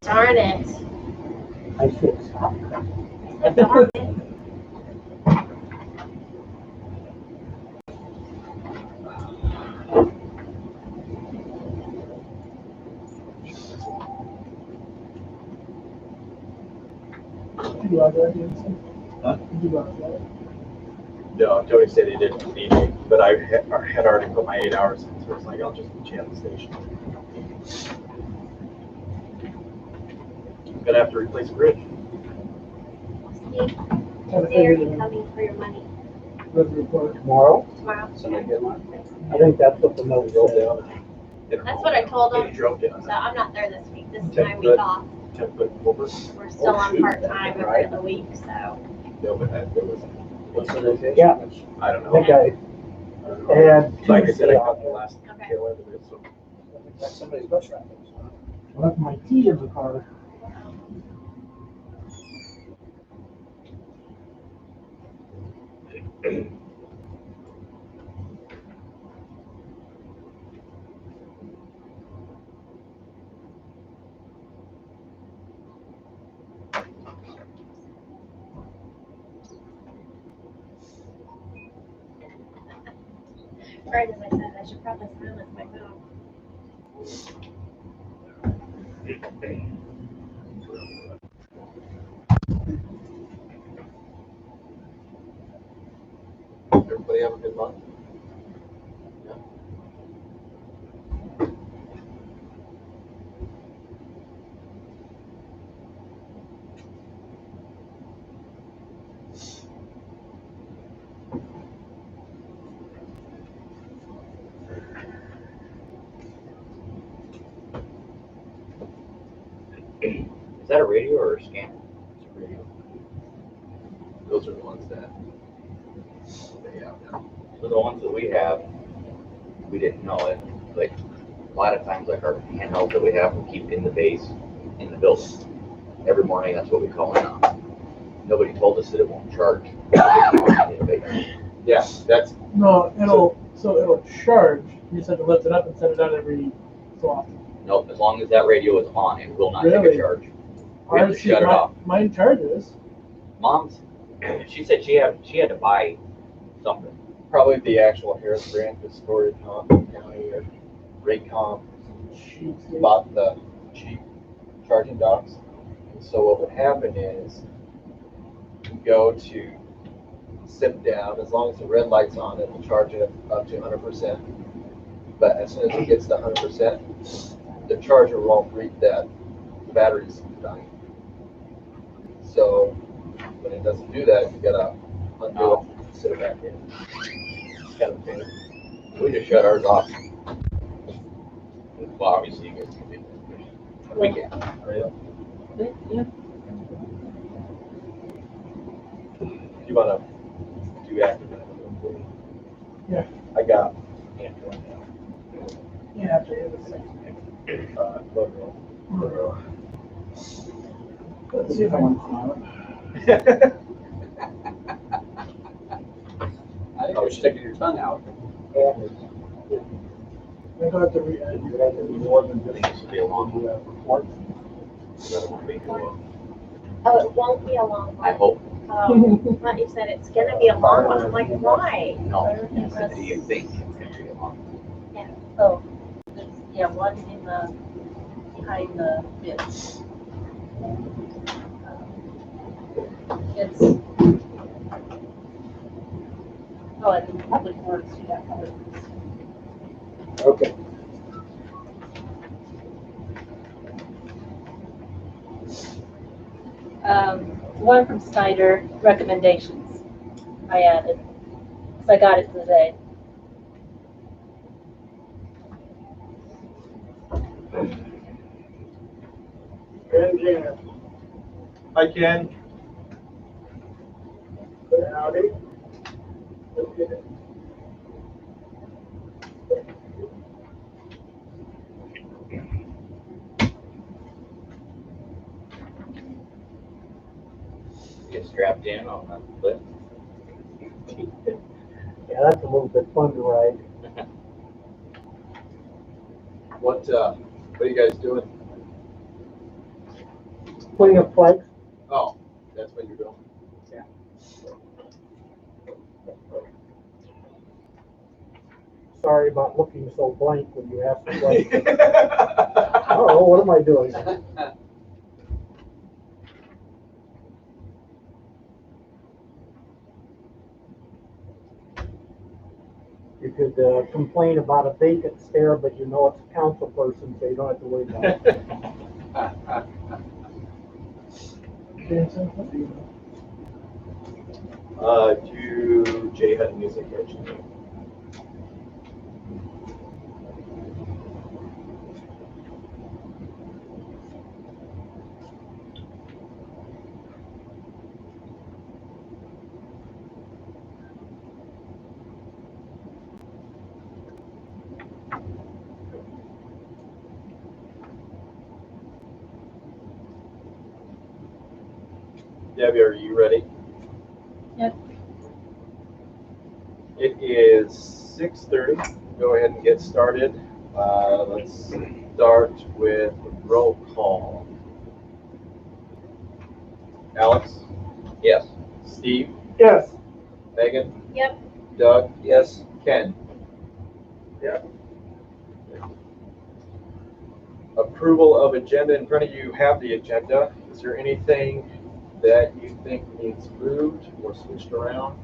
Darn it. I should stop. Darn it. Did you log that, Jameson? Huh? Did you log that? No, Tony said he didn't need me, but I had already put my 8 hours in, so it's like, I'll just meet you at the station. Gonna have to replace a bridge. Steve, Trying to they are figure you it out. coming for your money Weather report. Tomorrow? tomorrow? Somebody get one? I think that's what the note Drove said. down. That's what I told He them. drove down. So I'm not there this week. This is Okay, my week good. off. 10-foot over. We're still on shoot, part-time every right. other week, so. No, but there was. What's the location? Yeah. I don't That know. guy. And Like I said, I got the last Okay. tail end of it, so. That's somebody's bus traffic. I left my key in the car. Right as I said, I should probably silence my phone. Everybody have a good month? Yeah. Is that a radio or a scanner? It's a radio. Those are the ones that they have now. So the ones that we have, we didn't know it. Like a lot of times, like our handheld that we have, we keep in the base in the building. Every morning, that's what we call it now. Nobody told us that it won't charge. Yeah, that's, No, it'll charge. You just have to lift it up and set it out every so often. Nope, as long as that radio is on, it will not take Really? a charge. We have to shut it off. Mine charges. Mom's, she said she had to buy something. Probably the actual Harris brand with Storycom County or Raycom Sheets. bought the cheap charging docks. And so what would happen is you go to sit down, as long as the red light's on, it will charge it up to 100%. But as soon as it gets to 100%, the charger won't read that the battery's dying. So when it doesn't do that, you gotta undo it, and sit it back in. It's kind of a pain. We just shut ours off. Well, obviously, you guys can do that. We can. if you wanna do active. Yeah. I got, Yeah, after the second. Motorola. Let's see if I want to file it. I think you're sticking your tongue out. I got to read it. You have to be more than just This will be a long one. report. That won't be too long. Oh, it won't be a long I one. hope. But you said it's gonna be a long one. I'm like, why? No, he said, do you think it's going to be a long? Oh, there's, yeah, one in the, behind the fence. It's, oh, and public works, you got public works. Okay. One from Snyder, recommendations, I added, because I got it today. And Janet. Hi, Ken. Howdy. Get strapped in on that lift. Yeah, that's a little bit fun to ride. What are you guys doing? putting up flags? Oh, that's what you're doing? Sorry about looking so blank when you asked the question. Oh, what am I doing? You could complain about a vacant stare, but you know it's a council person, so you don't have to worry about it. Jameson, what do you know? Do Jay Hutton Music Engineering. Debbie, are you ready? Yep. It is 6:30. Go ahead and get started. Let's start with roll call. Alex? Yes. Steve? Yes. Megan? Yep. Doug? Yes. Ken? Yeah. Approval of agenda. In front of you have the agenda. Is there anything that you think needs moved or switched around?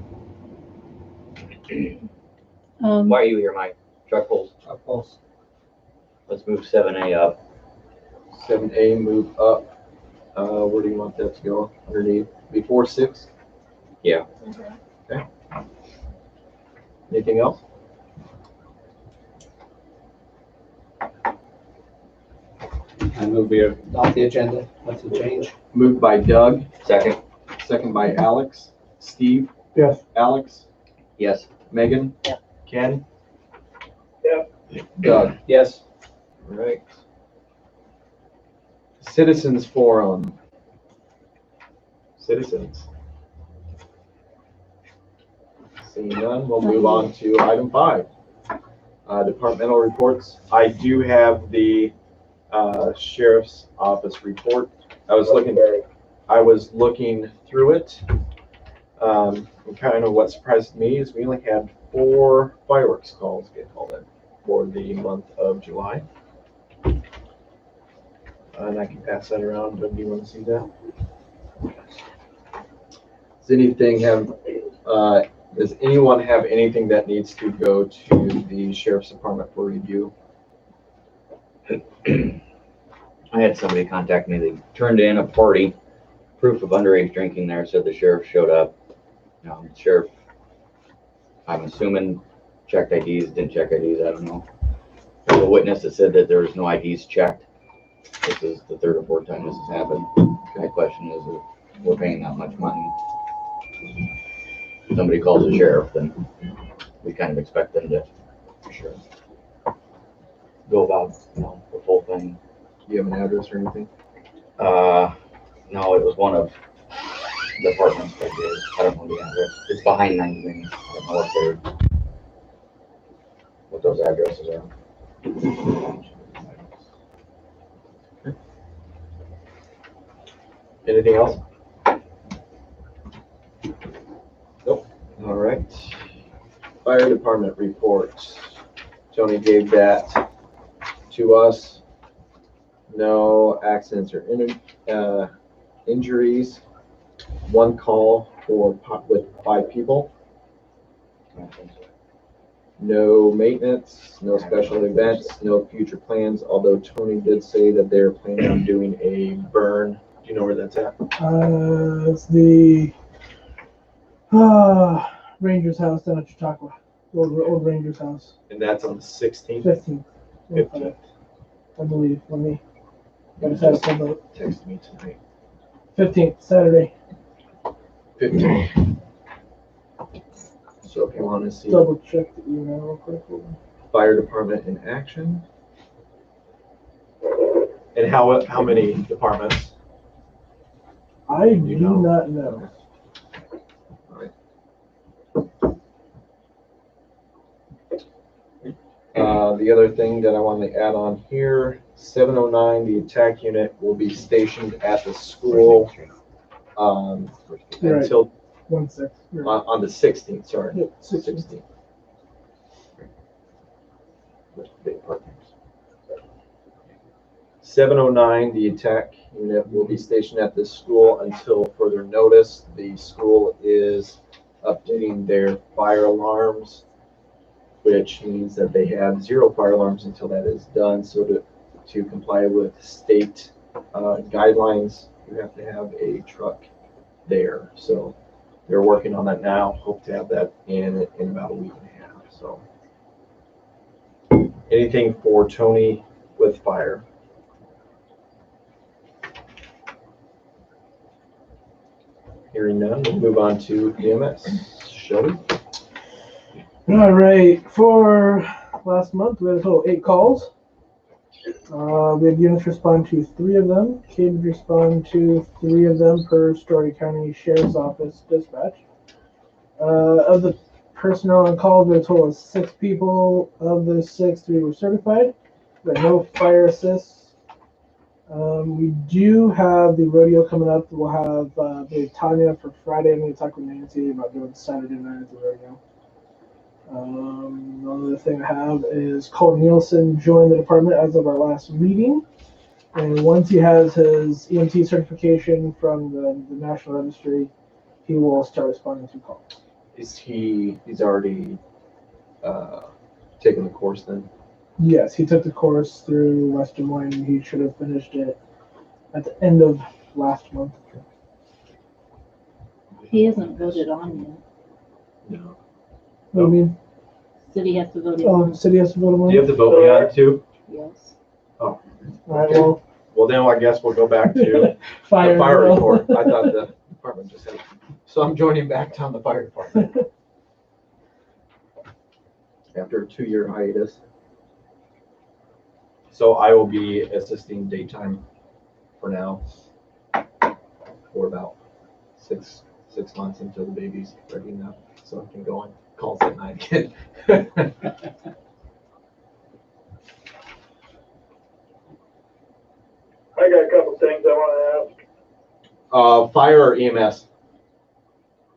Why are you here, Mike? Truck pulls. Let's move 7A up. 7A, move up. Where do you want that to go? Underneath, before 6? Yeah. Okay. Anything else? I move we adopt the agenda. That's a change. Moved by Doug, Second. second by Alex. Steve? Yes. Alex? Yes. Megan? Yeah. Ken? Yep. Doug? Yes. All right. Citizens Forum. Citizens. Seeing none, we'll move on to item 5. Departmental reports. I do have the sheriff's office report. I was looking through it. And kind of what surprised me is we only had 4 fireworks calls get called in for the month of July. And I can pass that around. Do you want to see that? Does anyone have anything that needs to go to the sheriff's department for review? I had somebody contact me. They turned in a party, proof of underage drinking there, said the sheriff showed up. Sheriff, I'm assuming, checked IDs, didn't check IDs, I don't know. There's a witness that said that there was no IDs checked. This is the 3rd or 4th time this has happened. My question is, if we're paying that much money, if somebody calls the sheriff, then we kind of expect them to go about, the full thing. Do you have an address or anything? No, it was one of the apartments right there. I don't know the address. It's behind 90 Main. I don't know what those addresses are. Anything else? Nope. All right. Fire department report. Tony gave that to us. No accidents or injuries. 1 call with 5 people. No maintenance, no special events, no future plans, although Tony did say that they're planning on doing a burn. Do you know where that's at? It's the Ranger's house down at Chautauqua. Old Ranger's house. And that's on the 16th. 15th. 15th. I believe. Let me. I just had to pull the Text me tonight. 15th, Saturday. 15. So if you want to see Double check the email real quick. fire department in action, And how many departments? I do not know. the other thing that I wanted to add on here, 709, the attack unit will be stationed at the school Right. until 1-6. on the 16th. Sorry, Yep, 16. 16th. Big partners. 709, the attack unit will be stationed at this school until further notice. The school is updating their fire alarms, which means that they have 0 fire alarms until that is done. So to comply with state guidelines, you have to have a truck there. So they're working on that now. Hope to have that in about a week and a half. So anything for Tony with fire? Hearing none, we'll move on to EMS. Shelby? All right, for last month, we had a total of 8 calls. We had units respond to 3 of them. Kids respond to 3 of them per Story County Sheriff's Office dispatch. Of the personnel on call, we had a total of 6 people. Of those 6, 3 were certified. We had no fire assists. We do have the rodeo coming up. We'll have Tanya for Friday. I'm going to talk with Nancy about doing Saturday night at the rodeo. The other thing I have is Cole Nielsen joined the department as of our last meeting. And once he has his EMT certification from the National Registry, he will start responding to calls. He's already taken the course then? Yes, he took the course through West Des Moines. He should have finished it at the end of last month. He isn't voted on yet. No. What do you mean? City has to vote him Oh, on. city has to vote him on? Do you have to vote me on too? Yes. All right, well, Well, then I guess we'll go back to the fire. fire report. I thought the department just had. So I'm joining back on the fire department. After a 2-year hiatus. So I will be assisting daytime for now. For about six months until the baby's ready enough. So I can go on calls at night again. I got a couple things I want to ask. Fire or EMS?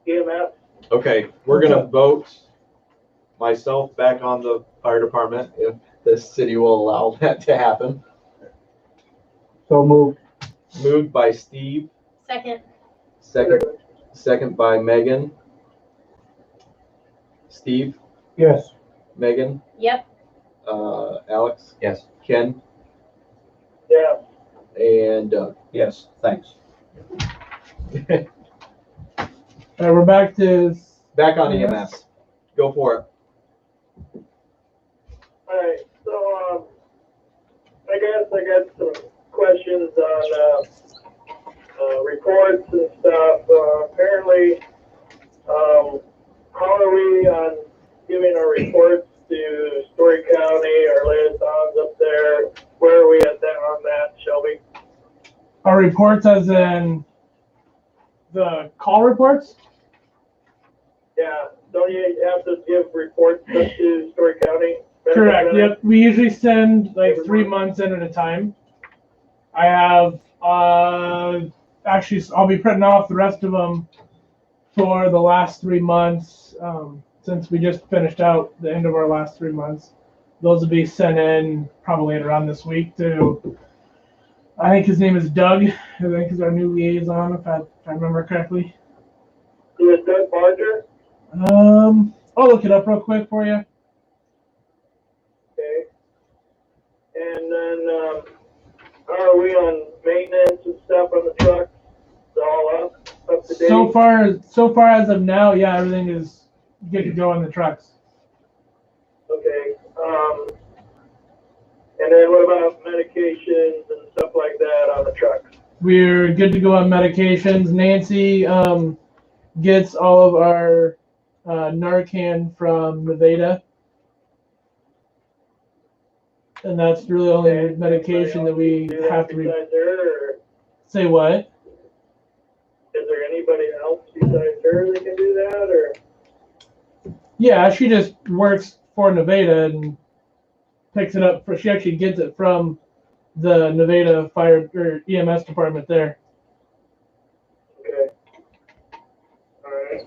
EMS, Okay, we're gonna vote myself back on the fire department if the city will allow that to happen. so moved. Moved by Steve, Second. second by Megan. Steve, Yes. Megan, Yep. Alex, Yes. Ken, Yeah. and Doug. Yes, thanks. All right, we're back to Back on EMS. Go for it. Alright, so, I guess I got some questions on, reports and stuff. Apparently, how are we on giving our reports to Story County, our liaisons up there? Where are we at that, on that, Shelby? our reports, as in the call reports. Yeah, don't you have to give reports to Story County? Correct. Yep. We usually send like 3 months in at a time. I have actually I'll be printing off the rest of them for the last 3 months since we just finished out the end of our last 3 months. Those will be sent in probably later on this week to. I think his name is Doug. I think he's our new liaison, if I remember correctly. Who is Doug Barger? I'll look it up real quick for you. Okay. And then, how are we on maintenance and stuff on the truck? It's all up to date? So far as of now, yeah, everything is good to go on the trucks. Okay, and then what about medications and stuff like that on the truck? We're good to go on medications. Nancy gets all of our Narcan from Nevada. And that's really the only medication that we Do that have to besides her, or say what? is there anybody else besides her that can do that, or? Yeah, she just works for Nevada and picks it up. She actually gets it from the Nevada Fire or EMS department there. Okay. Alright.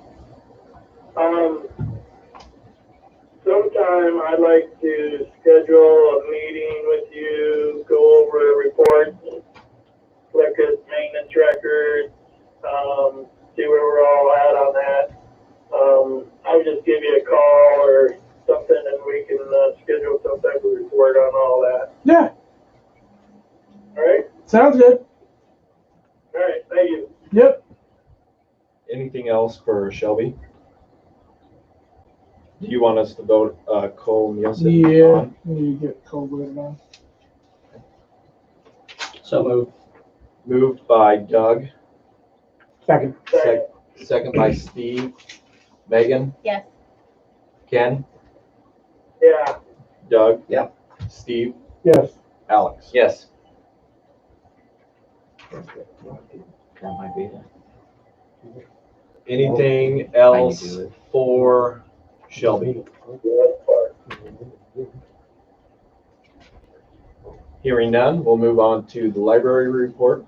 Sometime I'd like to schedule a meeting with you, go over the reports, look at maintenance records, see where we're all at on that. I'll just give you a call or something and we can schedule some type of report on all that. Yeah, Alright? sounds good. Alright, thank you. Yep. Anything else for Shelby? Do you want us to vote Cole Nielsen Yeah. on? You get cold voted on. So moved. Moved by Doug, Second. Second by Steve. Megan, Yes. Ken, Yeah. Doug. Yep. Steve, Yes. Alex. Yes. That might be it. Anything I can else do it. for Shelby? Hearing none, we'll move on to the library report.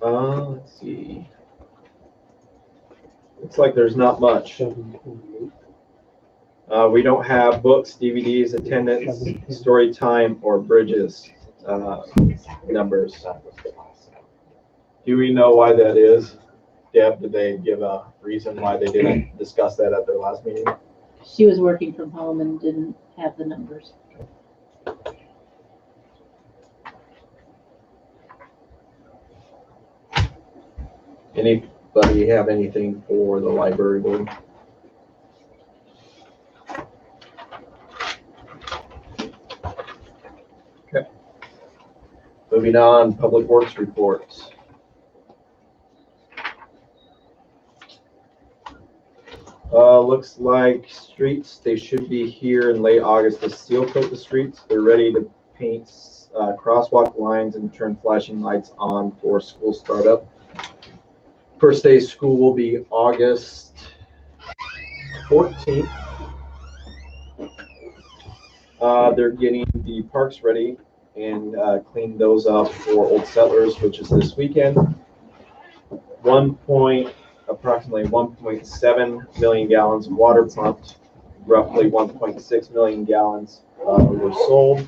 Let's see. Looks like there's not much. We don't have books, DVDs, attendance, story time, or bridges numbers. Do we know why that is? Deb, did they give a reason why they didn't discuss that at their last meeting? She was working from home and didn't have the numbers. Anybody have anything for the library board? Okay. Moving on, public works reports. Looks like streets, they should be here in late August to seal coat the streets. They're ready to paint crosswalk lines and turn flashing lights on for school startup. First day of school will be August 14th. They're getting the parks ready and clean those up for Old Settlers, which is this weekend. Approximately 1.7 million gallons of water pumped, roughly 1.6 million gallons were sold,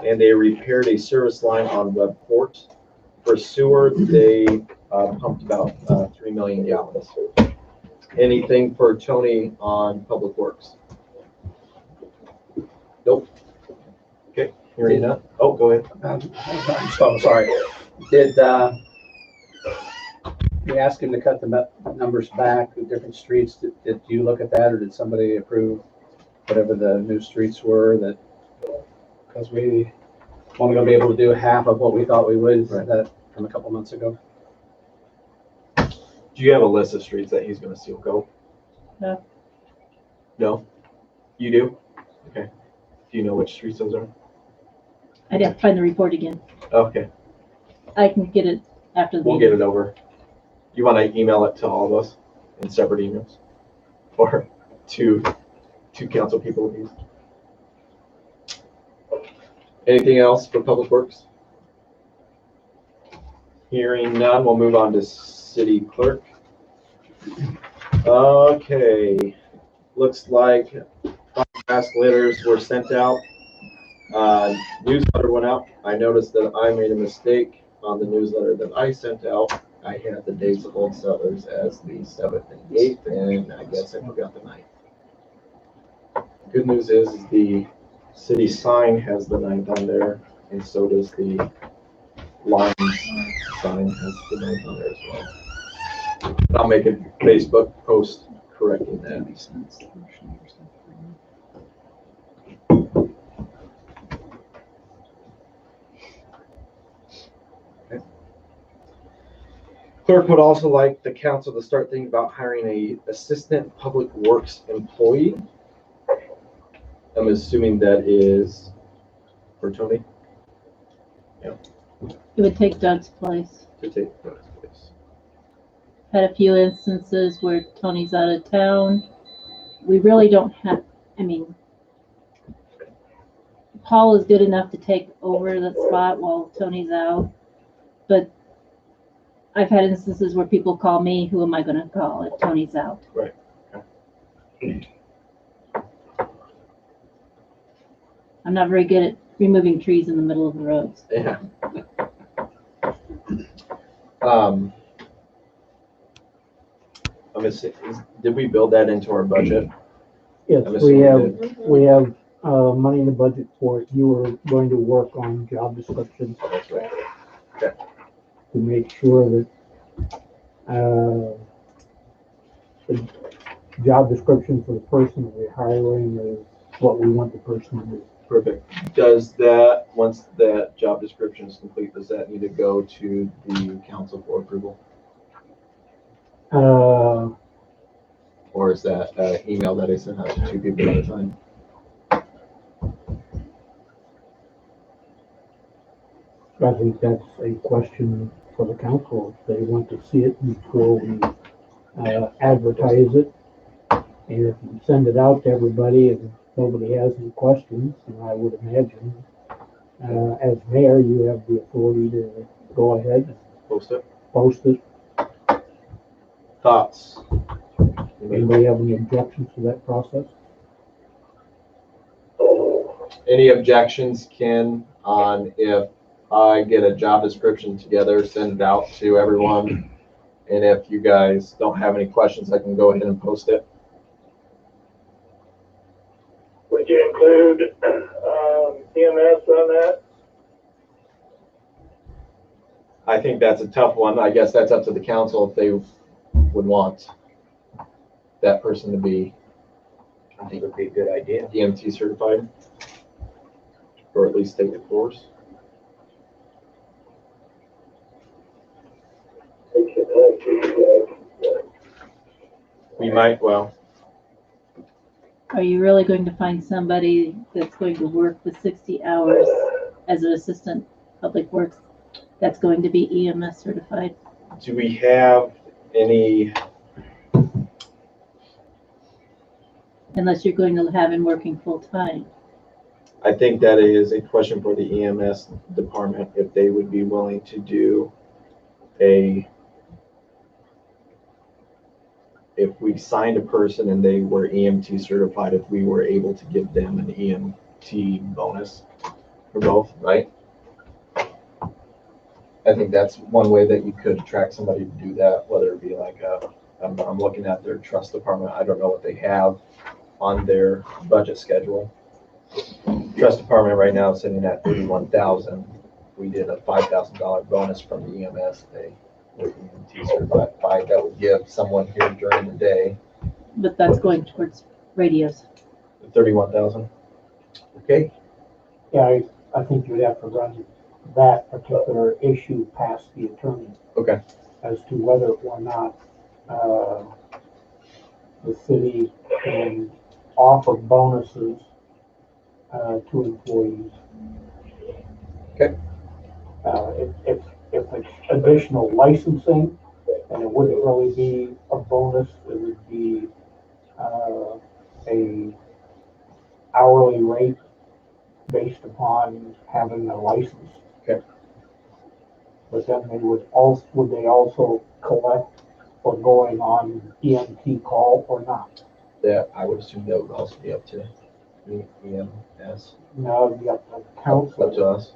and they repaired a service line on Webport. For sewer, they pumped about 3 million gallons. Anything for Tony on Public Works? Nope. Okay, hearing none. Oh, go ahead. I'm so sorry. Did we ask him to cut the numbers back to different streets? Did you look at that, or did somebody approve whatever the new streets were? That because we only going to be able to do half of what we thought we would that from a couple months ago. Do you have a list of streets that he's going to seal coat? No. No? You do? Okay. Do you know which streets those are? I'd have to find the report again. Okay, I can get it after the we'll meeting. get it over. You want to email it to all of us in separate emails? Or two council people with these? Anything else for Public Works? Hearing none, we'll move on to City Clerk. Okay, looks like podcast letters were sent out. Newsletter went out. I noticed that I made a mistake on the newsletter that I sent out. I had the dates of Old Settlers as the 7th and 8th, and I guess I forgot the 9th. Good news is the city sign has the 9th on there, and so does the Lions sign has the 9th on there as well. I'll make a Facebook post correcting that. Clerk would also like the council to start thinking about hiring a assistant public works employee. I'm assuming that is for Tony. Yeah, It would take Doug's place. to take Doug's place. Had a few instances where Tony's out of town. We really don't have, I mean, Paul is good enough to take over that spot while Tony's out. But I've had instances where people call me, who am I gonna call if Tony's out? Right. I'm not very good at removing trees in the middle of the roads. Yeah. I'm gonna say, did we build that into our budget? Yes, I'm we assuming have, we have, money in the budget for it. You were going to work on job descriptions Oh, that's right. to make sure that, the job description for the person that we're hiring is what we want the person to do. Perfect. Does that, once that job description is complete, does that need to go to the council for approval? Or is that an email that I sent out to 2 people at a time? I think that's a question for the council. If they want to see it before we, advertise it. And if you send it out to everybody and nobody has any questions, then I would imagine, as mayor, you have the authority to go ahead and Post it? post it. Thoughts? Anybody have any objections to that process? Any objections, Ken, on if I get a job description together, send it out to everyone, and if you guys don't have any questions, I can go ahead and post it? Would you include, EMS on that? I think that's a tough one. I guess that's up to the council if they would want that person to be I think it would be a good idea. EMT certified, or at least take the course. We might, well, Are you really going to find somebody that's going to work the 60 hours as an assistant public works that's going to be EMS certified? do we have any, Unless you're going to have him working full-time. I think that is a question for the EMS department, if they would be willing to do if we signed a person and they were EMT certified, if we were able to give them an EMT bonus for both, right? I think that's one way that you could attract somebody to do that, whether it be like I'm looking at their trust department. I don't know what they have on their budget schedule. Trust department right now is sitting at 31,000. We did a $5,000 bonus from the EMS. They were EMT certified. That would give someone here during the day But that's going towards radios. 31,000. Okay. Yeah, I think you'd have to run that particular issue past the attorney. Okay. As to whether or not, the city can offer bonuses, to employees. Okay. If it's additional licensing, then it wouldn't really be a bonus, it would be, a hourly rate based upon having a license. Okay. But then would they also collect for going on EMT call or not? That I would assume that would also be up to EMS, No, it'd be up to the up to council, us.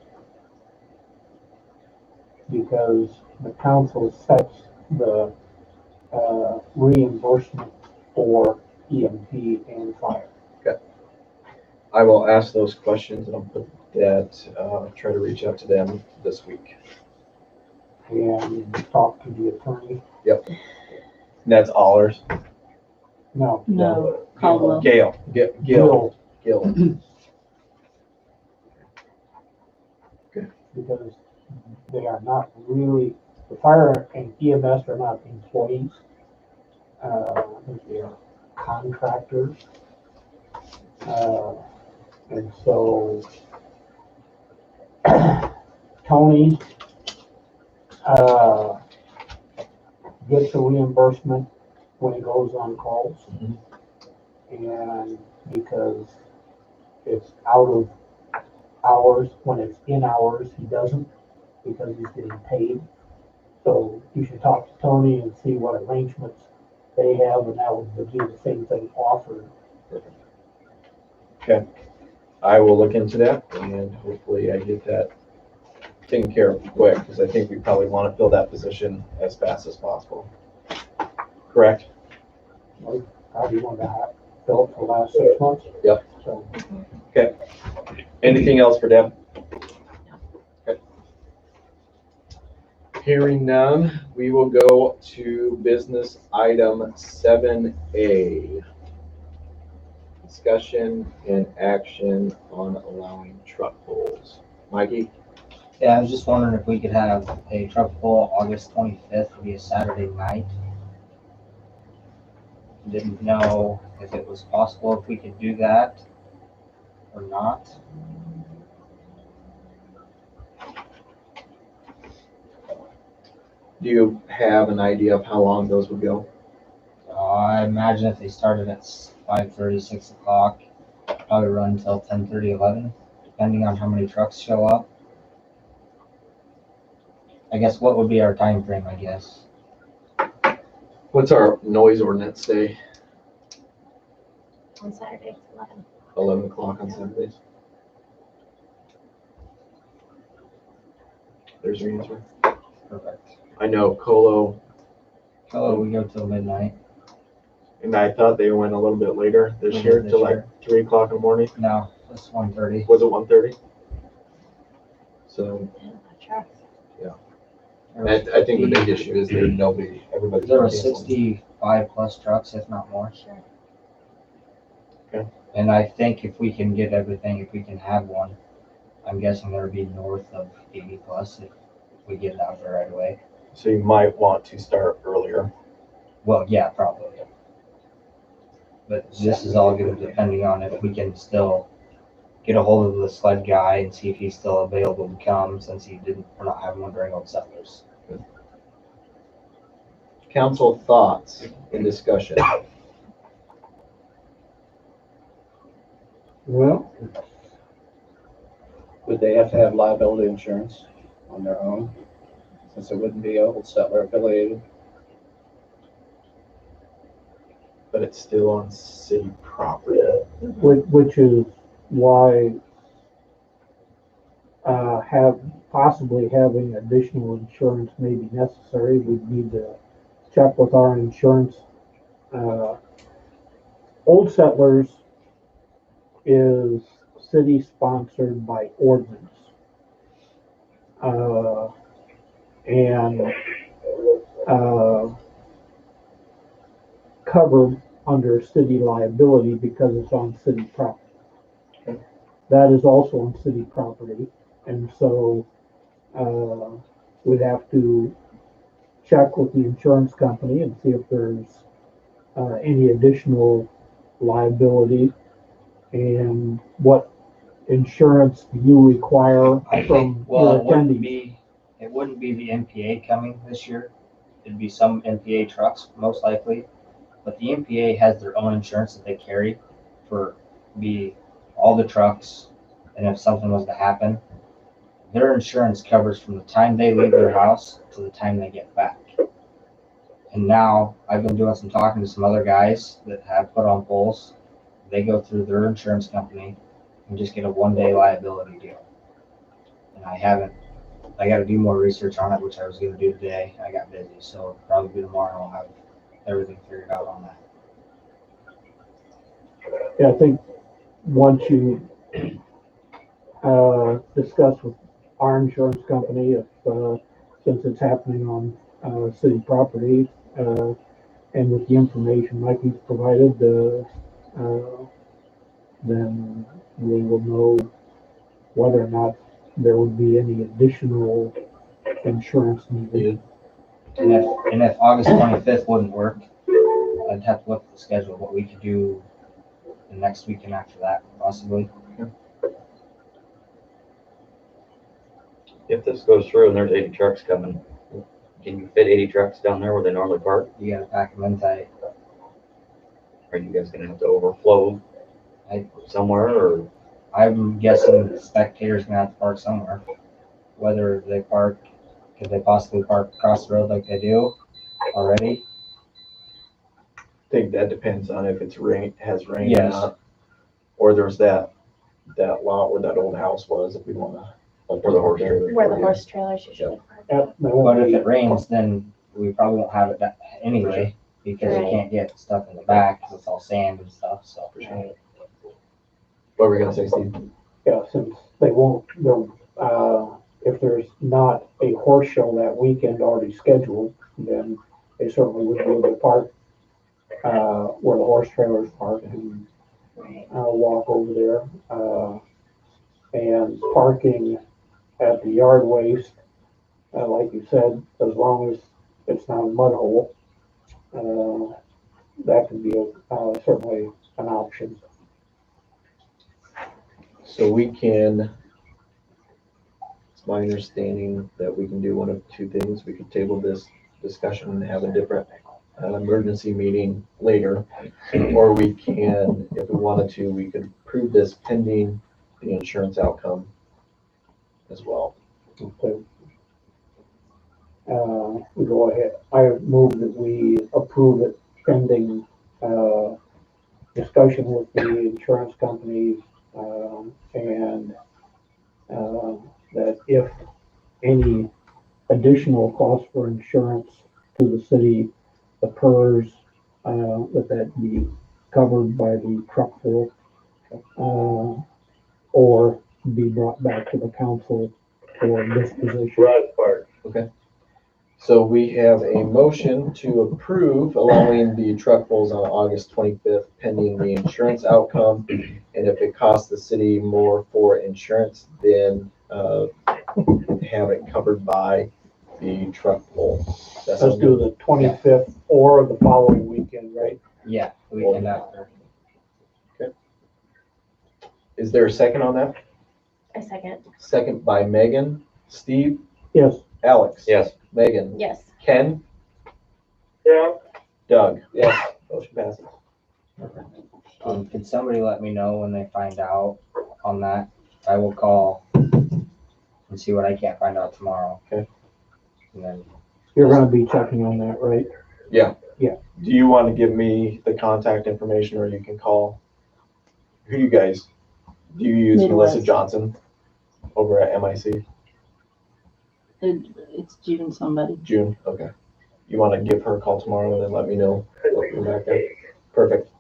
because the council sets the, reimbursement for EMT and fire. I will ask those questions and I'll put that, try to reach out to them this week. And talk to the attorney. And that's Allers. No. No, Caldwell. Gail. Gil. Because they are not really, the fire and EMS are not employees. They are contractors. And so Tony, gets a reimbursement when he goes on calls. Mhm. And because it's out of hours. When it's in hours, he doesn't because he's getting paid. So you should talk to Tony and see what arrangements they have, and that would do the same thing offered. I will look into that and hopefully I get that taken care of quick, because I think we probably want to fill that position as fast as possible. Correct? Probably one that I filled for the last 6 months. Yep. So Anything else for Deb? Okay. Hearing none, we will go to business item 7A. Discussion and action on allowing truck pulls. Mikey? Yeah, I was just wondering if we could have a truck pull August 25th, would be a Saturday night. Didn't know if it was possible if we could do that or not. Do you have an idea of how long those would go? I imagine if they started at 5:30, 6 o'clock, probably run until 10:30, 11, depending on how many trucks show up. I guess what would be our time frame, I guess? What's our noise ordinance say? On Saturday, 11. 11 o'clock on Saturdays? There's your answer. Perfect. I know Colo, Oh, we go till midnight. and I thought they went a little bit later this year, This till like year. 3 o'clock in the morning. No, it's 1:30. Was it 1:30? So Yeah, trucks. I think the big issue is that everybody's. There were canceling. 65 plus trucks, if not more. Sure. Okay. And I think if we can get everything, if we can have one, I'm guessing there would be north of 80 plus if we get it out there right away. So you might want to start earlier. Well, yeah, probably. But this is all going to depending on if we can still get a hold of the sled guy and see if he's still available to come, since we're not having one during Old Settlers. Council thoughts and discussion. well, Would they have to have liability insurance on their own, since it wouldn't be Old Settler affiliated? But it's still on city property. which is why possibly having additional insurance may be necessary. We'd need to check with our insurance. Old Settlers is city sponsored by ordinance. And covered under city liability because it's on city property. That is also on city property, and so we'd have to check with the insurance company and see if there's any additional liability and what insurance do you require I from think, well, your it attendees. wouldn't be the MPA coming this year. It'd be some MPA trucks, most likely. But the MPA has their own insurance that they carry for all the trucks. And if something was to happen, their insurance covers from the time they leave their house to the time they get back. And now I've been doing some talking to some other guys that have put on poles. They go through their insurance company and just get a 1-day liability deal. And I got to do more research on it, which I was going to do today. I got busy, so probably tomorrow I'll have everything figured out on that. Yeah, I think once you discuss with our insurance company, if since it's happening on city property, and with the information Mikey's provided, then we will know whether or not there would be any additional insurance needed. And if August 25th wouldn't work, I'd have to look at the schedule, what we could do the next weekend after that, possibly. If this goes through and there's 80 trucks coming, can you fit 80 trucks down there where they normally park? You gotta pack them in tight. Are you guys gonna have to overflow somewhere, or? I'm guessing spectators gonna have to park somewhere. Whether they park, could they possibly park across the road like they do already? I think that depends on if it's has rain or Yes. not. Or there's that lot where that old house was, if we wanna, like where the horse trailer. Where the horse trailers usually park. Yep, that But won't if be- it rains, then we probably won't have it anyway, because you Right. can't get stuff in the back, 'cause it's all sand and stuff, so. What were we gonna say, Steve? Yeah, since they won't, they'll, if there's not a horse show that weekend already scheduled, then they certainly would be able to park, where the horse trailers park and, Right. walk over there. And parking at the yard waste, like you said, as long as it's not a mud hole, that could be certainly an option. So we can, it's my understanding that we can do one of two things. We could table this discussion and have a different emergency meeting later. Or we can, if we wanted to, we could approve this pending the insurance outcome as well. Okay. We go ahead, I move that we approve it pending, discussion with the insurance company, and, that if any additional cost for insurance to the city occurs, that be covered by the truck bill, or be brought back to the council for disposition. Rod Park. So we have a motion to approve allowing the truck pulls on August 25th pending the insurance outcome. And if it costs the city more for insurance, then have it covered by the truck pull. That's Let's do the 25th or the following weekend, right? Yeah, the weekend after. Is there a second on that? I second. Second by Megan. Steve? Yes. Alex? Yes. Megan? Yes. Ken? Yeah, Doug? Yes. Motion passes. Can somebody let me know when they find out on that? I will call and see what I can't find out tomorrow. Okay. And then, You're gonna be checking on that, right? Do you want to give me the contact information or you can call? Who you guys? Do you use Melissa Midwest. Johnson over at MIC? It's June somebody. June, okay. You want to give her a call tomorrow and then let me know what you're back there? Perfect.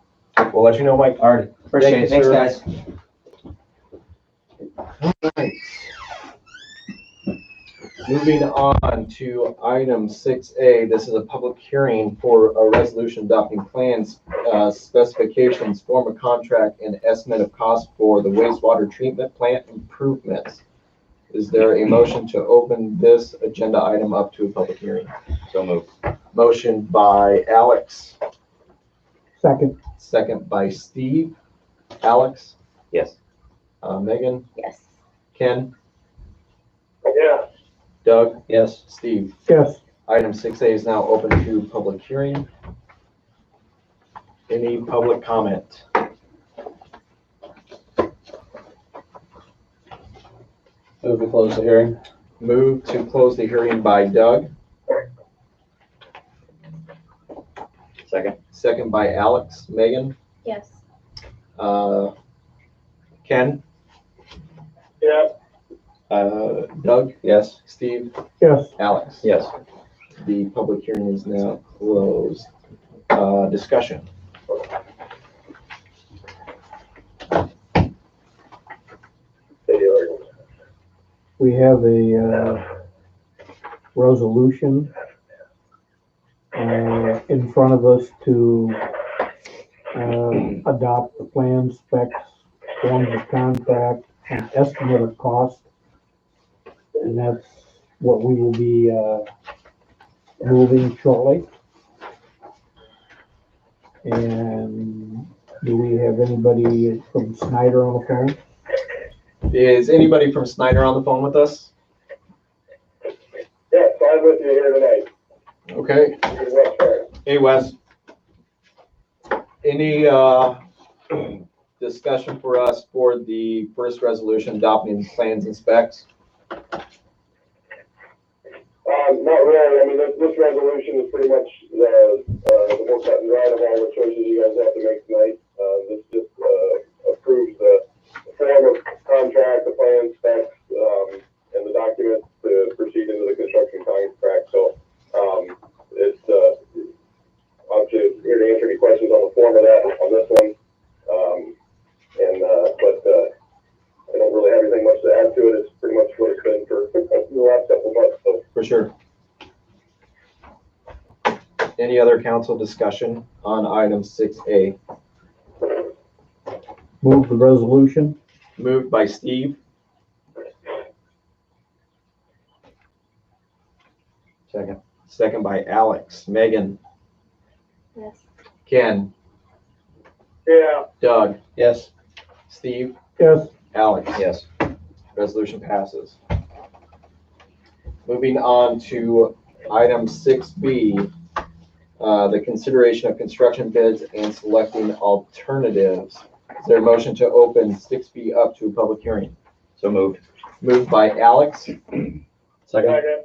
We'll let you know, Mike. alright, appreciate it, Thank thanks you, guys. Right. Moving on to item 6A, this is a public hearing for a resolution adopting plans, specifications, form of contract, and estimate of cost for the wastewater treatment plant improvements. Is there a motion to open this agenda item up to a public hearing? So moved. Motion by Alex, Second. second by Steve. Alex, Yes. Megan, Yes. Ken, yeah. Doug, Yes. Steve. Yes. Item 6A is now open to public hearing. Any public comment? Move to close the hearing. Move to close the hearing by Doug, Second. second by Alex. Megan, Yes. Ken, Yeah, Doug, Yes. Steve, Yes. Alex. Yes. The public hearing is now closed. Discussion. We have a, resolution, in front of us to, adopt the plan specs, forms of contract, and estimate of cost. And that's what we will be, moving shortly. And do we have anybody from Snyder on the phone? Is anybody from Snyder on the phone with us? yes, I'm with you here tonight. Okay. Here's what's first. Hey, Wes. Any, discussion for us for the first resolution adopting plans and specs? Not really. I mean, this resolution is pretty much the more cut and dried of all the choices you guys have to make tonight. This just approves the form of contract, the plan specs, and the documents to proceed into the construction contract. So it's obviously here to answer any questions on the form of that on this one. But I don't really have anything much to add to it. It's pretty much what it's been for the last couple of months. So. For sure. Any other council discussion on item 6A? Move the resolution. Moved by Steve. Second. Second by Alex. Megan. Yes. Ken. Yeah, Doug. Yes. Steve. Yes. Alex. Yes. Resolution passes. Moving on to item 6B, the consideration of construction bids and selecting alternatives. Is there a motion to open 6B up to a public hearing? So moved. Moved by Alex, Second. second,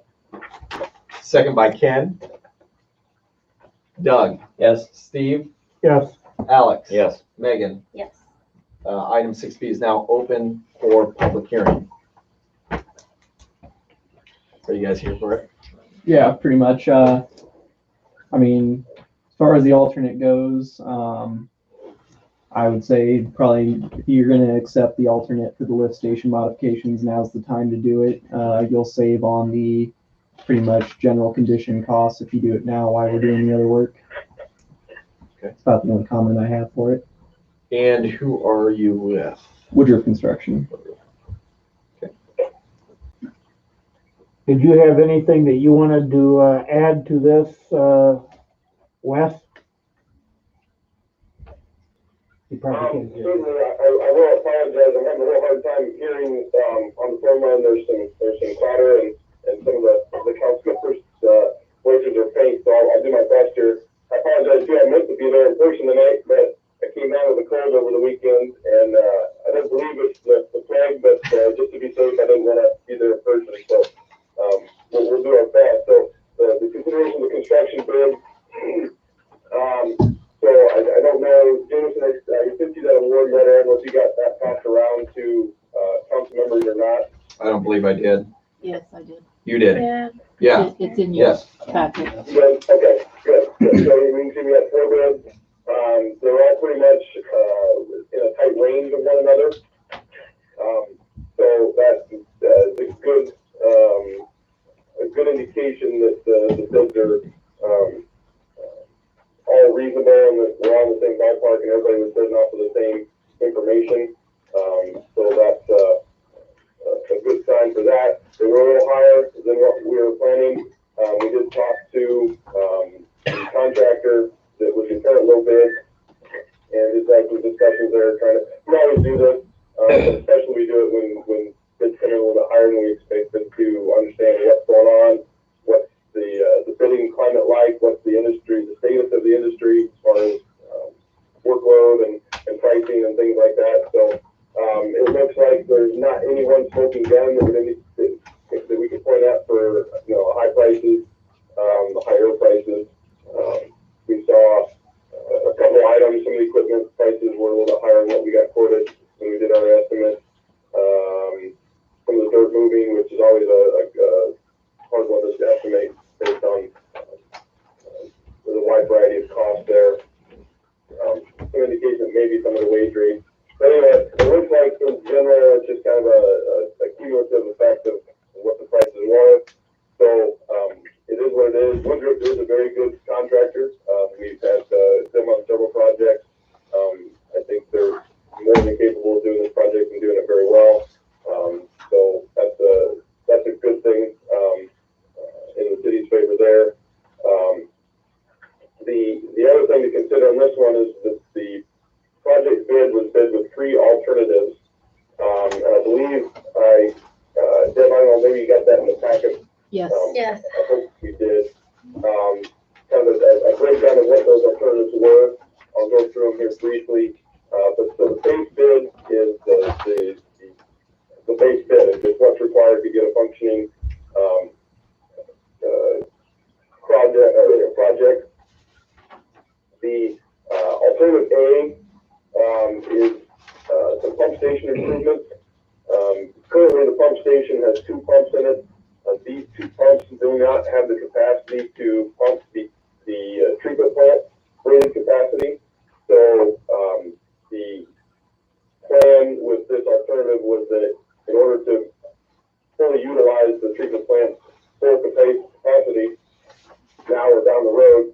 second by Ken. Doug. Yes. Steve. Yes. Alex. Yes. Megan. Yes. Item 6B is now open for public hearing. Are you guys here for it? Yeah, pretty much. I mean, as far as the alternate goes, I would say probably if you're going to accept the alternate for the lift station modifications, now's the time to do it. You'll save on the pretty much general condition costs if you do it now while we're doing the other work. Okay. That's about the only comment I have for it. And who are you with? Woodruff Construction. Did you have anything that you wanted to add to this, Wes? You probably can't hear. Certainly, I will apologize. I'm having a real hard time hearing on the phone line. There's some clatter and some of the council members' voices are faint, so I'll do my best here. I apologize too. I meant to be there in person tonight, but I came down with a cold over the weekend, and I don't believe it's the plague, but just to be safe, I didn't want to be there in person. So we'll do our best. So the consideration of the construction bid. So I don't know, Jameson, I sent you that award letter. I don't know if you got that passed around to council members or not. I don't believe I did. Yes, I did. You did. Yeah. Yeah. It's in your Yes. packet. Good, okay, good. So you can see we have 4 bids. They're all pretty much in a tight range of one another. So that's a good indication that the bids are all reasonable and that we're all in the same ballpark and everybody was bidding off of the same information. So that's a good sign for that. They were a little higher than what we were planning. We did talk to the contractor that was in current low bid and just had some discussions there trying to, we always do this, but especially we do it when bids come in a little bit higher than we expected to understand what's going on, what's the bidding climate like, what's the industry, the status of the industry as far as workload and pricing and things like that. So it looks like there's not any one smoking gun that we could point out for high prices, higher prices. We saw a couple items, some of the equipment prices were a little bit higher than what we got quoted when we did our estimate. Some of the dirt moving, which is always a hard one to estimate based on there's a wide variety of costs there. Some indication that maybe some of the wage rates. But anyway, it looks like in general it's just kind of a cumulative effect of what the prices were. So it is what it is. Woodruff is a very good contractor. We've had them on several projects. I think they're more than capable of doing this project and doing it very well. So that's a good thing in the city's favor there. The other thing to consider on this one is that the project bid was bid with 3 alternatives. And I believe Deb, I don't know, maybe you got that in the packet. Yes. Yes. I hope we did. Kind of a breakdown of what those alternatives were. I'll go through them here briefly. But so the base bid is the base bid. It's just what's required to get a functioning project. The alternative A is some pump station improvements. Currently, the pump station has 2 pumps in it. These 2 pumps do not have the capacity to pump the treatment plant rated capacity. So the plan with this alternative was that in order to fully utilize the treatment plant's full capacity, now or down the road,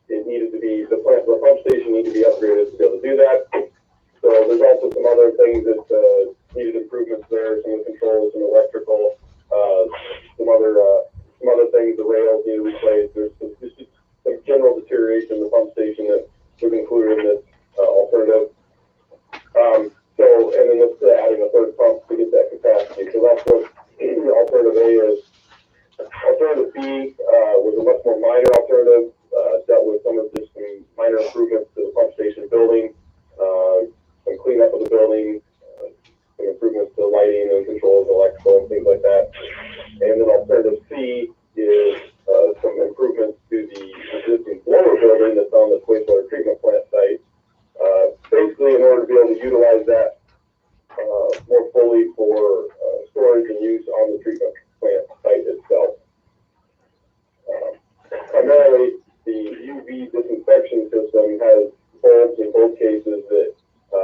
it needed to be, the pump station needed to be upgraded to be able to do that. So there's also some other things that needed improvements there, some of the controls, some electrical, some other things, the rails need replaced. There's just some general deterioration in the pump station that was included in this alternative. And then let's adding a 3rd pump to get that capacity. So that's what alternative A is. Alternative B was a much more minor alternative, dealt with some minor improvements to the pump station building, some cleanup of the building, some improvements to lighting and controls, electrical, and things like that. And then alternative C is some improvements to the existing blower building that's on the wastewater treatment plant site. Basically, in order to be able to utilize that more fully for storage and use on the treatment plant site itself. Primarily, the UV disinfection system has bulbs in both cases that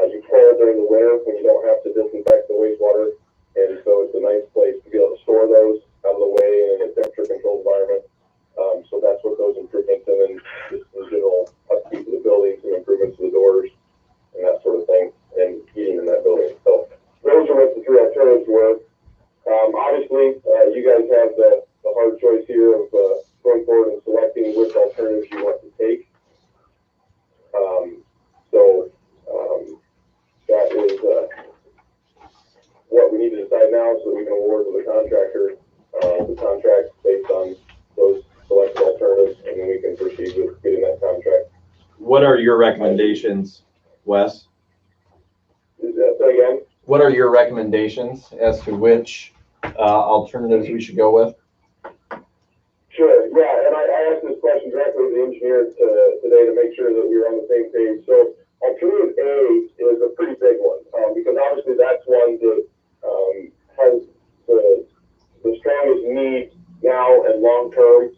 you pull during the winter when you don't have to disinfect the wastewater, and so it's a nice place to be able to store those out of the way in a temperature-controlled environment. So that's what those improvements and then just in general upkeep of the building, some improvements to the doors and that sort of thing, and heating in that building. So those are what the 3 alternatives were. Obviously, you guys have the hard choice here of going forward and selecting which alternatives you want to take. That is what we need to decide now, so we can award to the contractor the contract based on those selected alternatives, and then we can proceed with getting that contract. What are your recommendations, Wes? Say again? What are your recommendations as to which alternatives we should go with? Sure, yeah, and I asked this question directly to the engineer today to make sure that we were on the same page. So alternative A is a pretty big one, because obviously that's one that has the strongest need now and long term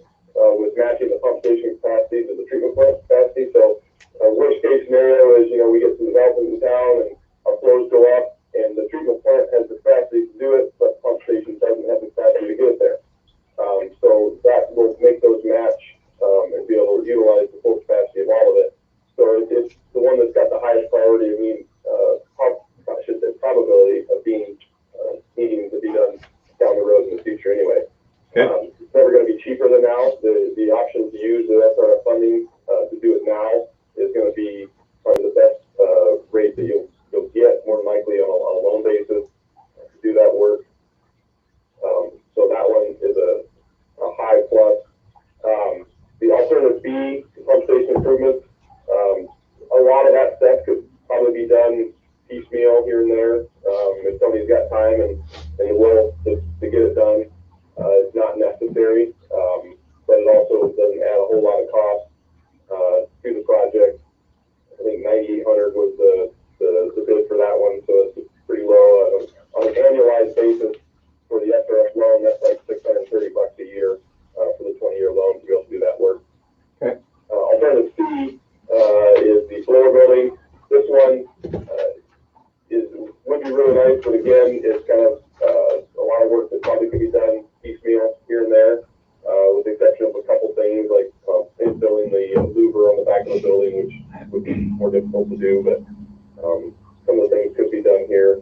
with matching the pump station capacity to the treatment plant capacity. So worst case scenario is, we get some development in town and our flows go up and the treatment plant has the capacity to do it, but the pump station doesn't have the capacity to get it there. So that will make those match and be able to utilize the full capacity of all of it. So it's the one that's got the highest priority, probability of being needing to be done down the road in the future anyway. Okay. It's never going to be cheaper than now. The option to use the SRF funding to do it now is going to be probably the best rate that you'll get, more than likely on a loan basis to do that work. So that one is a high plus. The alternative B, pump station improvements, a lot of that stuff could probably be done piecemeal here and there. If somebody's got time and the will to get it done, it's not necessary, but it also doesn't add a whole lot of cost to the project. I think $9,800 was the bid for that one, so it's pretty low. On an annualized basis for the SRF loan, that's like $630 a year for the 20-year loan to be able to do that work. Okay. Alternative C is the blower building. This one would be really nice, but again, it's kind of a lot of work that probably could be done piecemeal here and there, with the exception of a couple things like installing the louver on the back of the building, which would be more difficult to do, but some of the things could be done here.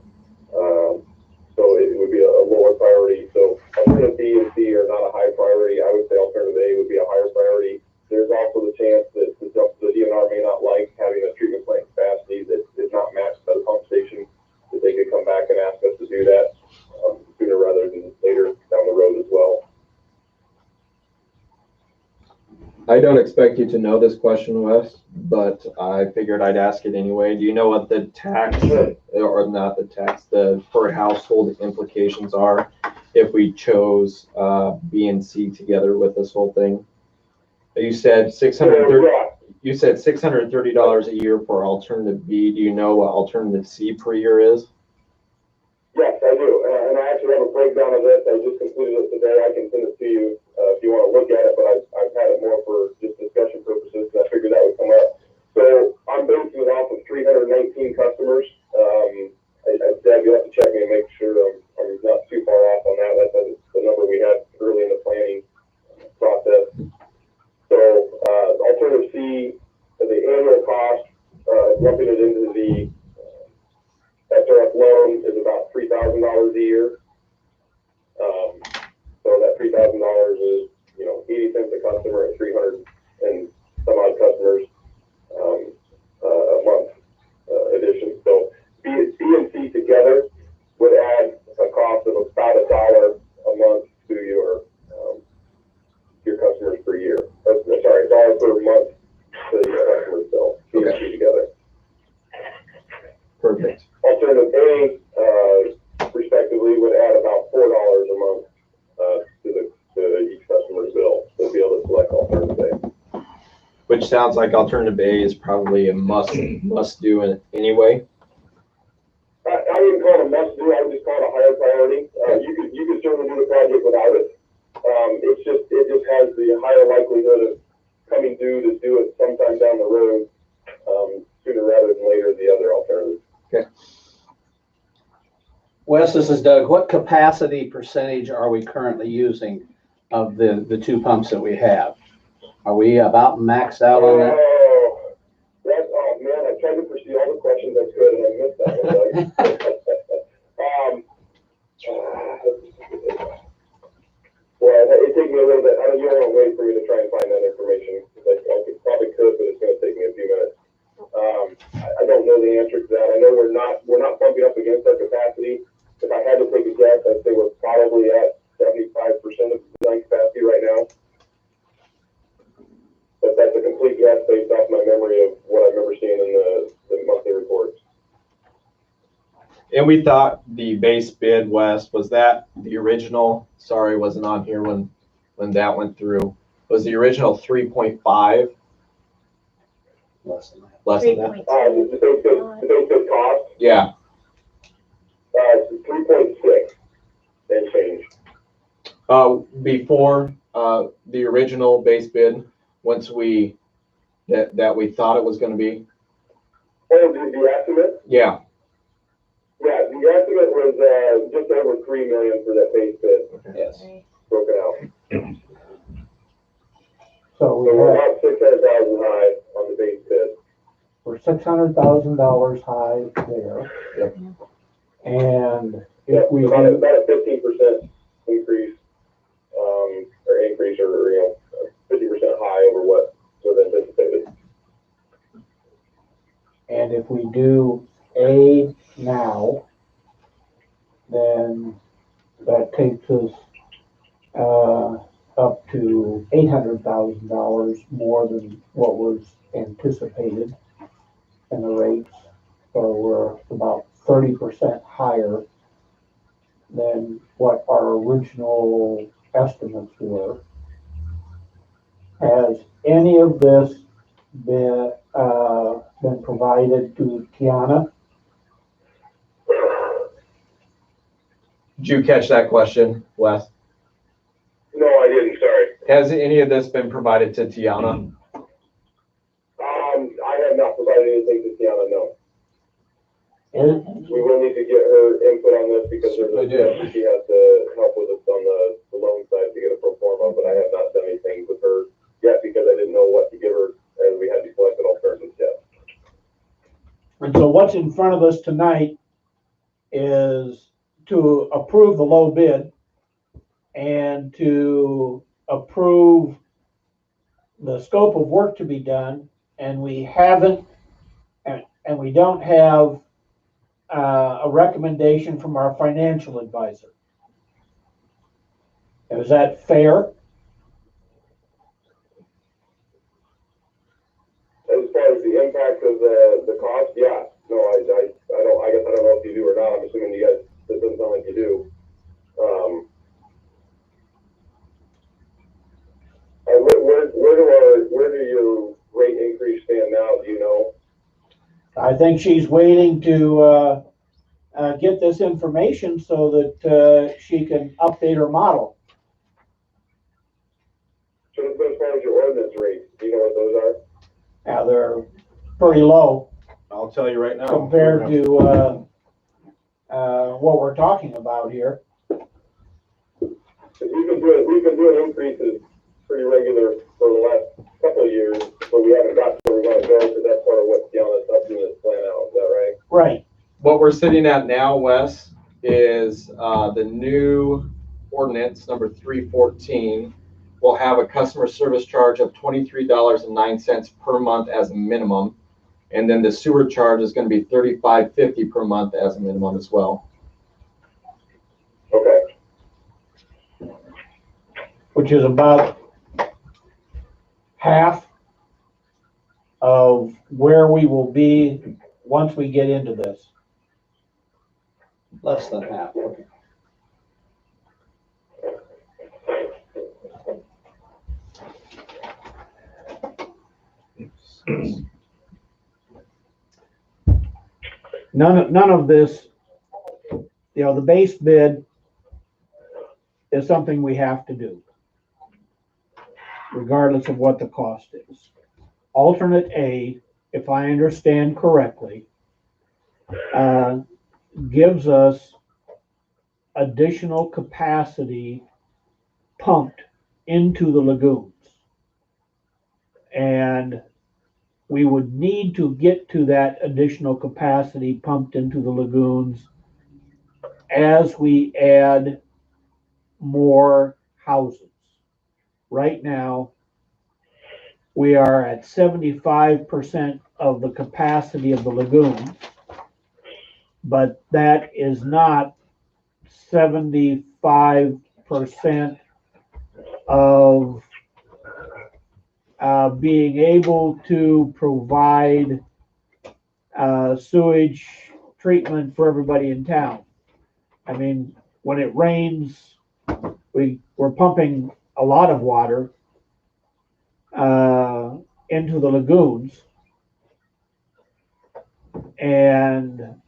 So it would be a lower priority. So alternative B and C are not a high priority. I would say alternative A would be a higher priority. There's also the chance that the DNR may not like having a treatment plant capacity that is not matched by the pump station, that they could come back and ask us to do that sooner rather than later down the road as well. I don't expect you to know this question, Wes, but I figured I'd ask it anyway. Do you know what the tax, or not the tax, the per household implications are if we chose B and C together with this whole thing? You said $630. You said $630 a year for alternative B. Do you know what alternative C per year is? Yes, I do, and I actually have a breakdown of this. I just completed it today. I can send it to you if you want to look at it, but I've had it more for just discussion purposes, because I figured that would come up. So I'm basing it off of 319 customers. Deb, you'll have to check me and make sure I'm not too far off on that. That's the number we had early in the planning process. So alternative C, the annual cost, lumping it into the SRF loan is about $3,000 a year. So that $3,000 is, 80 cents a customer at 300 and some odd customers a month addition. So B and C together would add a cost of about $1 a month to your customers per year. Sorry, $1 per month to your customers bill. B and C together. Perfect. Alternative A, respectively, would add about $4 a month to each customer's bill to be able to select alternative A. Which sounds like alternative A is probably a must do in anyway. I wouldn't call it a must do. I would just call it a higher priority. You could certainly do the project without it. It just has the higher likelihood of coming due to do it sometime down the road, sooner rather than later. The other alternative. Okay. Wes, this is Doug. What capacity percentage are we currently using of the two pumps that we have? Are we about maxed out on that? Oh man, I tried to pursue all the questions I could and I missed that one, Doug. Well, it takes me a little bit. You don't want to wait for me to try and find that information. I probably could, but it's going to take me a few minutes. I don't know the answer to that. I know we're not bumping up against our capacity. If I had to take a guess, I'd say we're probably at 75% of design capacity right now. But that's a complete guess based off my memory of what I remember seeing in the monthly reports. And we thought the base bid, West, was that the original? Sorry, wasn't on here when that went through. Was the original 3.5? Less than that. Less than that. The base bid cost? Yeah. 3.6 and change. Before the original base bid, once we that we thought it was going to be. Oh, the estimate? Yeah. Yeah, the estimate was just over $3 million for that base bid. Yes. Broken out. So we're about 600,000 high on the base bid. we're $600,000 high there. Yep. And if we about do, a 15% increase, or 50% high over what was anticipated. and if we do A now, then that takes us up to $800,000 more than what was anticipated in the rates. So we're about 30% higher than what our original estimates were. Has any of this been provided to Tiana? Did you catch that question, Wes? No, I didn't. Sorry. Has any of this been provided to Tiana? I have not provided anything to Tiana. No. And We will need to get her input on this because she has to help with us on the loan side to get a pro forma, but I have not done anything with her yet because I didn't know what to give her as we hadn't selected alternatives yet. And so what's in front of us tonight is to approve the low bid and to approve the scope of work to be done. And we haven't, and we don't have a recommendation from our financial advisor. Is that fair? I think she's waiting to get this information so that she can update her model. So as far as your ordinance rates, do you know what those are? Yeah, they're pretty low I'll tell you right now. compared to what we're talking about here. We've been doing increases pretty regular for the last couple of years, but we haven't got to where we want to go, because that's part of what's yelling us up in this plan out, is that right? Right. What we're sitting at now, Wes, is the new ordinance number 314 will have a customer service charge of $23.09 per month as a minimum. And then the sewer charge is going to be $35.50 per month as a minimum as well. Okay. Which is about half of where we will be once we get into this. Less than half. Okay. None of this, the base bid is something we have to do, regardless of what the cost is. Alternate A, if I understand correctly, gives us additional capacity pumped into the lagoons. And we would need to get to that additional capacity pumped into the lagoons as we add more houses. Right now, we are at 75% of the capacity of the lagoon, but that is not 75% of being able to provide sewage treatment for everybody in town. I mean, when it rains, we're pumping a lot of water into the lagoons and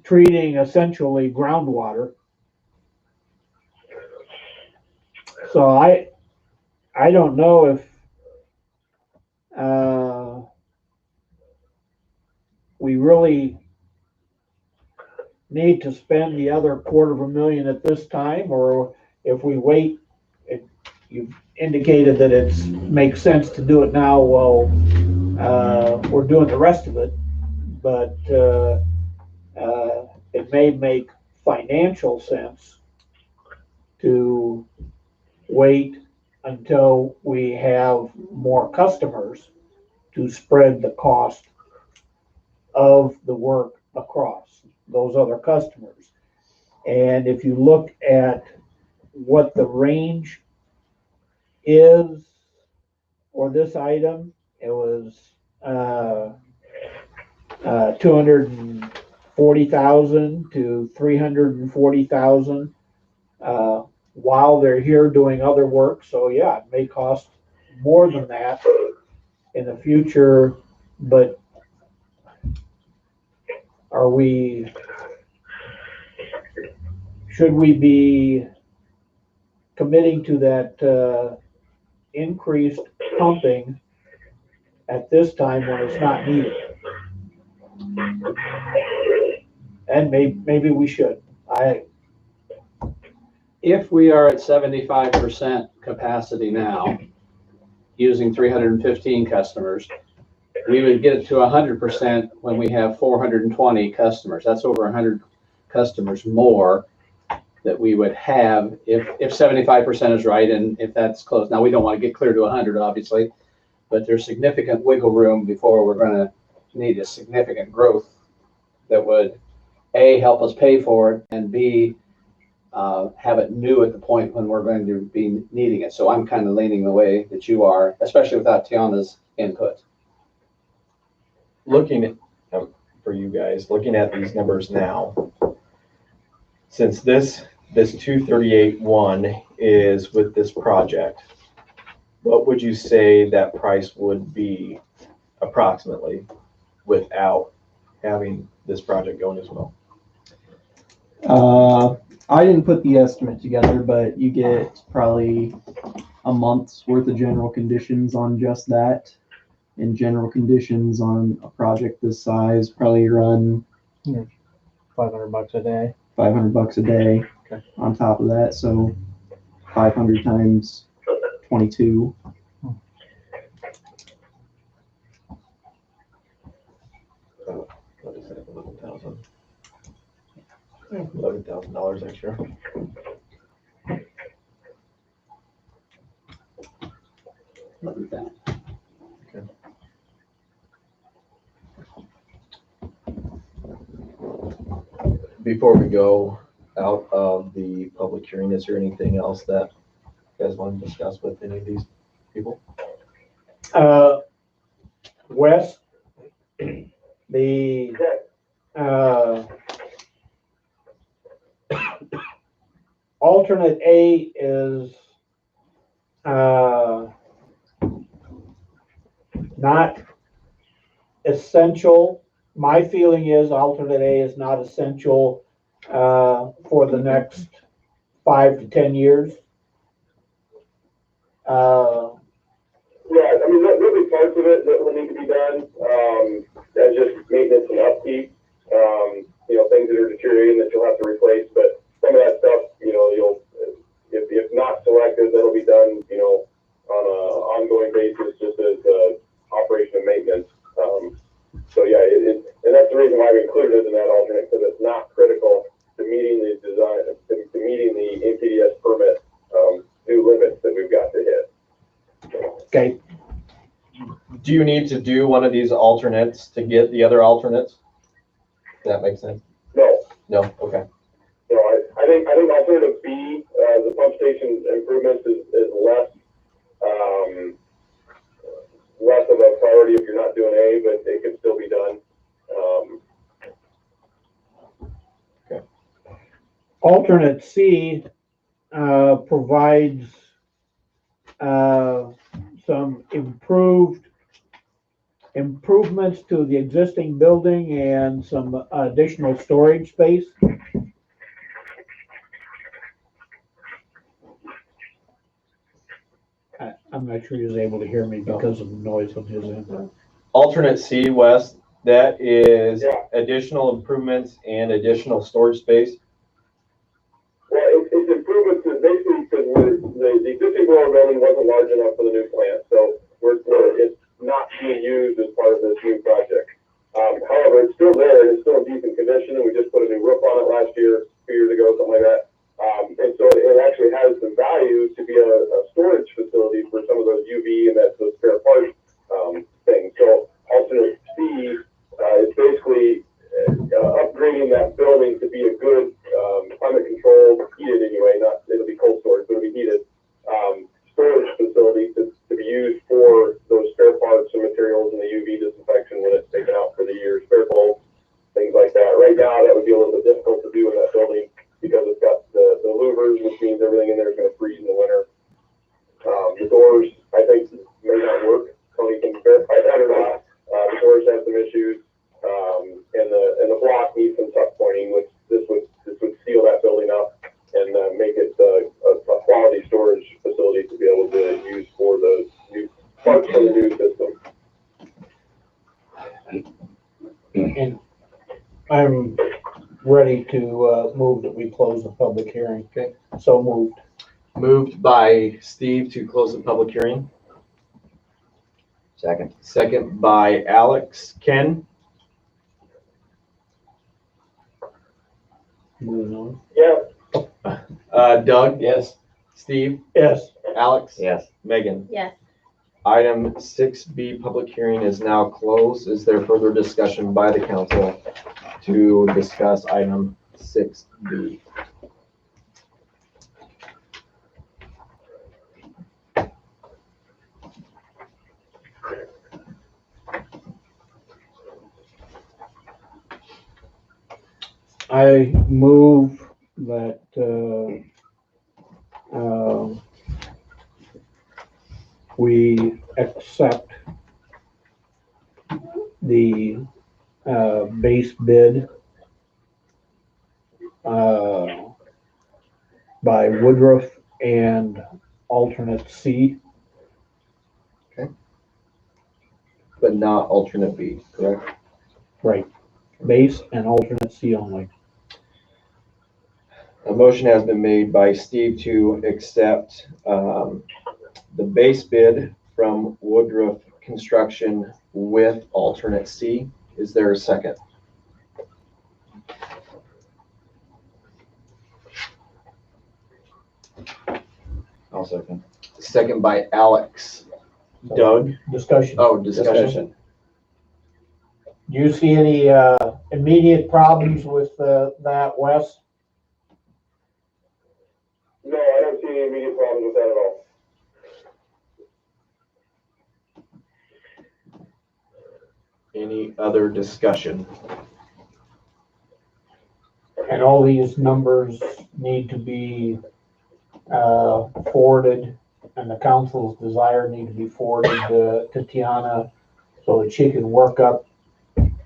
treating essentially groundwater. So I don't know if we really need to spend the other $250,000 at this time, or if we wait. You've indicated that it makes sense to do it now while we're doing the rest of it, but it may make financial sense to wait until we have more customers to spread the cost of the work across those other customers. And if you look at what the range is for this item, it was 240,000 to 340,000 while they're here doing other work. So yeah, it may cost more than that in the future, but should we be committing to that increased pumping at this time when it's not needed? And maybe we should. If we are at 75% capacity now, using 315 customers, we would get it to 100% when we have 420 customers. That's over 100 customers more that we would have if 75% is right, and if that's close. Now, we don't want to get clear to 100, obviously, but there's significant wiggle room before we're going to need a significant growth that would, A, help us pay for it, and B, have it new at the point when we're going to be needing it. So I'm kind of leaning the way that you are, especially without Tiana's input. Looking at, for you guys, looking at these numbers now, since this 238.1 is with this project, what would you say that price would be approximately without having this project going as well? I didn't put the estimate together, but you get probably a month's worth of general conditions on just that. And general conditions on a project this size probably run $500 a day. $500 a day. Okay. On top of that, so 500 times 22. What is that, $11,000? $11,000 extra. Before we go out of the public hearing, is there anything else that you guys want to discuss with any of these people? Wes, the, alternate A is, not essential. My feeling is alternate A is not essential, for the next 5 to 10 years. Yeah, I mean, there'll be parts of it that will need to be done, as just maintenance and upkeep. You know, things that are deteriorating that you'll have to replace, but some of that stuff, you know, if not selected, that'll be done, you know, on a ongoing basis, just as, operation and maintenance. So yeah, and that's the reason why we included it in that alternate, because it's not critical to meeting the design, to meeting the NPDES permit, new limits that we've got to hit. Okay. Do you need to do one of these alternates to get the other alternates? Does that make sense? No, No, okay. no, I think alternative B, the pump station improvements is less, less of a priority if you're not doing A, but it can still be done. Okay. Alternate C, provides, some improvements to the existing building and some additional storage space. I'm not sure he was able to hear me because of the noise on his end. Alternate C, Wes, that is Yeah. additional improvements and additional storage space. Well, it's improvements to basically because the existing grower building wasn't large enough for the new plant, so it's not being used as part of this new project. However, it's still there and it's still in decent condition, and we just put a new roof on it last year, 2 years ago, something like that. And so it actually has the value to be a storage facility for some of those UV and those spare parts things. So alternate C is basically upgrading that building to be a good climate controlled, heated anyway, not it'll be cold storage, but it'll be heated storage facility to be used for those spare parts and materials and the UV disinfection when it's taken out for the year, spare bolts, things like that. Right now, that would be a little bit difficult to do in that building because it's got the louvers, which means everything in there is going to freeze in the winter. The doors, I think, may not work. Tony can verify that or not. The doors have some issues, and the block needs some tuck pointing, which this would seal that building up and make it a quality storage facility to be able to use for the new parts for the new system. And I'm ready to move that we close the public hearing. Okay. So moved. Moved by Steve to close the public hearing. Second. Second by Alex. Ken? Moving on. Yeah. Doug? Yes. Steve? Yes. Alex? Yes. Megan? Yes. Item 6B, public hearing is now closed. Is there further discussion by the council to discuss item 6B? I move that, we accept the base bid by Woodruff and alternate C. But not alternate B, correct? Right. Base and alternate C only. A motion has been made by Steve to accept the base bid from Woodruff Construction with alternate C. Is there a second? I'll second. Second by Alex. Doug? Discussion. Oh, discussion. Do you see any immediate problems with that, Wes? No, I don't see any immediate problems with that at all. Any other discussion? And all these numbers need to be forwarded, and the council's desire need to be forwarded to Tiana so that she can work up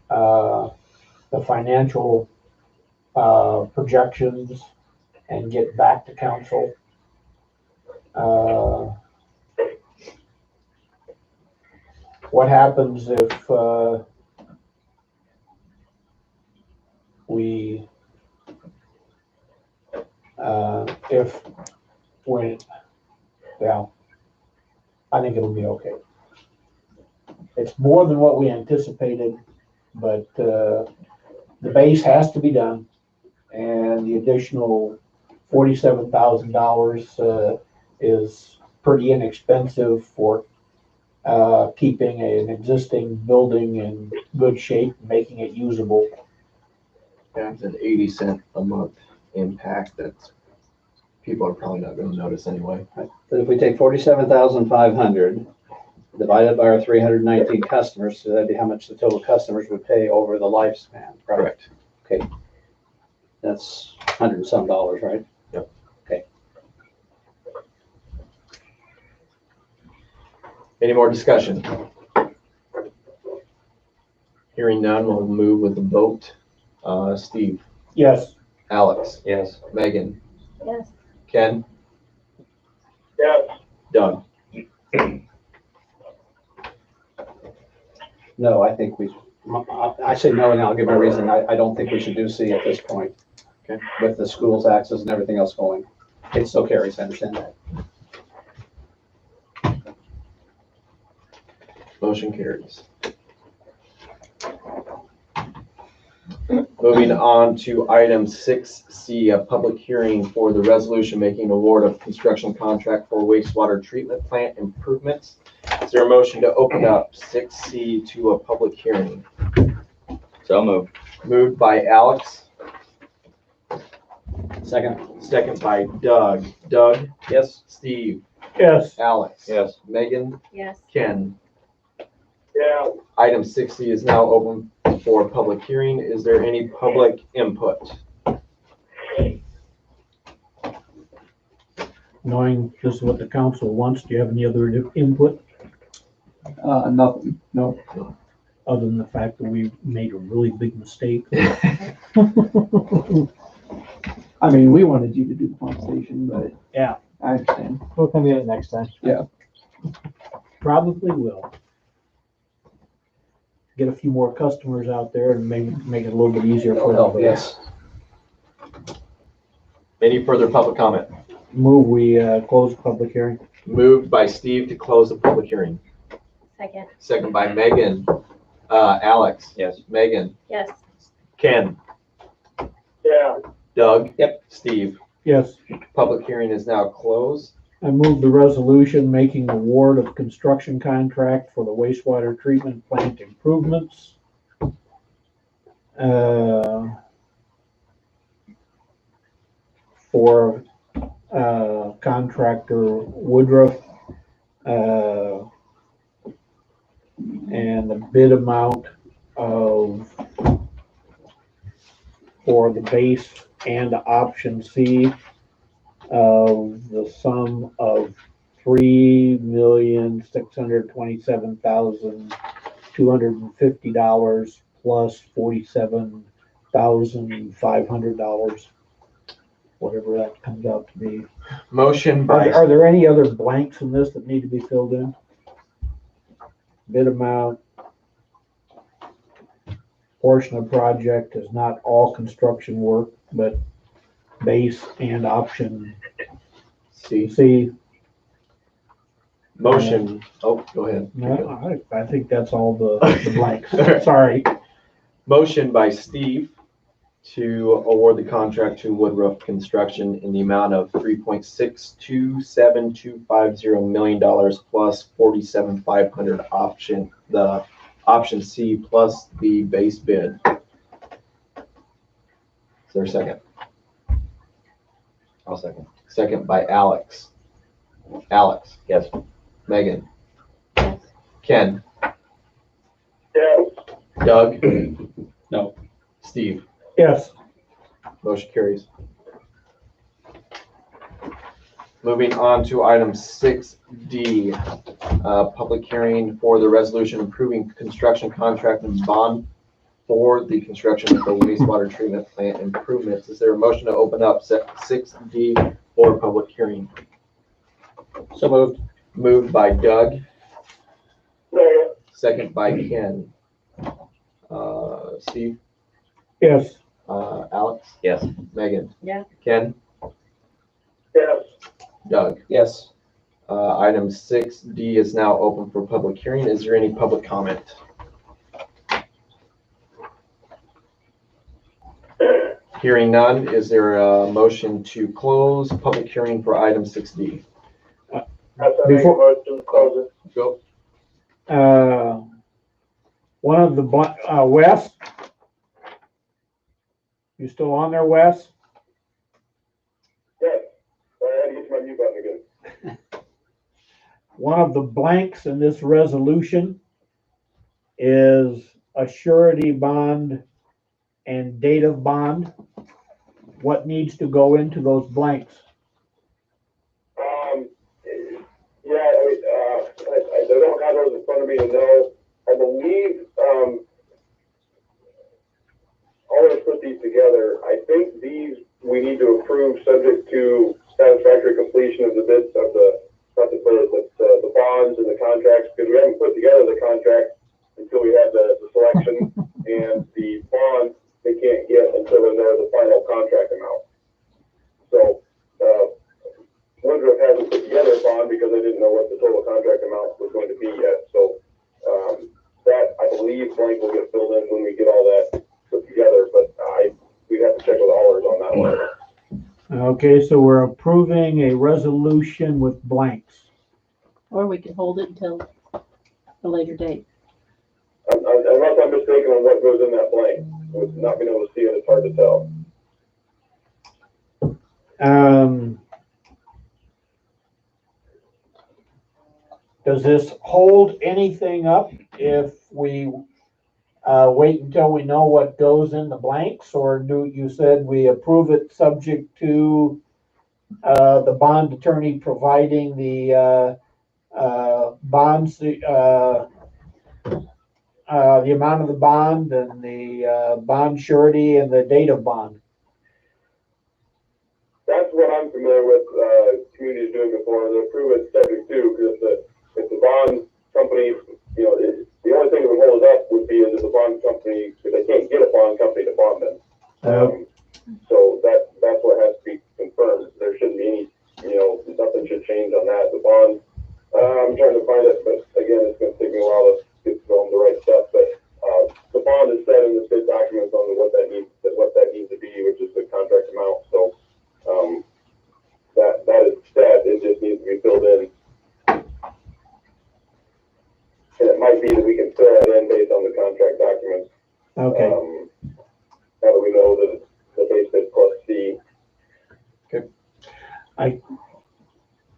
the financial projections and get back to council. What happens if I think it'll be okay. It's more than what we anticipated, but the base has to be done, and the additional $47,000 is pretty inexpensive for keeping an existing building in good shape, making it usable. That's an 80-cent a month impact that people are probably not going to notice anyway. But if we take 47,500 divided by our 319 customers, so that'd be how much the total customers would pay over the lifespan. Right? Correct. Okay. That's $100 and some, right? Yep. Okay. Any more discussion? Hearing none, we'll move with the vote. Steve? Yes. Alex? Yes. Megan? Yes. Ken? Yes. Doug? No, I think I say no, and I'll give my reason. I don't think we should do C at this point. Okay. With the school's access and everything else going. It still carries, I understand that. Motion carries. Moving on to item 6C, a public hearing for the resolution making award of construction contract for wastewater treatment plant improvements. Is there a motion to open up 6C to a public hearing? So moved. Moved by Alex, Second. second by Doug. Doug? Yes. Steve? Yes. Alex? Yes. Megan? Yes. Ken? Yeah. Item 6C is now open for public hearing. Is there any public input? Knowing this is what the council wants, do you have any other input Nothing, no. other than the fact that we made a really big mistake? I mean, we wanted you to do the pump station, but Yeah. I understand. We'll come in it next time. Yeah. Probably will. Get a few more customers out there and make it a little bit easier for them. Yes. Any further public comment? Move we close the public hearing. Moved by Steve to close the public hearing. Second. Second by Megan. Alex? Yes. Megan? Yes. Ken? Yeah. Doug? Yep. Steve? Yes. Public hearing is now closed. I move the resolution making award of construction contract for the wastewater treatment plant improvements. For contractor Woodruff. And the bid amount for the base and option C of the sum of $3,627,250 plus $47,500, whatever that comes out to be. Motion Are, by, are there any other blanks in this that need to be filled in? Bid amount. Portion of project is not all construction work, but base and option C. C. Motion, oh, go ahead. No, I think that's all the blanks. Sorry. Motion by Steve to award the contract to Woodruff Construction in the amount of $3.627250 million plus $47,500 option, the option C plus the base bid. Is there a second? I'll second. Second by Alex. Alex, Yes. Megan, Yes. Ken, Yes. Doug, No. Steve. Yes. Motion carries. Moving on to item 6D, public hearing for the resolution approving construction contract and bond for the construction of the wastewater treatment plant improvements. Is there a motion to open up 6D for public hearing? So moved. Moved by Doug, Second. second by Ken. Steve, Yes. Alex, Yes. Megan. Yeah. Ken, Yes. Doug. Yes. Item 6D is now open for public hearing. Is there any public comment? Hearing none, is there a motion to close public hearing for item 6D? That's a make a motion to close it. Go. One of the, Wes? You still on there, Wes? Yes, I had to get to my mute button again. One of the blanks in this resolution is a surety bond and date of bond. What needs to go into those blanks? I don't have those in front of me to know. I believe, always put these together. I think these we need to approve subject to satisfactory completion of the bids of the bonds and the contracts, because we haven't put together the contract until we have the selection and the bond they can't get until they know the final contract amount. So, Woodruff hasn't put together a bond because they didn't know what the total contract amount was going to be yet. So, that I believe blank will get filled in when we get all that put together, but we'd have to check with Allers on that one. Okay, so we're approving a resolution with blanks. Or we could hold it until a later date. Unless I'm mistaken on what goes in that blank, with not being able to see it, it's hard to tell. Does this hold anything up if we wait until we know what goes in the blanks, or you said we approve it subject to the bond attorney providing the bonds, the amount of the bond and the bond surety and the date of bond? That's what I'm familiar with, communities doing before. They approve it subject to, because if the bond company, the only thing that would hold it up would be if the bond company, if they can't get a bond company to bond them. So that's what has to be confirmed. There shouldn't be any, nothing should change on that. The bond, I'm trying to find it, but again, it's going to take me a while to get going the right stuff. But the bond is set in the bid documents on what that needs to be, which is the contract amount. So that is set. It just needs to be filled in. And it might be that we can fill that in based on the contract documents. Okay. Now that we know that it's the base bid plus C. Okay.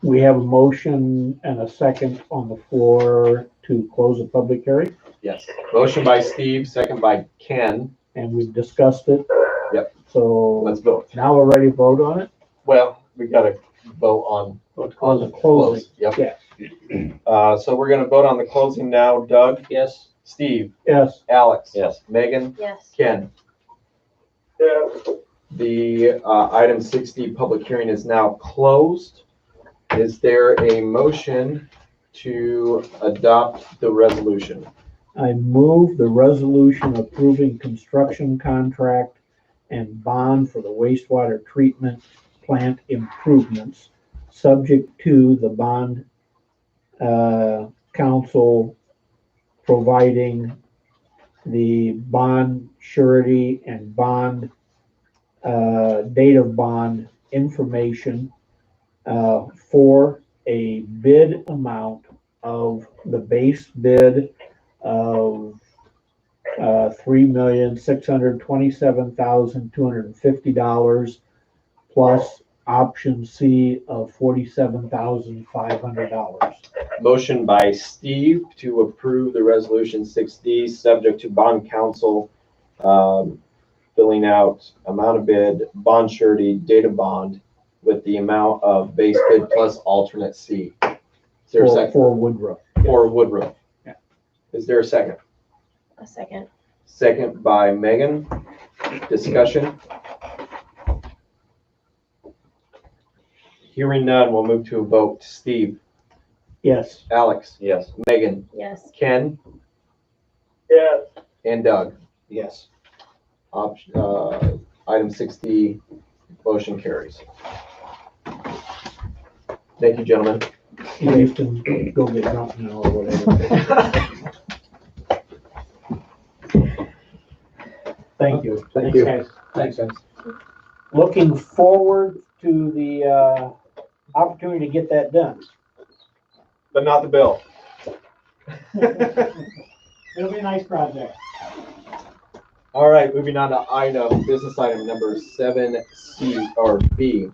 We have a motion and a second on the floor to close the public hearing, Yes. Motion by Steve, second by Ken. and we've discussed it. Yep. So Let's vote. now we're ready to vote on it? Well, we gotta vote on. On the closing. Yep. Yeah. So we're gonna vote on the closing now. Doug, Yes. Steve, Yes. Alex. Yes. Megan, Yes. Ken. Yeah, The item 60 public hearing is now closed. Is there a motion to adopt the resolution? I move the resolution approving construction contract and bond for the wastewater treatment plant improvements, subject to the bond council providing the bond surety and bond date of bond information for a bid amount of the base bid of $3,627,250 plus option C of $47,500. Motion by Steve to approve the resolution 6D, subject to bond council filling out amount of bid, bond surety, date of bond with the amount of base bid plus alternate C. Is there a second? For Woodruff. For Woodruff. Yeah. Is there a second? A second. Second by Megan. Discussion? Hearing none, we'll move to a vote. Steve, Yes. Alex, Yes. Megan, Yes. Ken, yes, and Doug. Yes. Item 60, motion carries. Thank you, gentlemen. You can go get drunk now or whatever. Thank you. Thank you. Guys. Thanks, guys. Looking forward to the opportunity to get that done. But not the bill. It'll be a nice project. All right, moving on to business item number 7C or B.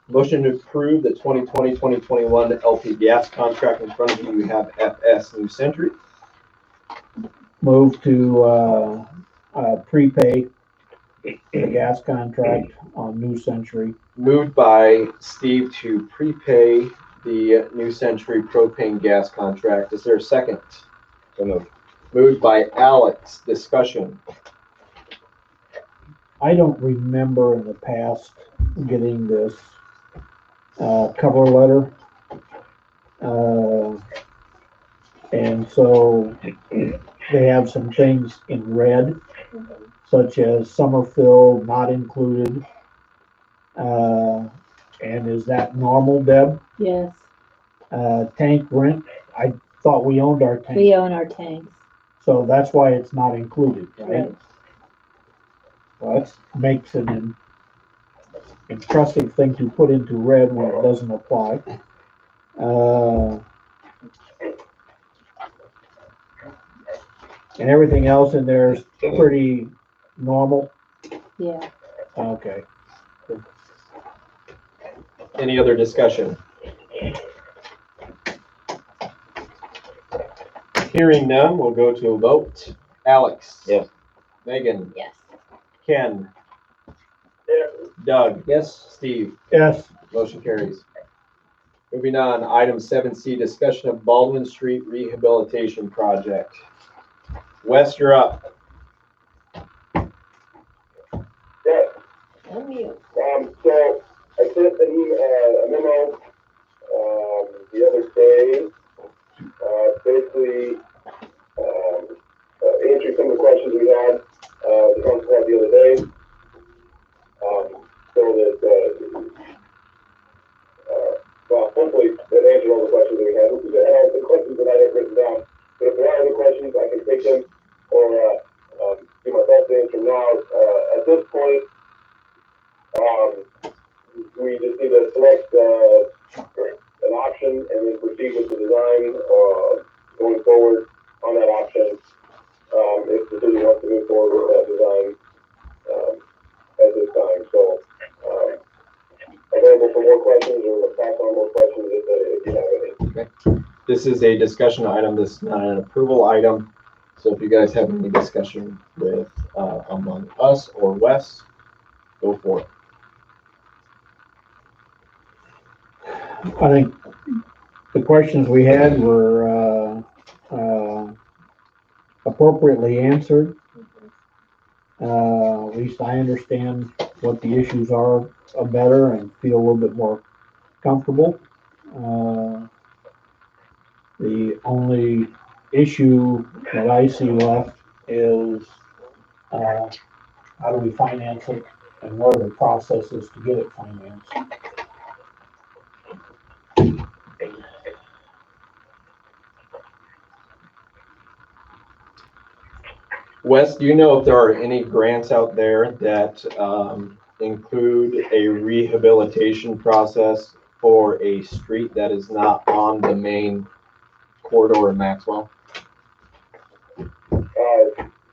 Motion to approve the 2020-2021 LP gas contract. In front of you, you have FS New Century. Move to prepay the gas contract on New Century. Moved by Steve to prepay the New Century propane gas contract. Is there a second? So moved. Moved by Alex. Discussion. I don't remember in the past getting this cover letter. And so they have some things in red, such as summer fill not included. And is that normal, Deb? Yes, Tank rent, I thought we owned our tank. we own our tanks. So that's why it's not included, right? Right. Well, that makes an interesting thing to put into red when it doesn't apply. And everything else in there is pretty normal. Yeah. Okay. Any other discussion? Hearing none, we'll go to a vote. Alex. Yes. Megan. Yes. Ken. yes, Doug. Yes. Steve. Yes. Motion carries. Moving on, item 7C, discussion of Baldwin Street Rehabilitation Project. Wes, you're up. Yes. Unmute. So I sent a memo, the other day, basically, answering some of the questions we had, the council had the other day. So that, well, hopefully that answered all the questions that we had. The questions that I had written down, but if there are other questions, I can take them or, do my best to answer now. At this point, we just need to select an option and then proceed with the design going forward on that option. If the city wants to move forward with that design at this time. So available for more questions or pass on more questions if you have any. Okay. This is a discussion item. This is not an approval item. So if you guys have any discussion with among us or Wes, go for it. I think the questions we had were, appropriately answered. At least I understand what the issues are better and feel a little bit more comfortable. The only issue that I see left is, how do we finance it and what are the processes to get it financed? Wes, do you know if there are any grants out there that include a rehabilitation process for a street that is not on the main corridor in Maxwell? Say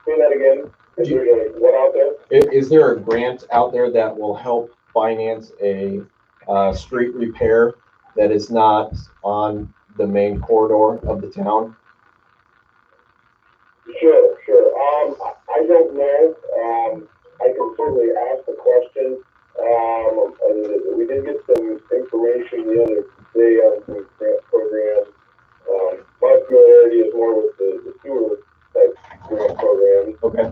that again. Is there what out there? Is there a grant out there that will help finance a street repair that is not on the main corridor of the town? Sure. I don't know. I can certainly ask the question. We did get some information the other day on some grant programs. My familiarity is more with the sewer type grant programs. Okay.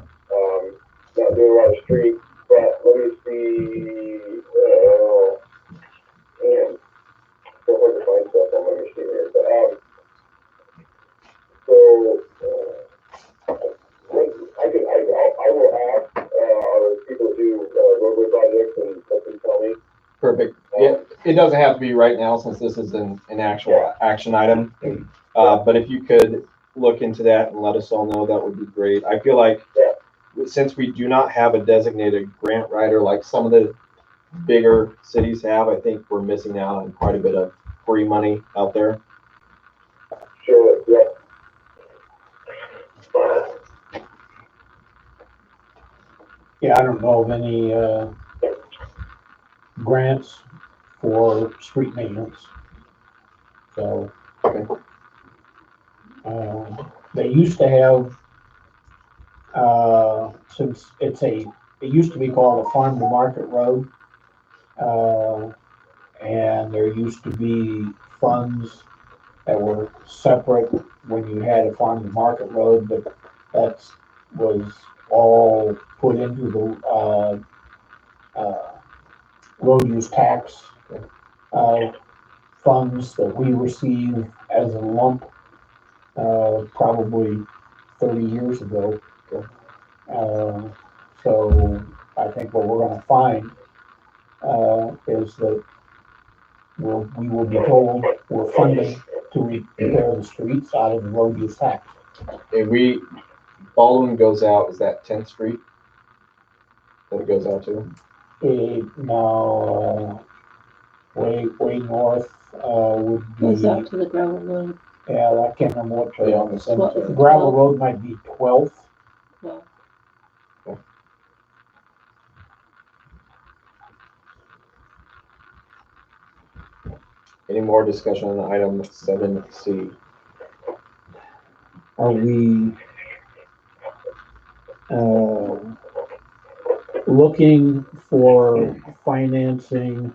Not doing a lot of streets, but let me see. Man, so hard to find stuff on my machine here. But I will ask our people who do roadway projects and let them tell me. Perfect. Yeah, it doesn't have to be right now since this is an actual action item. But if you could look into that and let us all know, that would be great. I feel like since we do not have a designated grant writer like some of the bigger cities have, I think we're missing out on quite a bit of free money out there. Sure, yeah. Yeah, I don't know of any grants for street maintenance. So, they used to have, since it used to be called a farm to market road. And there used to be funds that were separate when you had a farm to market road, but that was all put into the road use tax funds that we receive as a lump, probably 30 years ago. So I think what we're going to find is that we will be told we're funding to repair the streets out of the road use tax. And Baldwin goes out, is that 10th Street that it goes out to? No, way north would be. Goes out to the gravel road. Yeah, I can't remember what on the cemetery. gravel road might be 12th. Well, Any more discussion on item 7C? Are we looking for financing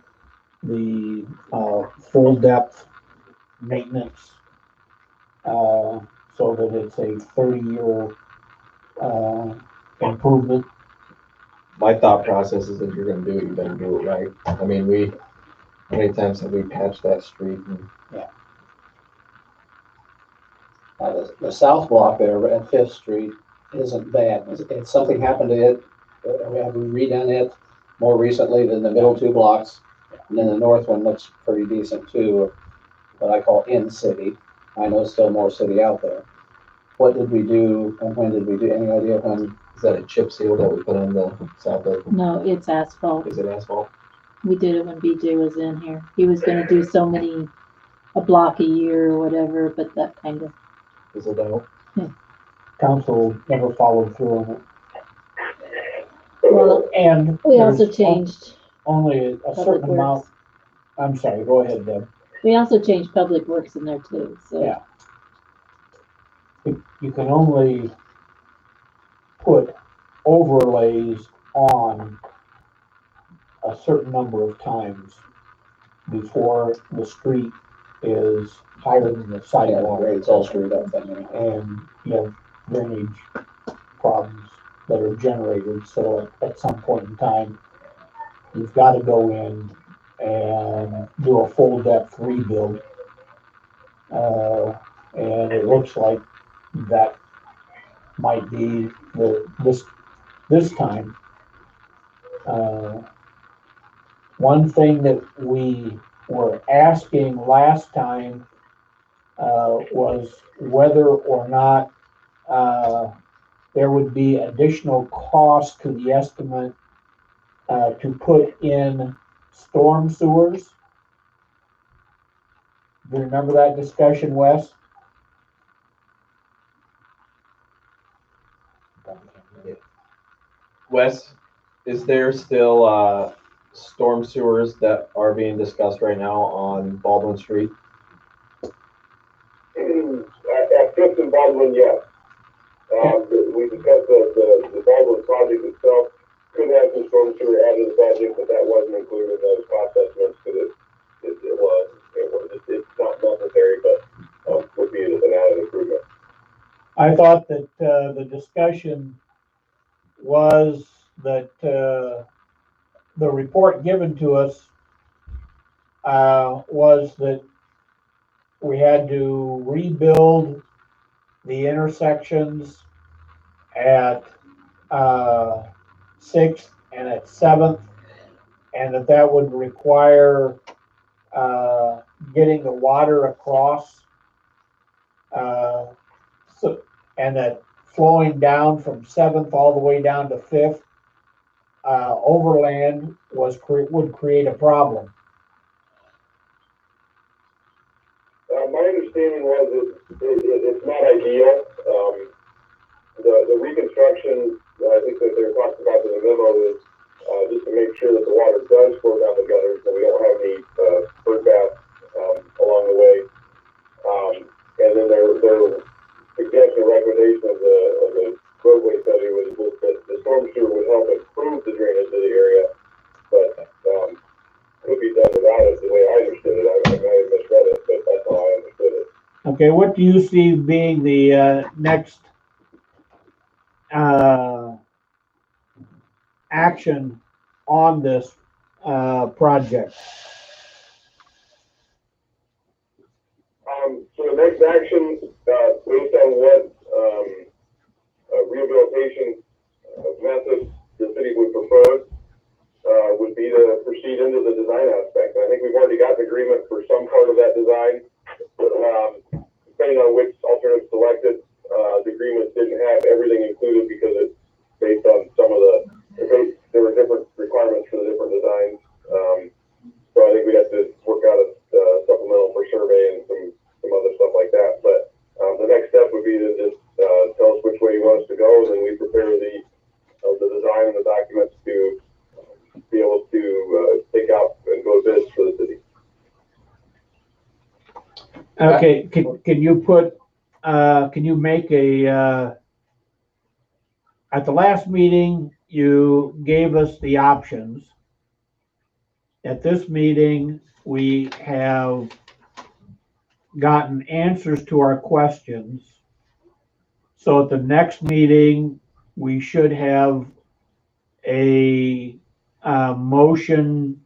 the full depth maintenance so that it's a 30-year improvement? My thought process is if you're gonna do it, you better do it right. I mean, how many times have we patched that street? The south block there at Fifth Street isn't bad. If something happened to it, we have redone it more recently than the middle two blocks. And then the north one looks pretty decent too, what I call in city. I know still more city out there. What did we do and when did we do? Any idea when? Is that a chip seal that we put on the south of? no, it's asphalt. Is it asphalt? We did it when BJ was in here. He was gonna do a block a year or whatever, but that kind of. Is it out? Council never followed through on it. Well, And we also there's changed only a Public certain amount. Works. I'm sorry, go ahead, Deb. We also changed Public Works in there too, so. Yeah. You can only put overlays on a certain number of times before the street is higher than the sidewalk. It's all screwed up then. And you have drainage problems that are generated, so at some point in time, you've got to go in and do a full depth rebuild. And it looks like that might be this time. One thing that we were asking last time was whether or not there would be additional cost to the estimate to put in storm sewers. Do you remember that discussion, Wes? Wes, is there still storm sewers that are being discussed right now on Baldwin Street? At Fifth and Baldwin, yes. We discussed the Baldwin project itself. Could have some storm sewer added to the project, but that wasn't included in those cost estimates because it's not necessary, but would be an added improvement. I thought that the discussion was that the report given to us was that we had to rebuild the intersections at 6th and at 7th, and that would require getting the water across, and that flowing down from 7th all the way down to 5th overland would create a problem. My understanding was it's not ideal. The reconstruction, I think that they're talking about in the memo is just to make sure that the water does flow down the gutters and we don't have any bird baths along the way. And then their suggestion or recommendation of the roadway study was that the storm sewer would help improve the drainage of the area, but could be done without it the way I understood it. I might have misread it, but that's how I understood it. Okay, what do you see being the next action on this project? So the next action, based on what rehabilitation methods the city would propose, would be to proceed into the design aspect. I think we've already got an agreement for some part of that design. Depending on which alternative selected, the agreement didn't have everything included because it's based on some of there were different requirements for the different designs. So I think we have to work out a supplemental for survey and some other stuff like that. But the next step would be to just tell us which way you want us to go, and then we prepare the design and the documents to be able to take out and go to bids for the city. Okay, can you make a, at the last meeting, you gave us the options. At this meeting, we have gotten answers to our questions. So at the next meeting, we should have a motion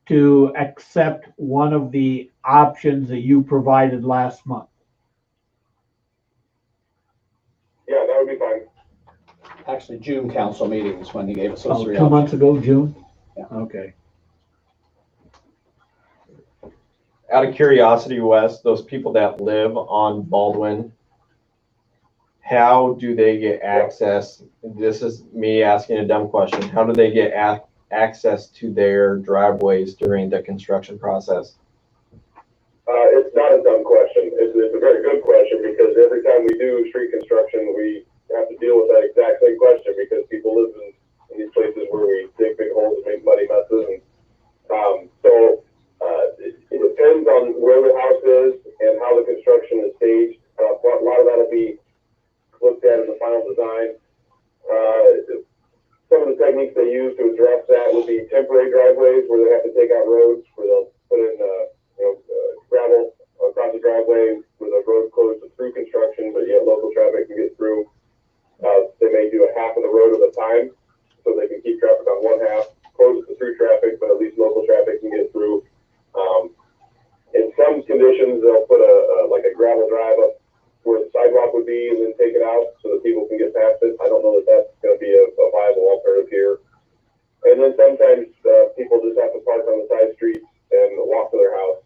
to accept one of the options that you provided last month. Yeah, that would be fine. Actually, June council meeting is when he gave us those three 2 options. months ago, June? Yeah. Okay. Out of curiosity, Wes, those people that live on Baldwin, how do they get access? This is me asking a dumb question. How do they get access to their driveways during the construction process? It's not a dumb question. It's a very good question because every time we do street construction, we have to deal with that exact same question because people live in these places where we dig big holes and make muddy messes. And it depends on where the house is and how the construction is staged. A lot of that will be looked at in the final design. Some of the techniques they use to address that would be temporary driveways where they have to take out roads, where they'll put in gravel across the driveway with a road closed to through construction, but yet local traffic can get through. They may do a half of the road at a time, so they can keep traffic on one half, close it to through traffic, but at least local traffic can get through. In some conditions, they'll put like a gravel drive up where the sidewalk would be and then take it out so that people can get past it. I don't know that that's going to be a viable alternative here. And then sometimes people just have to park on the side streets and walk to their house.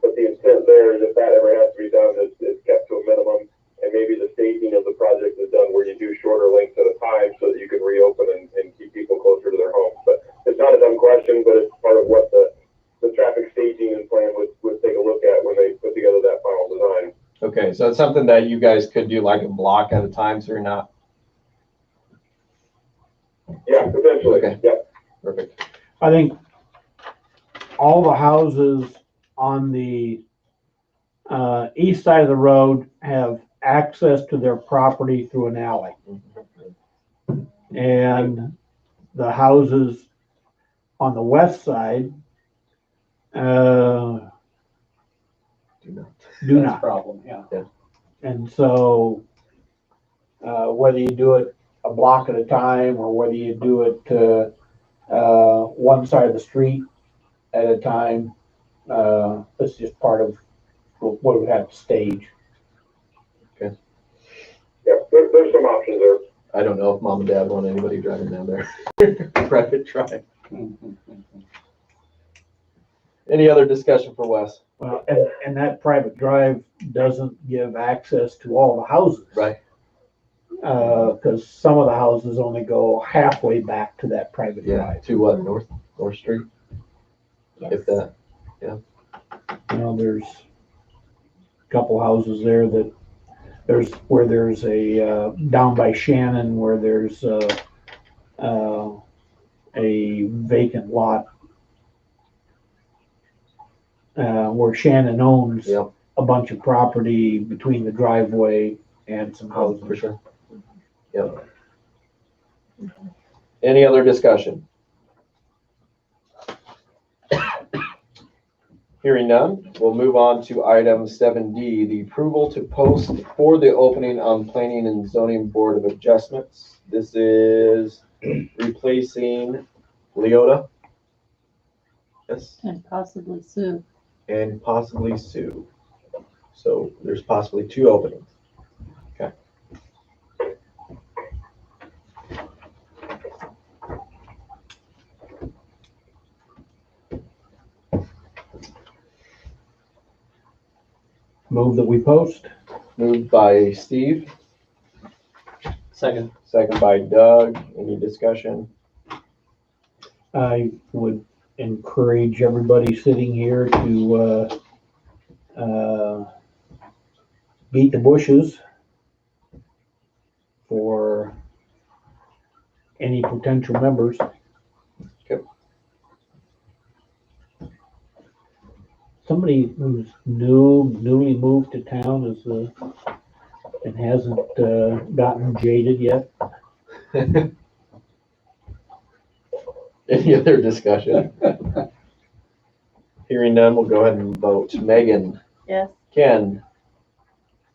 But the intent there is if that ever has to be done, it's kept to a minimum. And maybe the staging of the project is done where you do shorter lengths at a time so that you can reopen and keep people closer to their homes. But it's not a dumb question, but it's part of what the traffic staging and plan would take a look at when they put together that final design. Okay, so it's something that you guys could do like a block at a time, so you're not. Yeah, potentially. Okay. Yeah. Perfect. I think all the houses on the east side of the road have access to their property through an alley. And the houses on the west side do That's a not. problem, yeah. And so whether you do it a block at a time or whether you do it to one side of the street at a time, that's just part of what we have to stage. Yeah, there's some options there. I don't know if mom and dad want anybody driving down there. Private drive. Any other discussion for Wes? Well, and that private drive doesn't give access to all the houses. Right. Because some of the houses only go halfway back to that private drive. To what, North Street? Yes. If that, You know, there's a couple houses there that there's a down by Shannon where there's a vacant lot where Shannon owns Yep. a bunch of property between the driveway and some houses. for sure. Yep. Any other discussion? Hearing none, we'll move on to item 7D, the approval to post for the opening on Planning and Zoning Board of Adjustments. This is replacing Leota. Yes, And possibly Sue. and possibly Sue. So there's possibly 2 openings. Okay. Move that we post. Moved by Steve, Second. second by Doug. Any discussion? I would encourage everybody sitting here to beat the bushes for any potential members. Okay. Somebody who's newly moved to town and hasn't gotten jaded yet. Any other discussion? Hearing none, we'll go ahead and vote. Megan, Yes. Ken,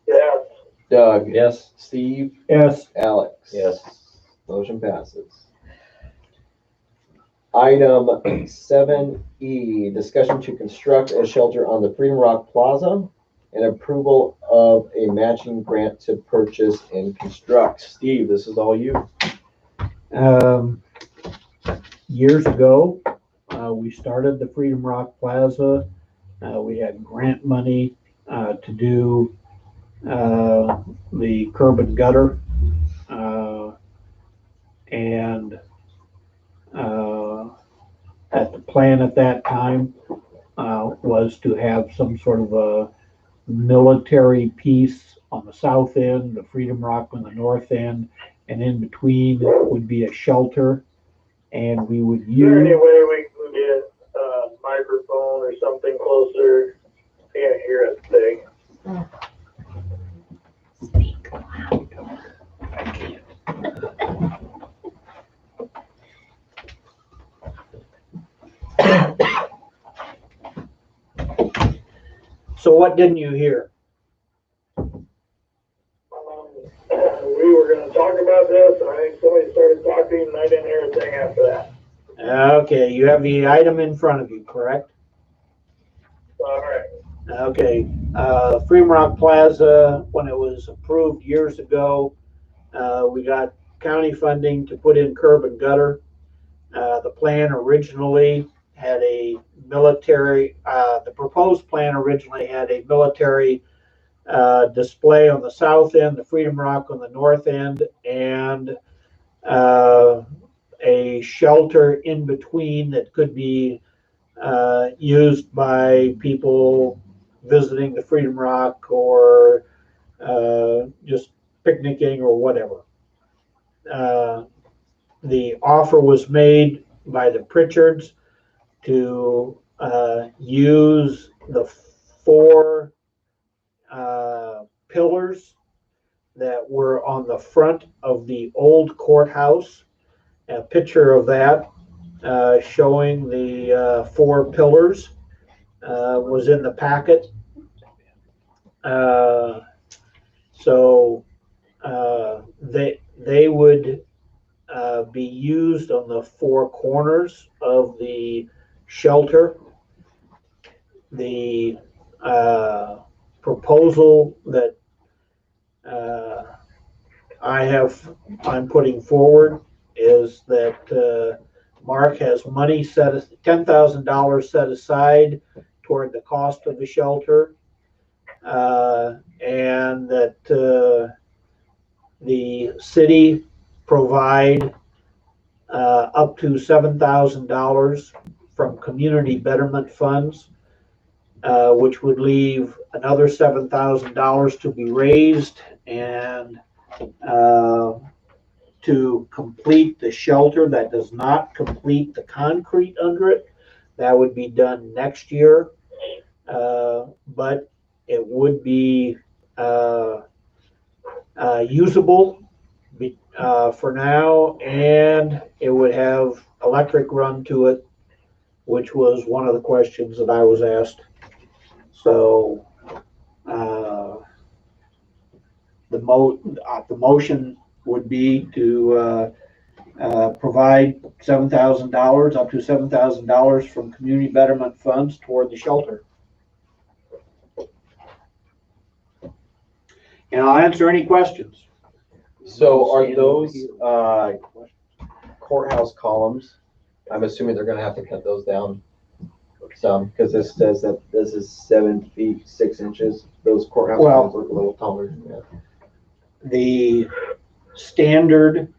Yes. Doug, Yes. Steve, Yes. Alex. Yes. Motion passes. Item 7E, discussion to construct a shelter on the Freedom Rock Plaza and approval of a matching grant to purchase and construct. Steve, this is all you. Years ago, we started the Freedom Rock Plaza. We had grant money to do the curb and gutter. And at the plan at that time was to have some sort of a military piece on the south end, the Freedom Rock on the north end, and in between would be a shelter. And we would Is there any use, way we can get a microphone or something closer? Can't hear it big. Speak loud. so what didn't you hear? talk about this, and I think somebody started talking, and I didn't hear a thing after that. Okay, you have the item in front of you, correct? All right. Okay, Freedom Rock Plaza, when it was approved years ago, we got county funding to put in curb and gutter. The plan originally had a military, the proposed plan originally had a military display on the south end, the Freedom Rock on the north end, and a shelter in between that could be used by people visiting the Freedom Rock or just picnicking or whatever. The offer was made by the Pritchards to use the 4 pillars that were on the front of the old courthouse. A picture of that showing the 4 pillars was in the packet. So they would be used on the 4 corners of the shelter. The proposal that I'm putting forward is that Mark has money $10,000 set aside toward the cost of the shelter, and that the city provide up to $7,000 from community betterment funds, which would leave another $7,000 to be raised and to complete the shelter. That does not complete the concrete under it. That would be done next year, but it would be usable for now, and it would have electric run to it, which was one of the questions that I was asked. So the motion would be to provide $7,000, up to $7,000 from community betterment funds toward the shelter. And I'll answer any questions. So are those courthouse columns, I'm assuming they're gonna have to cut those down some, because this says that this is 7 feet 6 inches. Those courthouse columns look a little taller. Yeah. The standard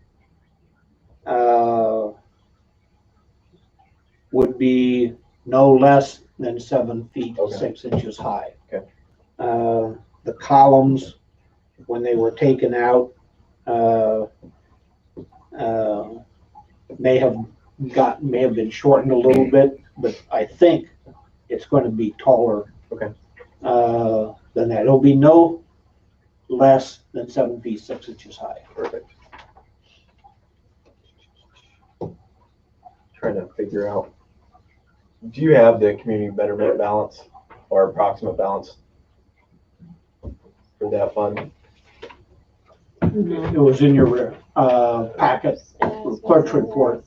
would be no less than 7 feet 6 inches high. Okay. The columns, when they were taken out, may have been shortened a little bit, but I think it's going to be taller. Okay. Than that. It'll be no less than 7 feet 6 inches high. Perfect. Trying to figure out, do you have the community betterment balance or approximate balance for that fund? It was in your packet, clerk's report.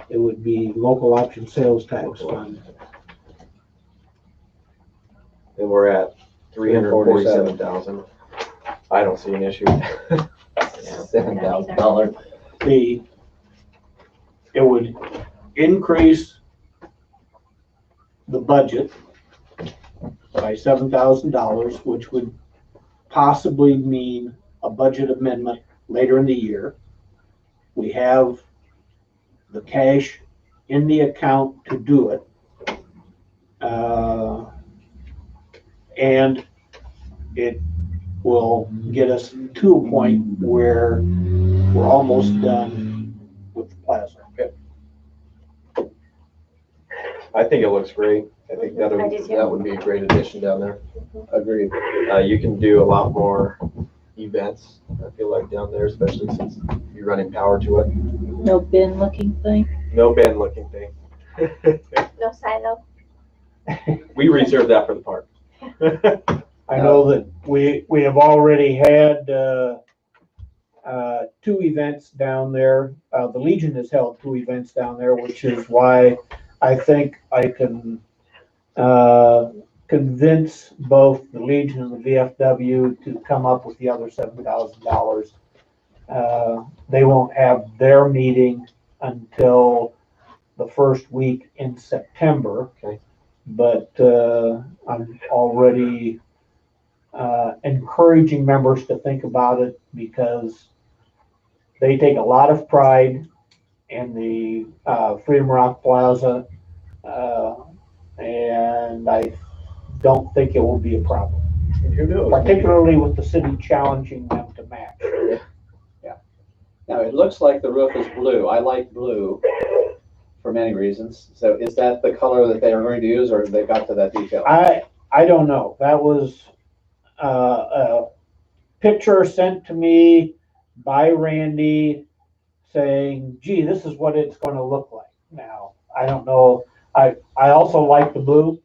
It would be local option sales tax fund. And we're at 347,000. I don't see an issue. $7,000. It would increase the budget by $7,000, which would possibly mean a budget amendment later in the year. We have the cash in the account to do it. And it will get us to a point where we're almost done with the plaza. Okay. I think it looks great. I think that would be a great addition down there. Agreed. You can do a lot more events, I feel like, down there, especially since you're running power to it. No bin looking thing? No bin looking thing. No silo. We reserve that for the park. I know that we have already had, 2 events down there. The Legion has held 2 events down there, which is why I think I can, convince both the Legion and the VFW to come up with the other $7,000. They won't have their meeting until the first week in September. Okay. But I'm already encouraging members to think about it because they take a lot of pride in the Freedom Rock Plaza, and I don't think it will be a problem. And who knows? Particularly with the city challenging them to match. Yeah. Now, it looks like the roof is blue. I like blue for many reasons. So is that the color that they are going to use, or have they got to that detail? I don't know. That was a picture sent to me by Randy saying, gee, this is what it's going to look like. Now, I don't know. I also like the blue,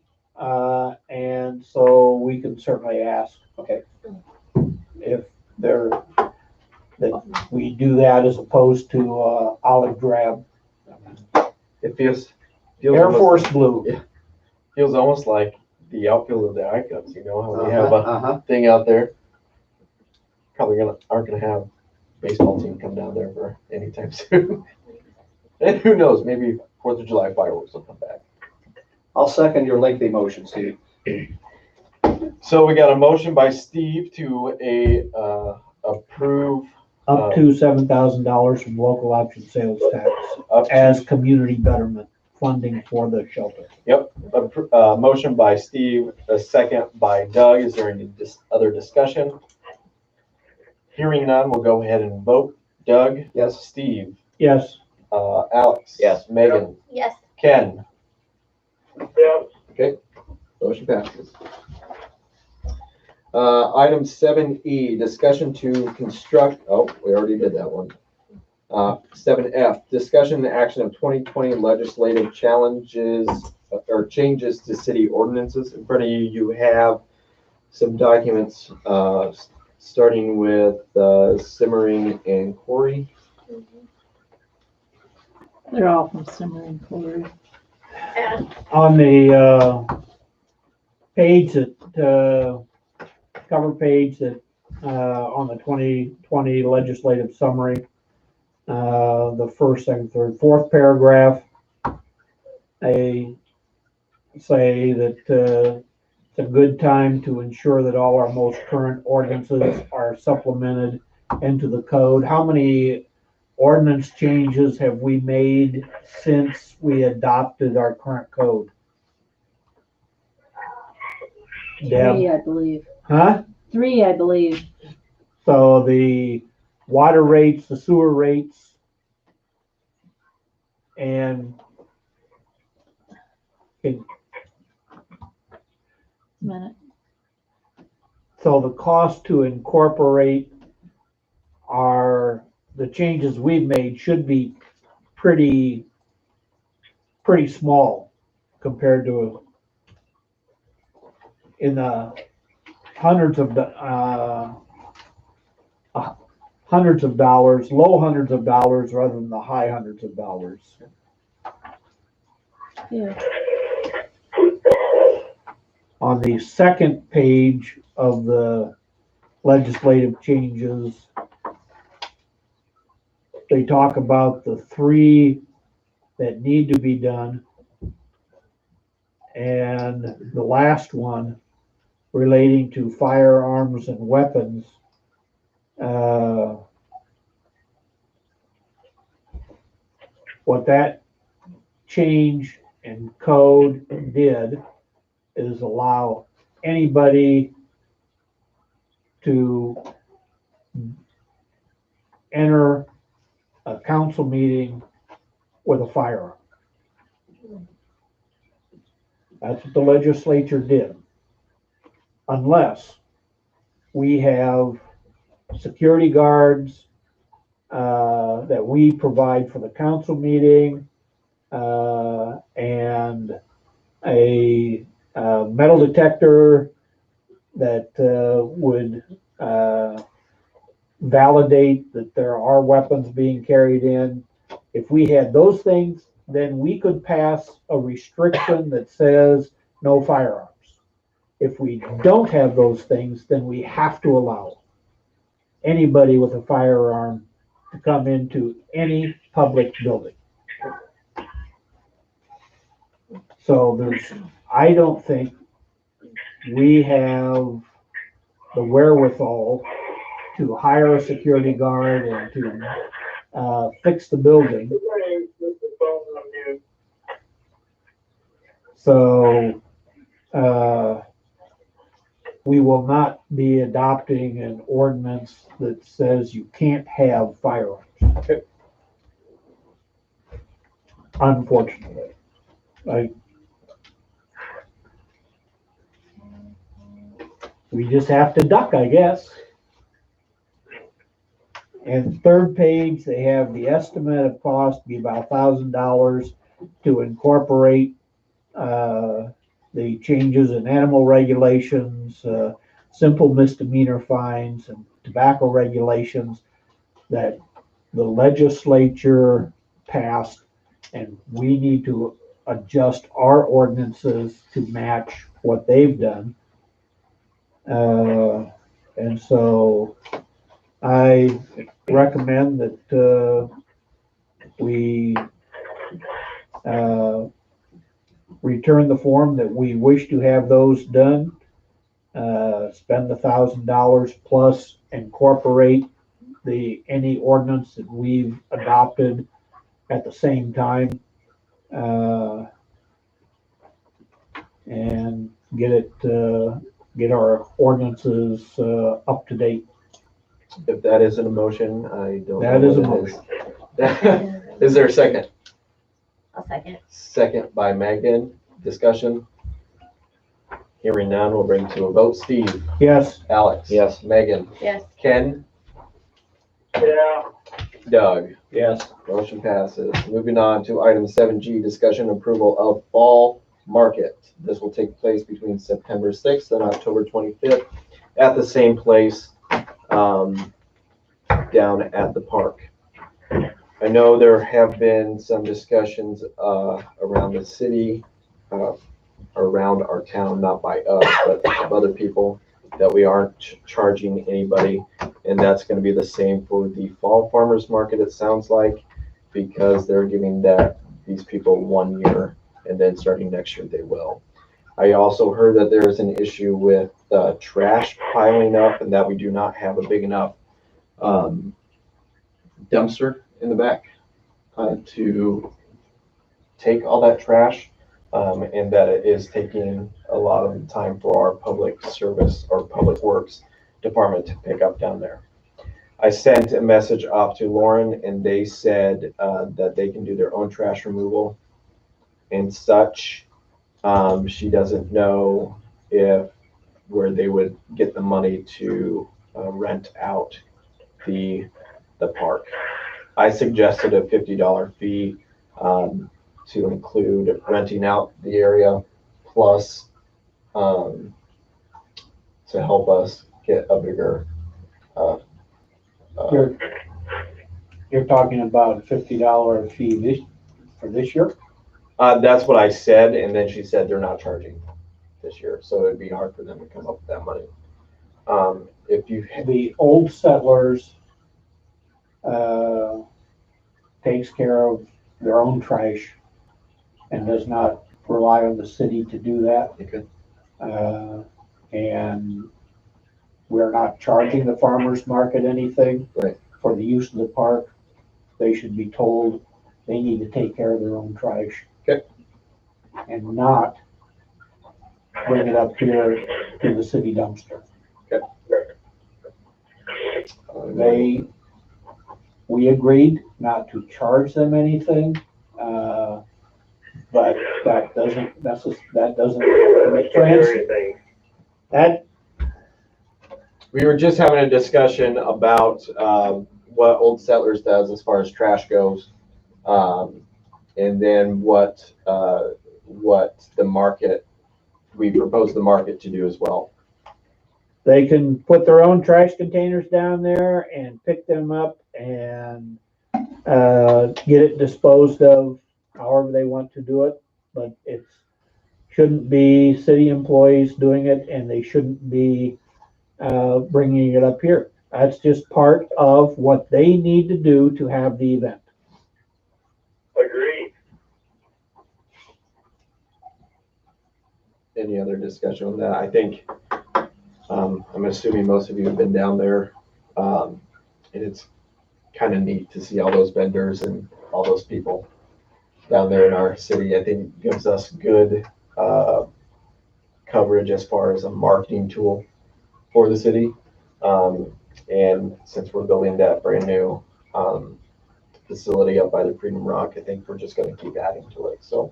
and so we can certainly ask, okay, if they're, that we do that as opposed to olive drab. It feels Air almost, Force blue. Yeah, feels almost like the outfield of the I-Cubs. You know how we have a thing out there. Probably aren't gonna have baseball team come down there for anytime soon. And who knows? Maybe 4th of July fireworks will come back. I'll second your lengthy motion, Steve. So we got a motion by Steve to approve Up to $7,000 from local option sales tax up to, as community betterment funding for the shelter. Yep. A motion by Steve, a second by Doug. Is there any other discussion? Hearing none, we'll go ahead and vote. Doug? Yes. Steve? Yes. Alex? Yes. Megan? Yes. Ken? Yeah. Okay, motion passes. Item 7E, discussion to construct, oh, we already did that one. 7F, discussion and action of 2020 legislative challenges or changes to city ordinances. In front of you, you have some documents, starting with Simmering and Corey. They're all from Simmering Corey. And On the page that, cover page that, on the 2020 legislative summary, the first, second, third, fourth paragraph, they say that it's a good time to ensure that all our most current ordinances are supplemented into the code. How many ordinance changes have we made since we adopted our current code? Deb? 3, I believe. Huh? 3, I believe. So the water rates, the sewer rates, and Minute. so the cost to incorporate the changes we've made should be pretty small compared to in the hundreds of dollars, low hundreds of dollars rather than the high hundreds of dollars. Yeah. On the second page of the legislative changes, they talk about the 3 that need to be done. And the last one relating to firearms and weapons, what that change in code did is allow anybody to enter a council meeting with a firearm. That's what the legislature did. Unless we have security guards that we provide for the council meeting, and a metal detector that would validate that there are weapons being carried in. If we had those things, then we could pass a restriction that says no firearms. If we don't have those things, then we have to allow anybody with a firearm to come into any public building. So I don't think we have the wherewithal to hire a security guard and to fix the building. So we will not be adopting an ordinance that says you can't have firearms. Okay. Unfortunately. We just have to duck, I guess. And third page, they have the estimate of cost be about $1,000 to incorporate the changes in animal regulations, simple misdemeanor fines, and tobacco regulations that the legislature passed, and we need to adjust our ordinances to match what they've done. And so I recommend that we return the form that we wish to have those done, spend the $1,000 plus incorporate any ordinance that we've adopted at the same time, and get our ordinances up to date. If that isn't a motion, I don't know. That is a what it is. Is there a second? I'll second. Second by Megan. Discussion? Hearing none, we'll bring to a vote. Steve? Yes. Alex? Yes. Megan? Yes. Ken? Yeah. Doug? Yes. Motion passes. Moving on to item 7G, discussion approval of fall market. This will take place between September 6th and October 25th at the same place down at the park. I know there have been some discussions around the city, around our town, not by us, but of other people, that we aren't charging anybody. And that's going to be the same for the fall farmers market, it sounds like, because they're giving these people 1 year, and then starting next year they will. I also heard that there is an issue with trash piling up, and that we do not have a big enough dumpster in the back to take all that trash, and that it is taking a lot of the time for our public service or public works department to pick up down there. I sent a message off to Lauren, and they said that they can do their own trash removal and such. She doesn't know where they would get the money to rent out the park. I suggested a $50 fee to include renting out the area, plus to help us get a bigger. You're talking about a $50 fee for this year? That's what I said, and then she said they're not charging this year, so it'd be hard for them to come up with that money. The Old Settlers takes care of their own trash and does not rely on the city to do that. Okay. And we're not charging the farmers market anything for the use of the park. They should be told they need to take care of their own trash. Okay. And not bring it up here to the city dumpster. Okay. We agreed not to charge them anything, but that doesn't make that. We were just having a discussion about what Old Settlers does as far as trash goes, and then what the market we propose the market to do as well. They can put their own trash containers down there and pick them up and get it disposed of however they want to do it. But it shouldn't be city employees doing it, and they shouldn't be bringing it up here. That's just part of what they need to do to have the event. Agreed. Any other discussion on that? I think, I'm assuming most of you have been down there, and it's kind of neat to see all those vendors and all those people down there in our city. I think it gives us good coverage as far as a marketing tool for the city. And since we're building that brand new facility up by the Freedom Rock, I think we're just going to keep adding to it. So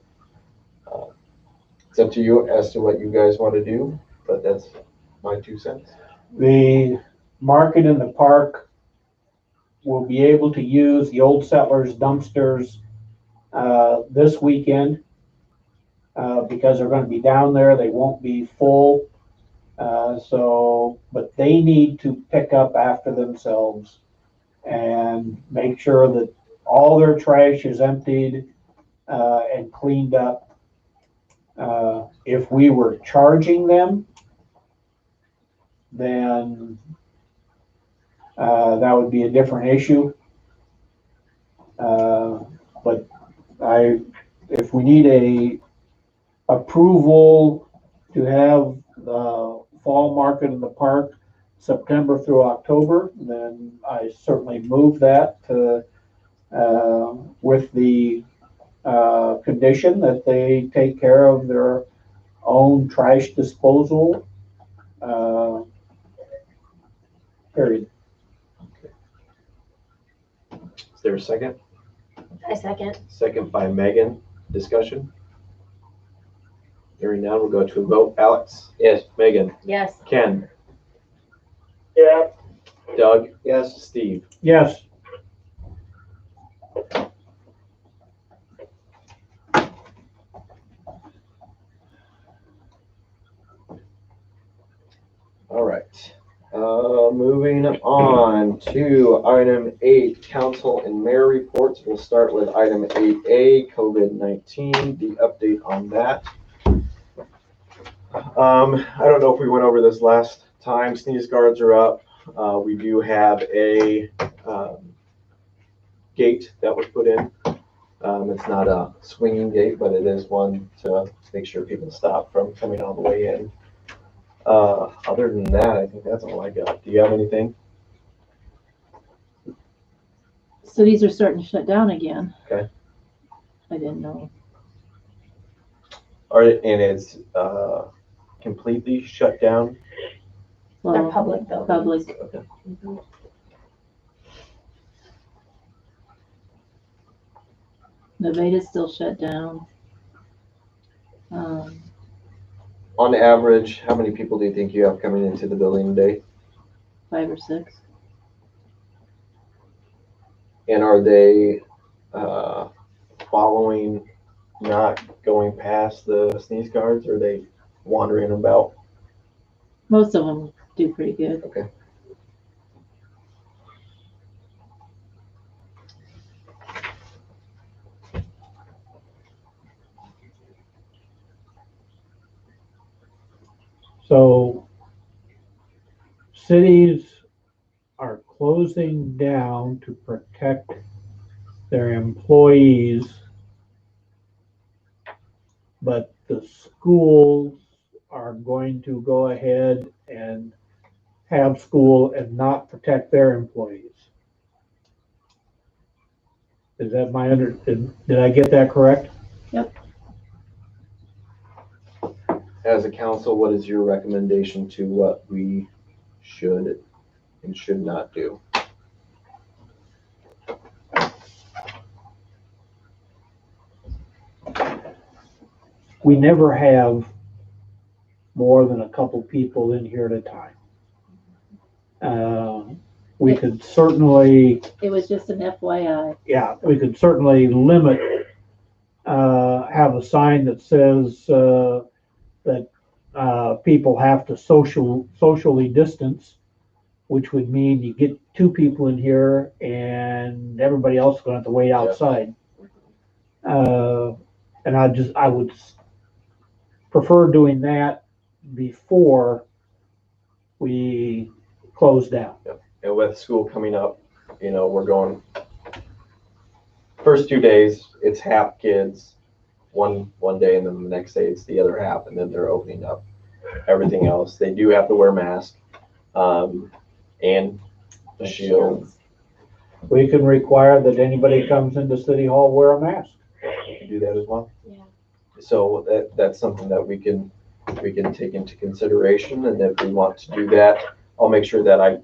it's up to you as to what you guys want to do, but that's my 2 cents. The market in the park will be able to use the Old Settlers dumpsters this weekend because they're going to be down there. They won't be full. But they need to pick up after themselves and make sure that all their trash is emptied and cleaned up. If we were charging them, then that would be a different issue. But if we need a approval to have the fall market in the park September through October, then I certainly move that to, with the condition that they take care of their own trash disposal. Period. Is there a second? I second. Second by Megan. Discussion? Hearing none, we'll go to a vote. Alex? Yes. Megan? Yes. Ken? Yeah. Doug? Yes. Steve? Yes. All right. Moving on to item 8, council and mayor reports. We'll start with item 8A, COVID-19, the update on that. I don't know if we went over this last time. Sneeze guards are up. We do have a gate that was put in. It's not a swinging gate, but it is one to make sure people stop from coming all the way in. Other than that, I think that's all I got. Do you have anything? Cities are starting to shut down again. Okay. I didn't know. And it's completely shut down? They're Well, public buildings. public. Okay. Nevada's still shut down. On average, how many people do you think you have coming into the building today? 5 or 6. And are they following, not going past the sneeze guards, or are they wandering about? Most of them do pretty good. Okay. So cities are closing down to protect their employees, but the schools are going to go ahead and have school and not protect their employees. Is that did I get that correct? Yep. As a council, what is your recommendation to what we should and should not do? We never have more than a couple people in here at a time. We could certainly, It was just an FYI. yeah, we could certainly limit, have a sign that says that people have to socially distance, which would mean you get two people in here and everybody else is gonna have to wait outside. And I would prefer doing that before we close down. And with school coming up, you know, we're going, first 2 days, it's half kids, one day, and then the next day it's the other half, and then they're opening up everything else. They do have to wear masks, and the shield. We can require that anybody comes into City Hall wear a mask. We can do that as well. Yeah. So that's something that we can take into consideration, and if we want to do that, I'll make sure that I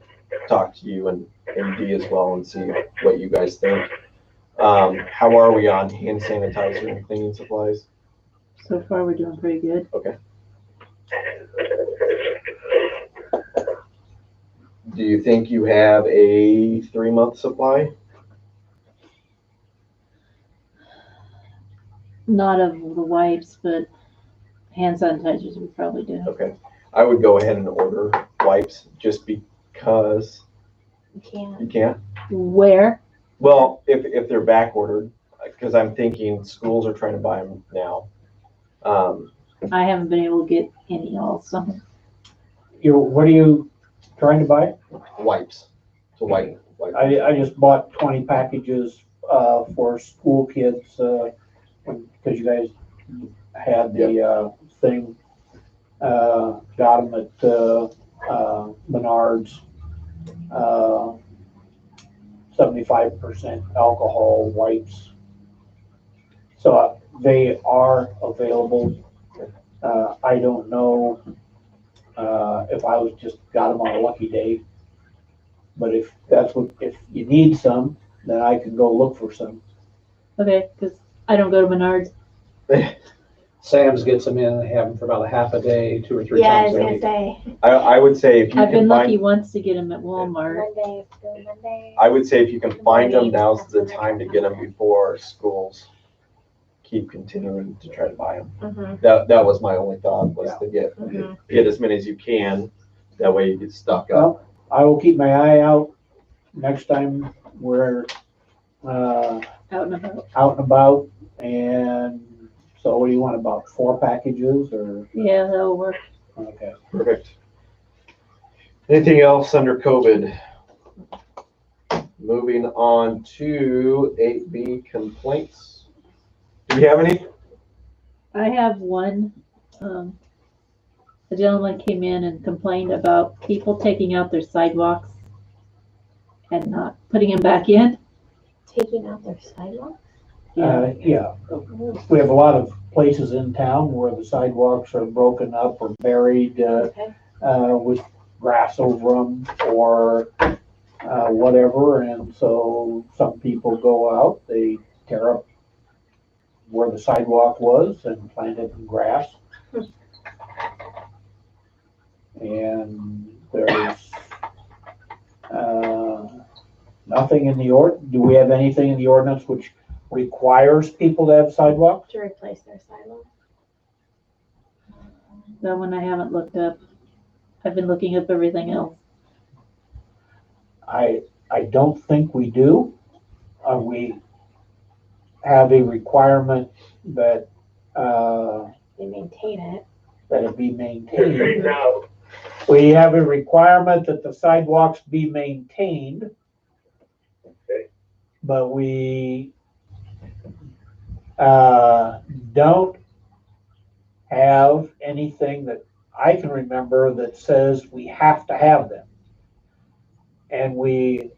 talk to you and Dee as well and see what you guys think. How are we on hand sanitizer and cleaning supplies? So far, we're doing pretty good. Okay. Do you think you have a 3-month supply? Not of the wipes, but hand sanitizers we probably do. Okay. I would go ahead and order wipes just because You can't. you can't. Where? Well, if they're back ordered, because I'm thinking schools are trying to buy them now. I haven't been able to get any all summer. What are you trying to buy? Wipes. To wipe. I just bought 20 packages for school kids because you guys had the thing. Got them at Menards. 75% alcohol wipes. So they are available. I don't know if I was just got them on a lucky day, but if you need some, then I can go look for some. Okay, because I don't go to Menards. Sam's gets them in, they have them for about a half a day, 2 or 3 Yeah, I times was a gonna week. say. I would say if you I've been can lucky find, once to get them at Walmart. Monday, still Monday. I would say if you can find them, now's the time to get them before schools keep continuing to try to buy them. Mm-hmm. That was my only thought, was to get as many as you can. That way you get stuck up. Well, I will keep my eye out next time we're Out and about. out and about. And so what do you want, about 4 packages or? Yeah, that'll work. Okay. Perfect. Anything else under COVID? Moving on to 8B complaints. Do we have any? I have one. A gentleman came in and complained about people taking out their sidewalks and not putting them back in. Taking out their sidewalk? Yeah, we have a lot of places in town where the sidewalks are broken up or buried Okay. with grass over them or whatever, and so some people go out, they tear up where the sidewalk was and plant it in grass. And there's nothing in the do we have anything in the ordinance which requires people to have sidewalks? To replace their sidewalk. That one I haven't looked up. I've been looking up everything else. I don't think we do. We have a requirement that They maintain it. that it be maintained. Now, We have a requirement that the sidewalks be maintained. Okay. But we don't have anything that I can remember that says we have to have them. And we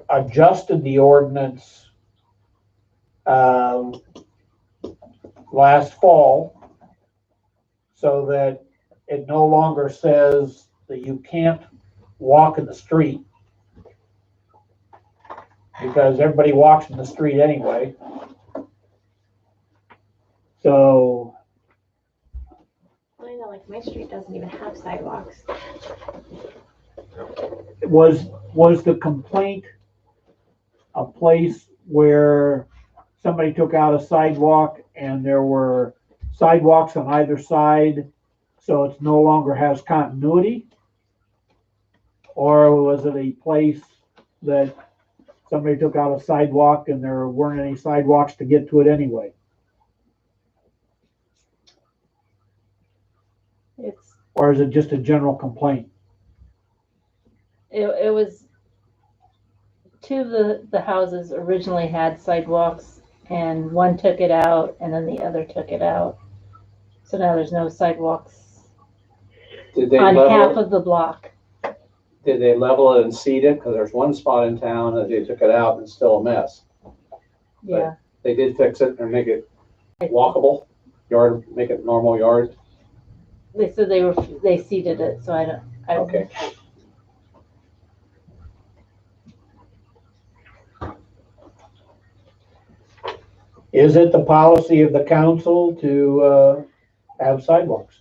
adjusted the ordinance last fall so that it no longer says that you can't walk in the street, because everybody walks in the street anyway. So I know, like, my street doesn't even have sidewalks. was the complaint a place where somebody took out a sidewalk and there were sidewalks on either side so it's no longer has continuity? Or was it a place that somebody took out a sidewalk and there weren't any sidewalks to get to it anyway? It's, Or is it just a general complaint? it was, two of the houses originally had sidewalks and one took it out and then the other took it out. So now there's no sidewalks Did they on half level, of the block. did they level it and seed it? Because there's one spot in town that they took it out and it's still a mess. Yeah, They did fix it and make it walkable, yard, make it normal yard. they said they seeded it, so I don't. Okay. Is it the policy of the council to have sidewalks?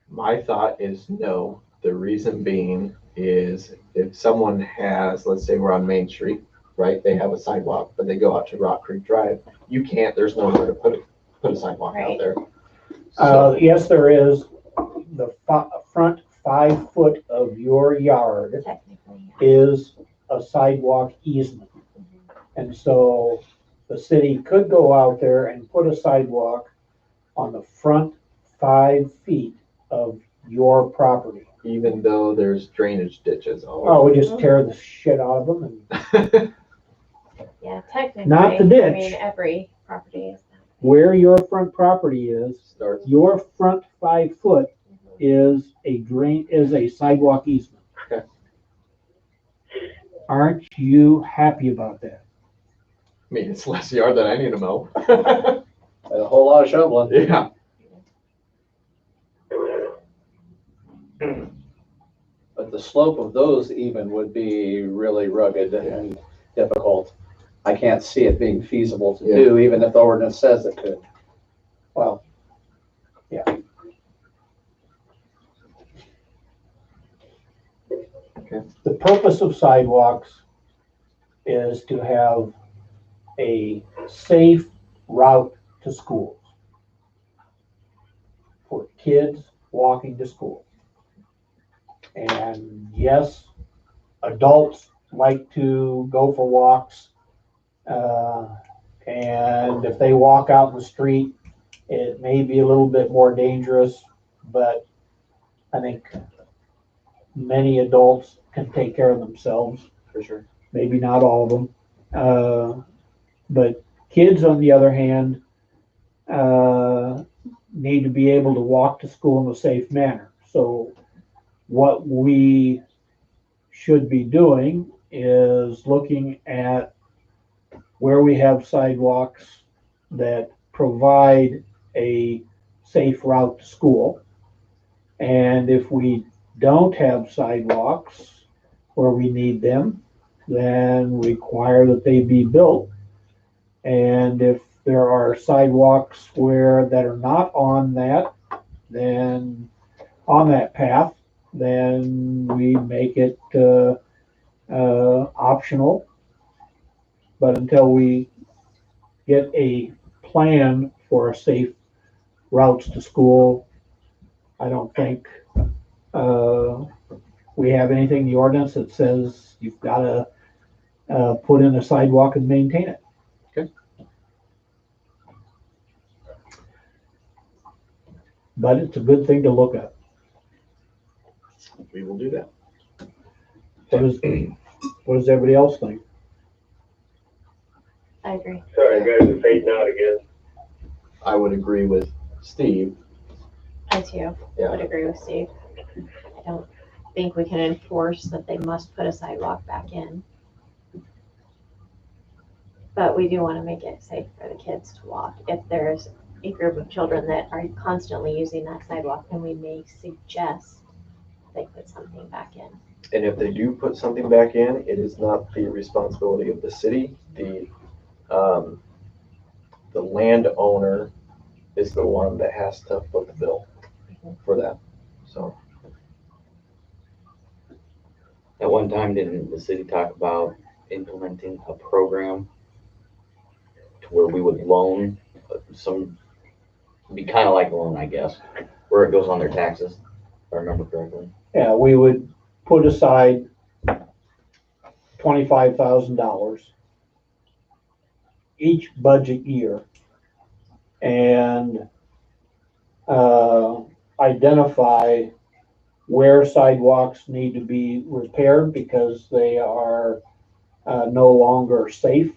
My thought is no. The reason being is if someone has, let's say we're on Main Street, right? They have a sidewalk, but they go out to Rock Creek Drive. You can't, there's nowhere to put a sidewalk out there. Yes, there is. The front 5 foot of your yard Technically. is a sidewalk easement. And so the city could go out there and put a sidewalk on the front 5 feet of your property. Even though there's drainage ditches all Oh, we just tear the shit out of them and Yeah, technically. Not the I ditch. mean, every property is that. where your front property is, starts. your front 5 foot is a sidewalk easement. Okay. Aren't you happy about that? I mean, it's less yard than I need to mow. A whole lot of shoveling. Yeah. But the slope of those even would be really rugged and difficult. I can't see it being feasible to do, even if the ordinance says it could. Well, yeah. Okay. The purpose of sidewalks is to have a safe route to schools for kids walking to school. And yes, adults like to go for walks. And if they walk out in the street, it may be a little bit more dangerous, but I think many adults can take care of themselves. For sure. Maybe not all of them. But kids, on the other hand, need to be able to walk to school in a safe manner. So what we should be doing is looking at where we have sidewalks that provide a safe route to school. And if we don't have sidewalks where we need them, then require that they be built. And if there are sidewalks that are not on that, then on that path, then we make it optional. But until we get a plan for safe routes to school, I don't think we have anything in the ordinance that says you've got to put in a sidewalk and maintain it. Okay. But it's a good thing to look at. We will do that. What does everybody else think? I agree. Sorry, guys, are fading out again. I would agree with Steve. I too would agree with Steve. I don't think we can enforce that they must put a sidewalk back in. But we do want to make it safe for the kids to walk. If there's a group of children that are constantly using that sidewalk, then we may suggest they put something back in. And if they do put something back in, it is not the responsibility of the city. The landowner is the one that has to foot the bill for that. So At one time, didn't the city talk about implementing a program where we would loan some, be kind of like a loan, I guess, where it goes on their taxes, if I remember correctly. Yeah, we would put aside $25,000 each budget year and identify where sidewalks need to be repaired because they are no longer safe,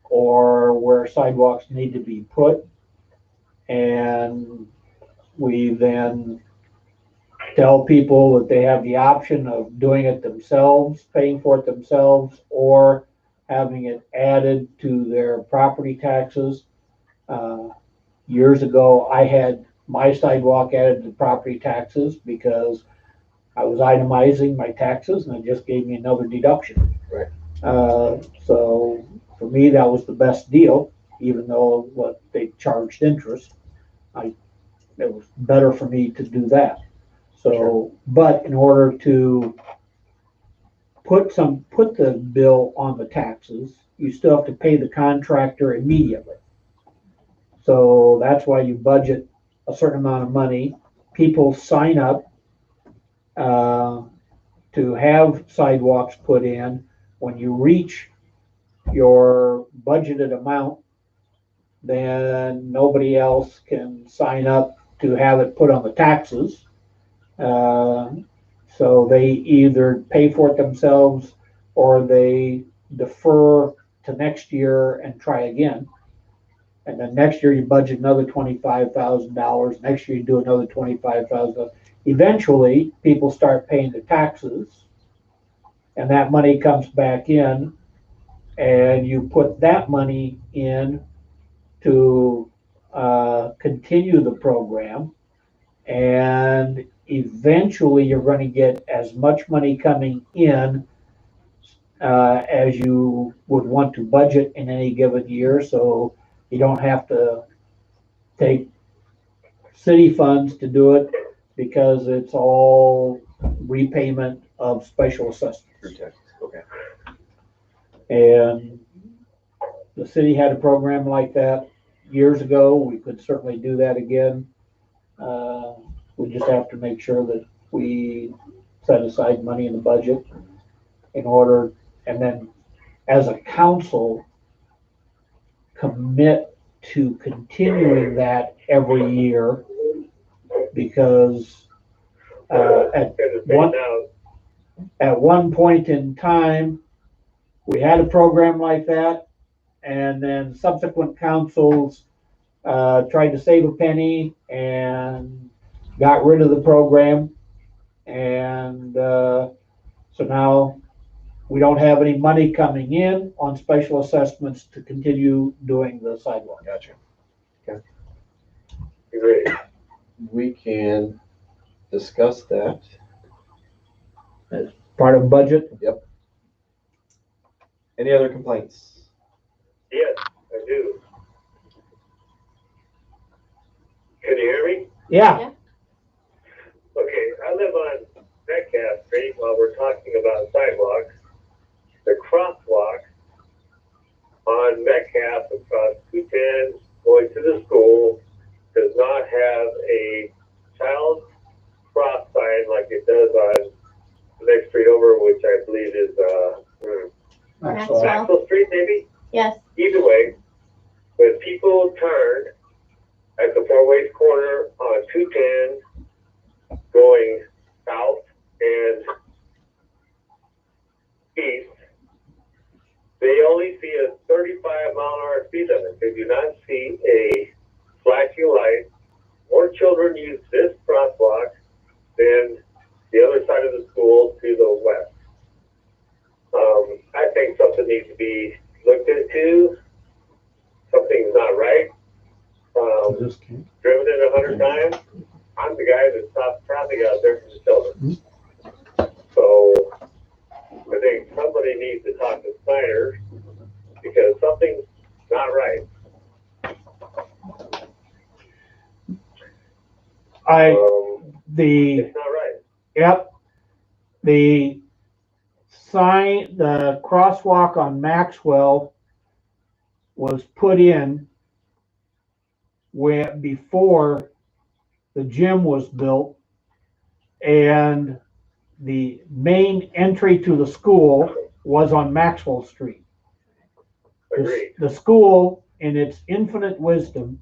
or where sidewalks need to be put. And we then tell people that they have the option of doing it themselves, paying for it themselves, or having it added to their property taxes. Years ago, I had my sidewalk added to property taxes because I was itemizing my taxes and it just gave me another deduction. Right. So for me, that was the best deal, even though what they charged interest. It was better for me to do that. So, sure. But in order to put the bill on the taxes, you still have to pay the contractor immediately. So that's why you budget a certain amount of money. People sign up to have sidewalks put in. When you reach your budgeted amount, then nobody else can sign up to have it put on the taxes. So they either pay for it themselves or they defer to next year and try again. And then next year you budget another $25,000. Next year you do another $25,000. Eventually, people start paying the taxes, and that money comes back in, and you put that money in to continue the program, and eventually you're going to get as much money coming in as you would want to budget in any given year, so you don't have to take city funds to do it because it's all repayment of special assessments. Okay. And the city had a program like that years ago. We could certainly do that again. We just have to make sure that we set aside money in the budget in order, and then as a council, commit to continuing that every year, because at one point in time, we had a program like that, and then subsequent councils tried to save a penny and got rid of the program, and so now we don't have any money coming in on special assessments to continue doing the sidewalk. Gotcha. Okay. Great. We can discuss that. As part of budget. Yep. Any other complaints? Yes, I do. Can you hear me? Yeah. Okay, I live on Metcalf Street. While we're talking about sidewalks, the crosswalk on Metcalf across 210 going to the school does not have a child cross sign like it does on the next street over, which I believe is Maxwell Street, maybe? Yes. Either way, when people turn at the Four Ways corner on 210 going south and east, they only see a 35-mile-an-hour speed limit. They do not see a flashing light. More children use this crosswalk than the other side of the school to the west. I think something needs to be looked into. Something's not right. Driven it 100 times. I'm the guy that stops traffic out there for the children. So I think somebody needs to talk to Snyder because something's not right. It's not right. Yep. The sign, the crosswalk on Maxwell was put in before the gym was built, and the main entry to the school was on Maxwell Street. The school, in its infinite wisdom,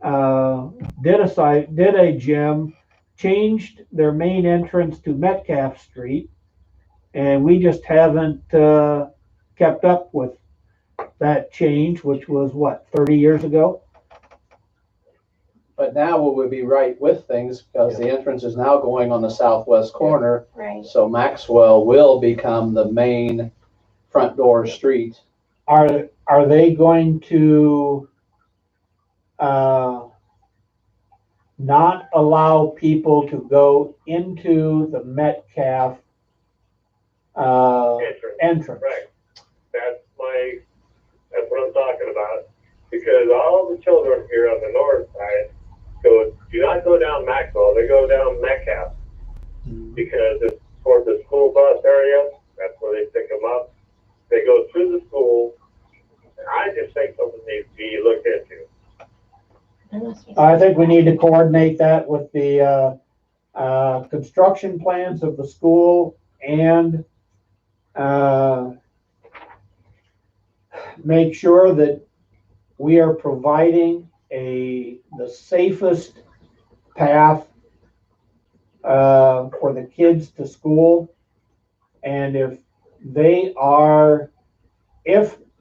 did a gym, changed their main entrance to Metcalf Street, and we just haven't kept up with that change, which was what, 30 years ago? But now we would be right with things because the entrance is now going on the southwest corner. Right. So Maxwell will become the main front door street. Are they going to not allow people to go into the Metcalf entrance? Right. That's what I'm talking about. Because all the children here on the north side do not go down Maxwell, they go down Metcalf. Because it's toward the school bus area, that's where they pick them up. They go through the school, and I just think something needs to be looked into. I think we need to coordinate that with the construction plans of the school and make sure that we are providing the safest path for the kids to school. And if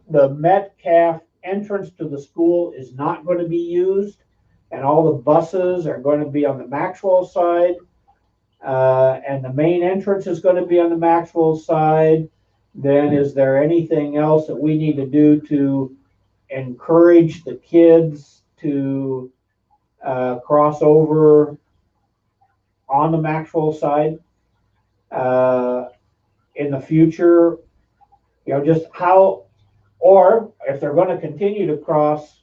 the Metcalf entrance to the school is not going to be used and all the buses are going to be on the Maxwell side, and the main entrance is going to be on the Maxwell side, then is there anything else that we need to do to encourage the kids to cross over on the Maxwell side in the future? Just how, or if they're going to continue to cross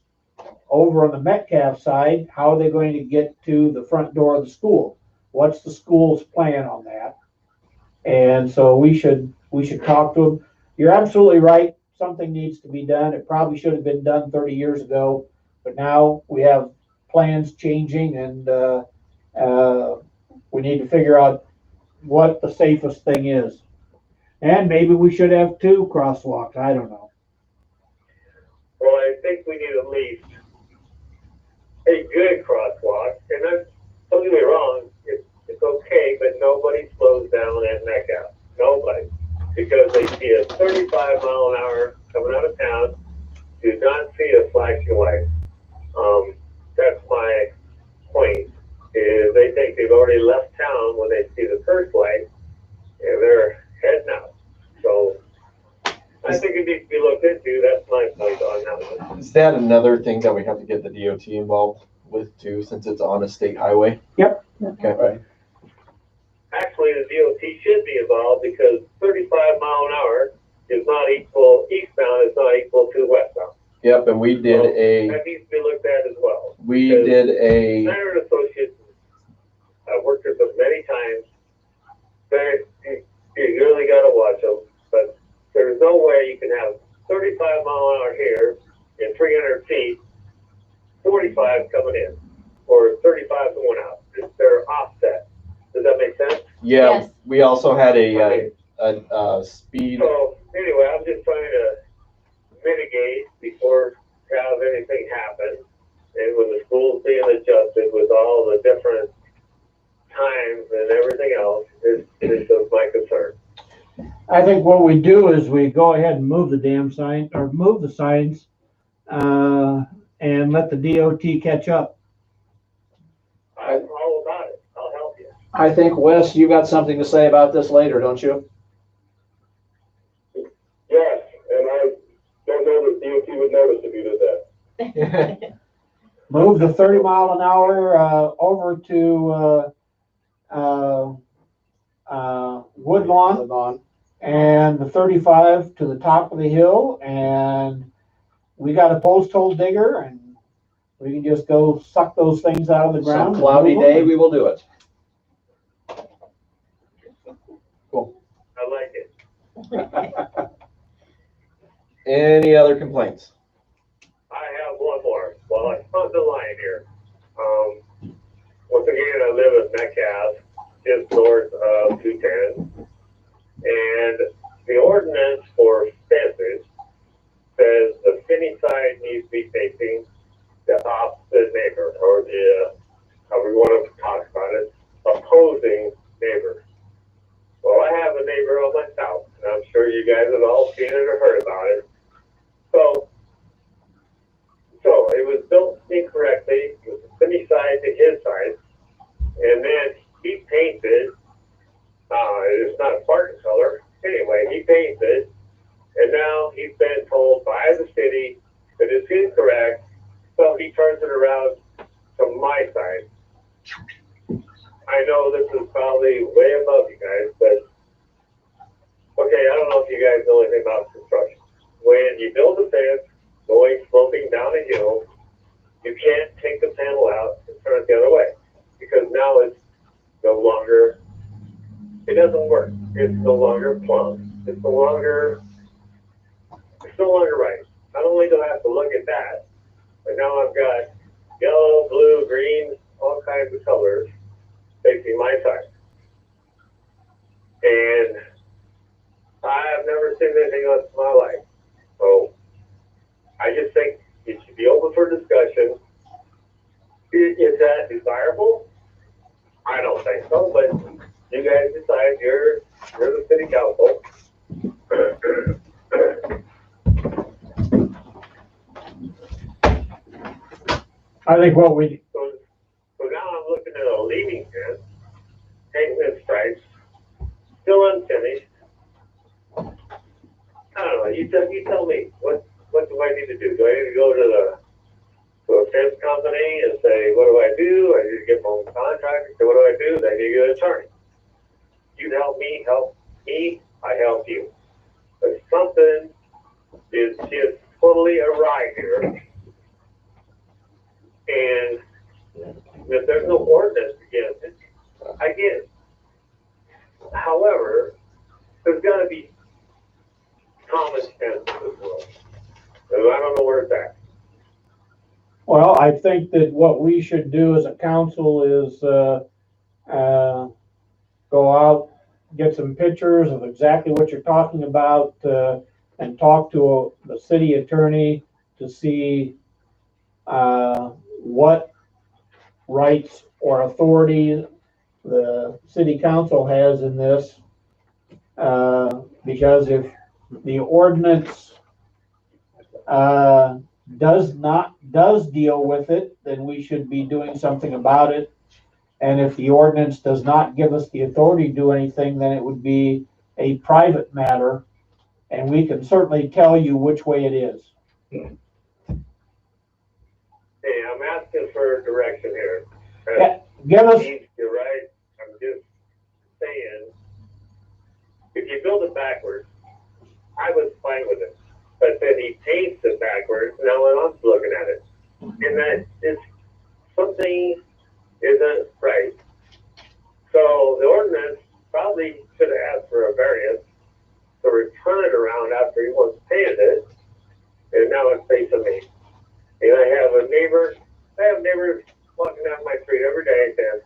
over on the Metcalf side, how are they going to get to the front door of the school? What's the school's plan on that? And so we should talk to them. You're absolutely right. Something needs to be done. It probably should have been done 30 years ago, but now we have plans changing, and we need to figure out what the safest thing is. And maybe we should have 2 crosswalks. I don't know. Well, I think we need at least a good crosswalk, and then, don't get me wrong, it's okay, but nobody slows down at Metcalf. Nobody. Because they see a 35-mile-an-hour coming out of town, do not see a flashing light. That's my point, is they think they've already left town when they see the first light, and they're heading out. So I think it needs to be looked into. That's my point on that one. Is that another thing that we have to get the DOT involved with too, since it's on a state highway? Yep. Okay. Right. Actually, the DOT should be involved because 35-mile-an-hour is not equal eastbound, it's not equal to westbound. Yep, and we did that needs to be looked at as well. We did a. Snyder and Associates, I've worked with them many times. You really got to watch them, but there's no way you can have 35-mile-an-hour here in 300 feet, 45 coming in, or 35 going out. They're offset. Does that make sense? Yeah, Yes. we also had a speed. So anyway, I'm just trying to mitigate before have anything happen. And when the school's being adjusted with all the different times and everything else, is my concern. I think what we do is we go ahead and move the damn sign, or move the signs, and let the DOT catch up. I'm all about it. I'll help you. I think, Wes, you got something to say about this later, don't you? Yes, and I don't know that DOT would notice if you did that. Move the 30-mile-an-hour over to Woodlawn, and the 35 to the top of the hill, and we got a post hole digger, and we can just go suck those things out of the ground. Some cloudy day, we will do it. Cool. I like it. Any other complaints? Well, I spun the line here. Once again, I live in Metcalf, just north of 210. And the ordinance for fences says the Finney side needs to be facing the opposite neighbor, or the, however you want to talk about it, opposing neighbor. Well, I have a neighbor on my south, and I'm sure you guys have all seen it or heard about it. So it was built incorrectly with the Finney side to his side, and then he painted, it's not a Spartan color, anyway, he painted, and now he's been told by the city that it's incorrect, so he turns it around to my side. I know this is probably way above you guys, but okay, I don't know if you guys know anything about construction. When you build a fence going sloping down a hill, you can't take the panel out and turn it the other way, because now it's no longer, it doesn't work. It's no longer plumb. It's no longer right. Not only do I have to look at that, but now I've got yellow, blue, green, all kinds of colors facing my side. And I have never seen anything else in my life. So I just think it should be open for discussion. Is that desirable? I don't think so, but you guys decide. You're the city council. I think what we, So now I'm looking at a leading fence, painting in stripes, still unfinished. I don't know. You tell me. What do I need to do? Do I need to go to a fence company and say, what do I do? I need to get my own contractor. So what do I do? I need to get an attorney. You help me, I help you. But something is just totally awry here. And if there's no ordinance against it, I get it. However, there's got to be common sense in this world. And I don't know where it's at. well, I think that what we should do as a council is, go out, get some pictures of exactly what you're talking about, and talk to the city attorney to see, what rights or authority the city council has in this. Because if the ordinance, does deal with it, then we should be doing something about it. And if the ordinance does not give us the authority to do anything, then it would be a private matter. And we can certainly tell you which way it is. Hey, I'm asking for direction here. Give us, You're right. I'm just saying, if you build it backwards, I was fine with it. But then he paints it backwards, now when I'm looking at it. And that is, something isn't right. So the ordinance probably should have asked for a variance to return it around after he once painted it, and now it's facing me. And I have neighbors walking down my street every day saying,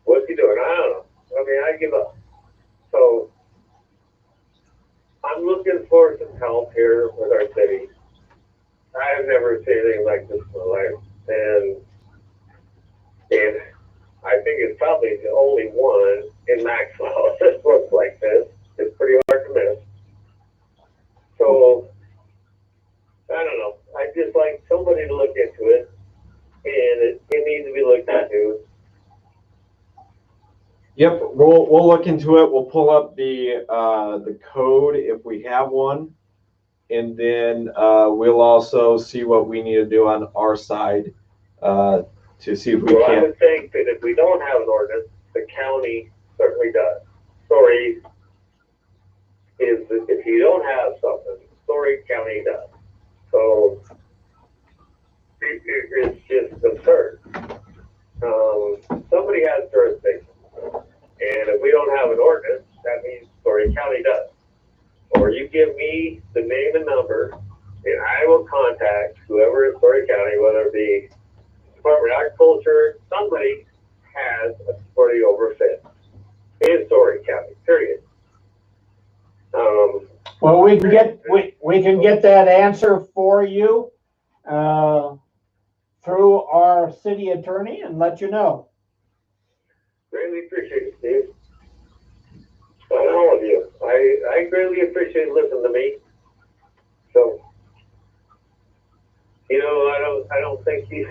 what's he doing? I don't know. I mean, I give up. So I'm looking for some help here with our city. I have never seen anything like this in my life. And I think it's probably the only one in Maxwell that looks like this. It's pretty hard to miss. So, I don't know. I'd just like somebody to look into it. And it needs to be looked into. Yep, we'll look into it. We'll pull up the code if we have one, and then we'll also see what we need to do on our side to see if we Well, I can. would think that if we don't have an ordinance, the county certainly does. Story is that if you don't have something, Story County does. So it's just absurd. Somebody has jurisdiction. And if we don't have an ordinance, that means Story County does. Or you give me the name and number and I will contact whoever in Story County, whether it be Department of Agriculture, somebody has a 40 over fence in Story County, period. Well, we can get that answer for you, through our city attorney and let you know. Greatly appreciate it, Steve. And all of you. I greatly appreciate you listening to me. So, you know, I don't think you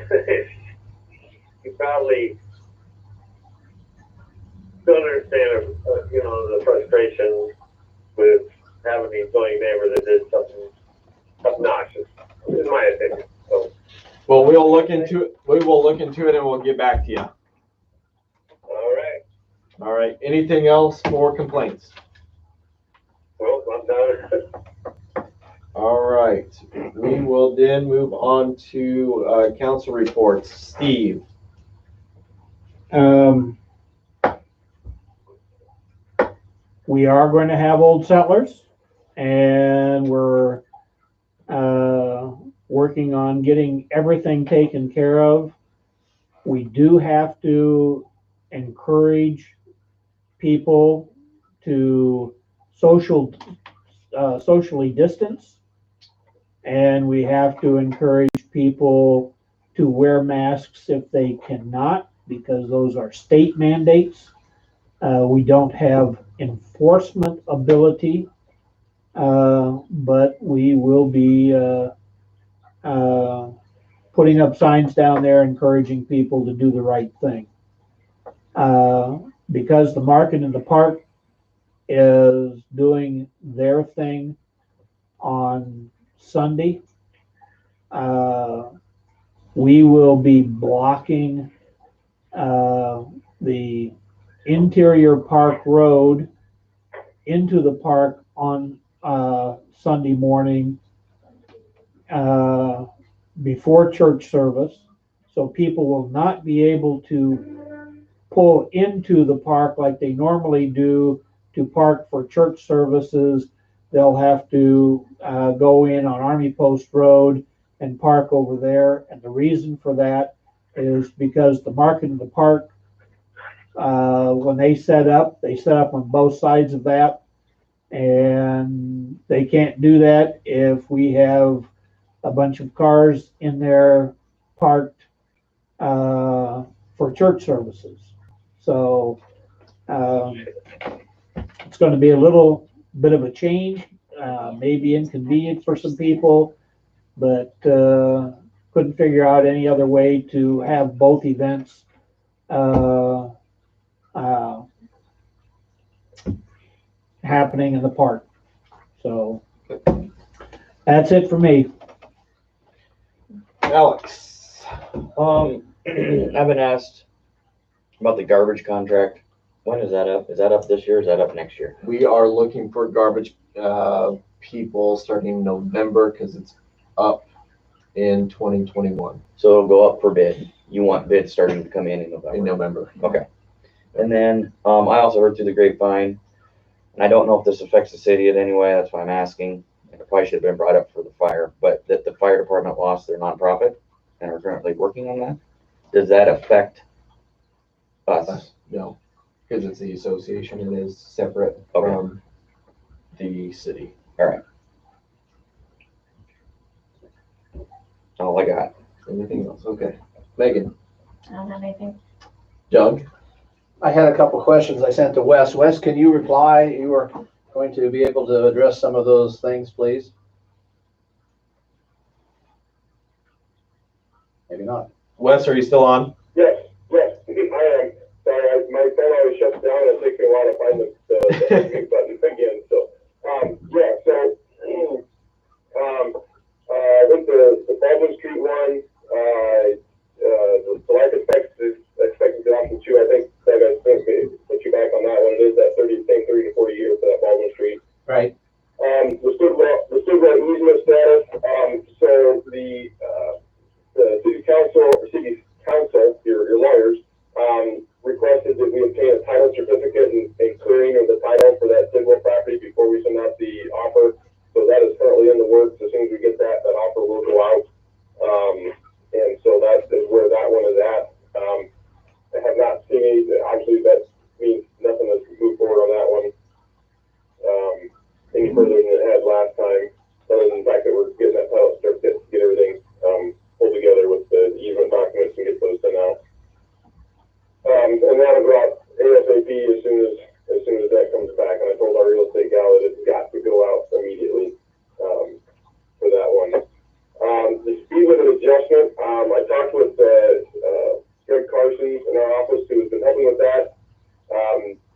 probably don't understand, you know, the frustration with having an annoying neighbor that did something obnoxious, in my opinion. So, Well, we'll look into it. We will look into it and we'll get back to you. all right. All right. Anything else for complaints? Well, I'm done. All right. We will then move on to council reports. Steve. We are going to have Old Settlers, and we're working on getting everything taken care of. We do have to encourage people to socially distance, and we have to encourage people to wear masks if they cannot, because those are state mandates. We don't have enforcement ability, but we will be putting up signs down there encouraging people to do the right thing. Because the market in the park is doing their thing on Sunday, we will be blocking the interior park road into the park on Sunday morning before church service, so people will not be able to pull into the park like they normally do to park for church services. They'll have to go in on Army Post Road and park over there, and the reason for that is because the market in the park, when they set up on both sides of that, and they can't do that if we have a bunch of cars in there parked for church services. So it's going to be a little bit of a change, maybe inconvenient for some people, but couldn't figure out any other way to have both events happening in the park. So that's it for me. Alex. I've been asked about the garbage contract. When is that up? Is that up this year? Or is that up next year? We are looking for garbage people starting in November because it's up in 2021. So it'll go up for bid. You want bids starting to come in November? In November. Okay. And then I also heard through the grapevine, and I don't know if this affects the city in any way. That's why I'm asking. It probably should have been brought up for the fire, but that the fire department lost their nonprofit and are currently working on that. Does that affect us? No, because it's the association and is separate from the city. All right. All I got. Anything else? Okay. Megan. I don't have anything. Doug. I had a couple of questions I sent to Wes. Wes, can you reply? You were going to be able to address some of those things, please? Maybe not. Wes, are you still on? Yes, I am. Sorry, my phone always shuts down and it takes me a while to find the mute button again. So, I think the Baldwin Street one, the life expectancy option 2, I think that I put you back on that one. It is that 30 to 40 years for that Baldwin Street. Right. The Stillwell easement status. So the city council, your lawyers, requested that we obtain a title certificate and clearing of the title for that Stillwell property before we send out the offer adjustment. I talked with Greg Carson in our office, who has been helping with that.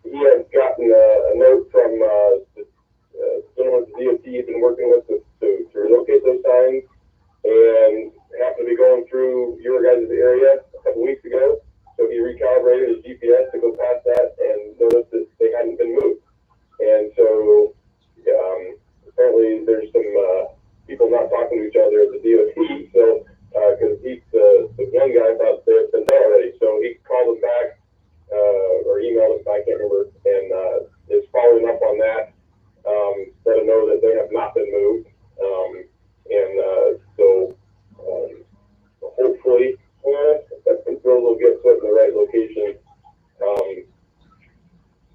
He had gotten a note from the gentleman at the DOT he's been working with to relocate those signs, and happened to be going through your guys' area a couple weeks ago. So he recalibrated his GPS to go past that and noticed that they hadn't been moved. And so apparently there's some people not talking to each other at the DOT. So because the one guy thought they had been done already, so he called him back or emailed him, I can't remember, and is following up on that. Let him know that they have not been moved, so hopefully those will get put in the right location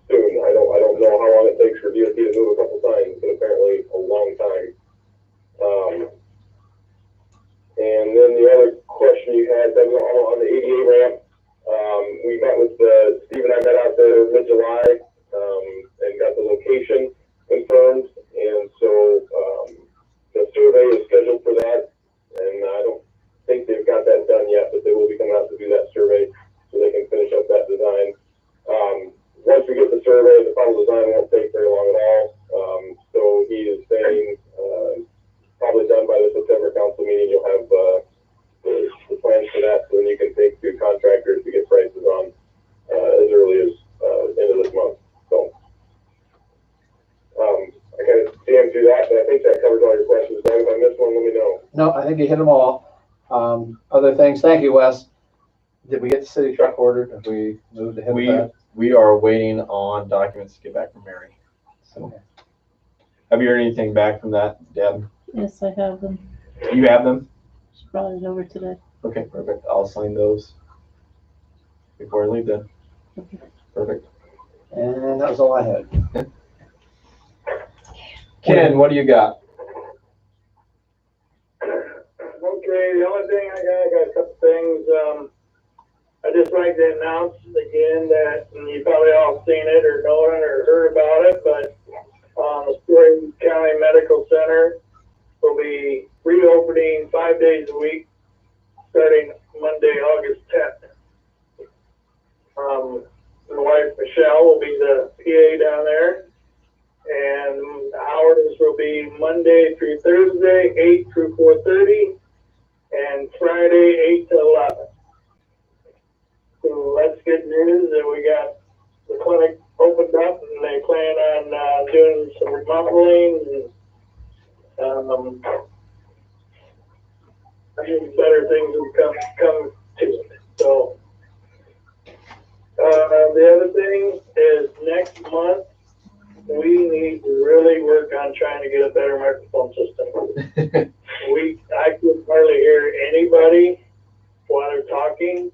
soon. I don't know how long it takes for DOT to move a couple signs, but apparently a long time. And then the other question you had, that was on the ADA ramp. We met with Steve and I met out there mid-July and got the location confirmed. And so the survey is scheduled for that. And I don't think they've got that done yet, but they will be coming out to do that survey so they can finish up that design. Once we get the survey, the final design won't take very long at all. So he is saying probably done by the September council meeting. You'll have the plans for that, so then you can take to contractors to get prices on as early as end of this month. So I kind of jammed through that, but I think that covers all your questions. Doug, if I missed one, let me know. No, I think you hit them all. Other things, thank you, Wes. Did we get the city truck ordered? Have we moved ahead with that? We are waiting on documents to get back from Mary. So, have you heard anything back from that, Deb? Yes, I have them. You have them? She brought it over today. Okay, perfect. I'll sign those before I leave then. Okay. Perfect. And that was all I had. Ken, what do you got? Okay, the only thing I got a couple things. I just like to announce again that, and you probably all seen it or know it or heard about it, but the Spring County Medical Center will be reopening 5 days a week starting Monday, August 10th. My wife Michelle will be the PA down there, and hours will be Monday through Thursday, 8 through 4:30, and Friday, 8 to 11. So that's good news that we got the clinic opened up, and they plan on doing some remodeling and I think better things will come to it. So the other thing is next month we need to really work on trying to get a better microphone system. I can hardly hear anybody while they're talking.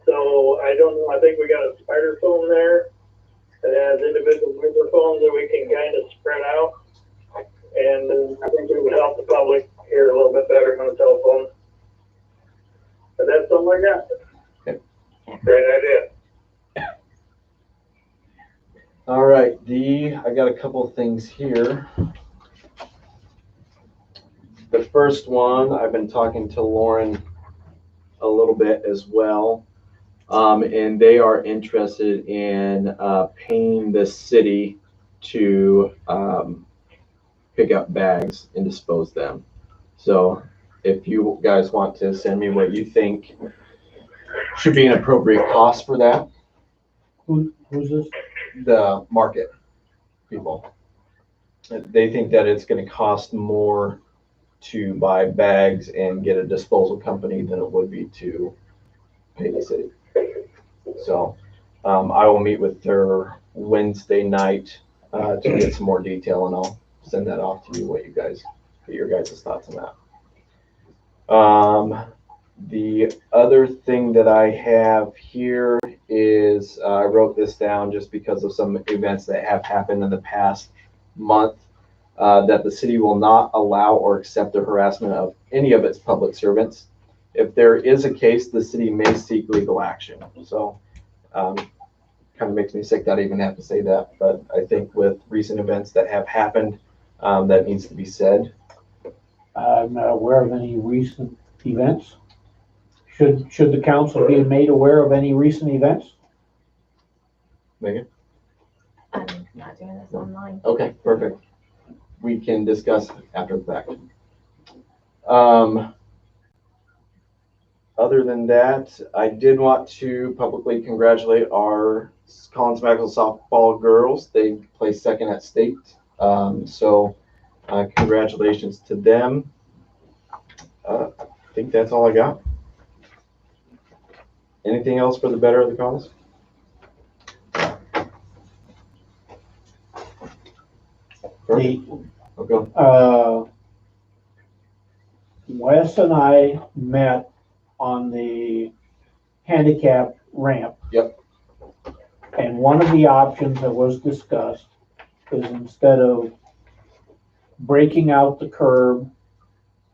So I don't know, I think we got a spider phone there that has individual microphones that we can kind of spread out. And I think it would help the public hear a little bit better on the telephone. But that's all I got. Okay. Great idea. All right, I got a couple of things here. The first one, I've been talking to Lauren a little bit as well. And they are interested in paying the city to pick up bags and dispose them. So if you guys want to send me what you think should be an appropriate cost for that. Who's this? The market people. They think that it's going to cost more to buy bags and get a disposal company than it would be to pay the city. So I will meet with her Wednesday night to get some more detail, and I'll send that off to you, get your guys' thoughts on that. The other thing that I have here is I wrote this down just because of some events that have happened in the past month, that the city will not allow or accept the harassment of any of its public servants. If there is a case, the city may seek legal action. So kind of makes me sick that I even have to say that, but I think with recent events that have happened, that needs to be said. I'm not aware of any recent events. Should the council be made aware of any recent events? Megan? I'm not doing this online. Okay, perfect. We can discuss after the fact. Other than that, I did want to publicly congratulate our Collins Maxwell softball girls. They placed second at state. Congratulations to them. I think that's all I got. Anything else for the better of the cause? Okay. Wes and I met on the handicap ramp. Yep. And one of the options that was discussed is instead of breaking out the curb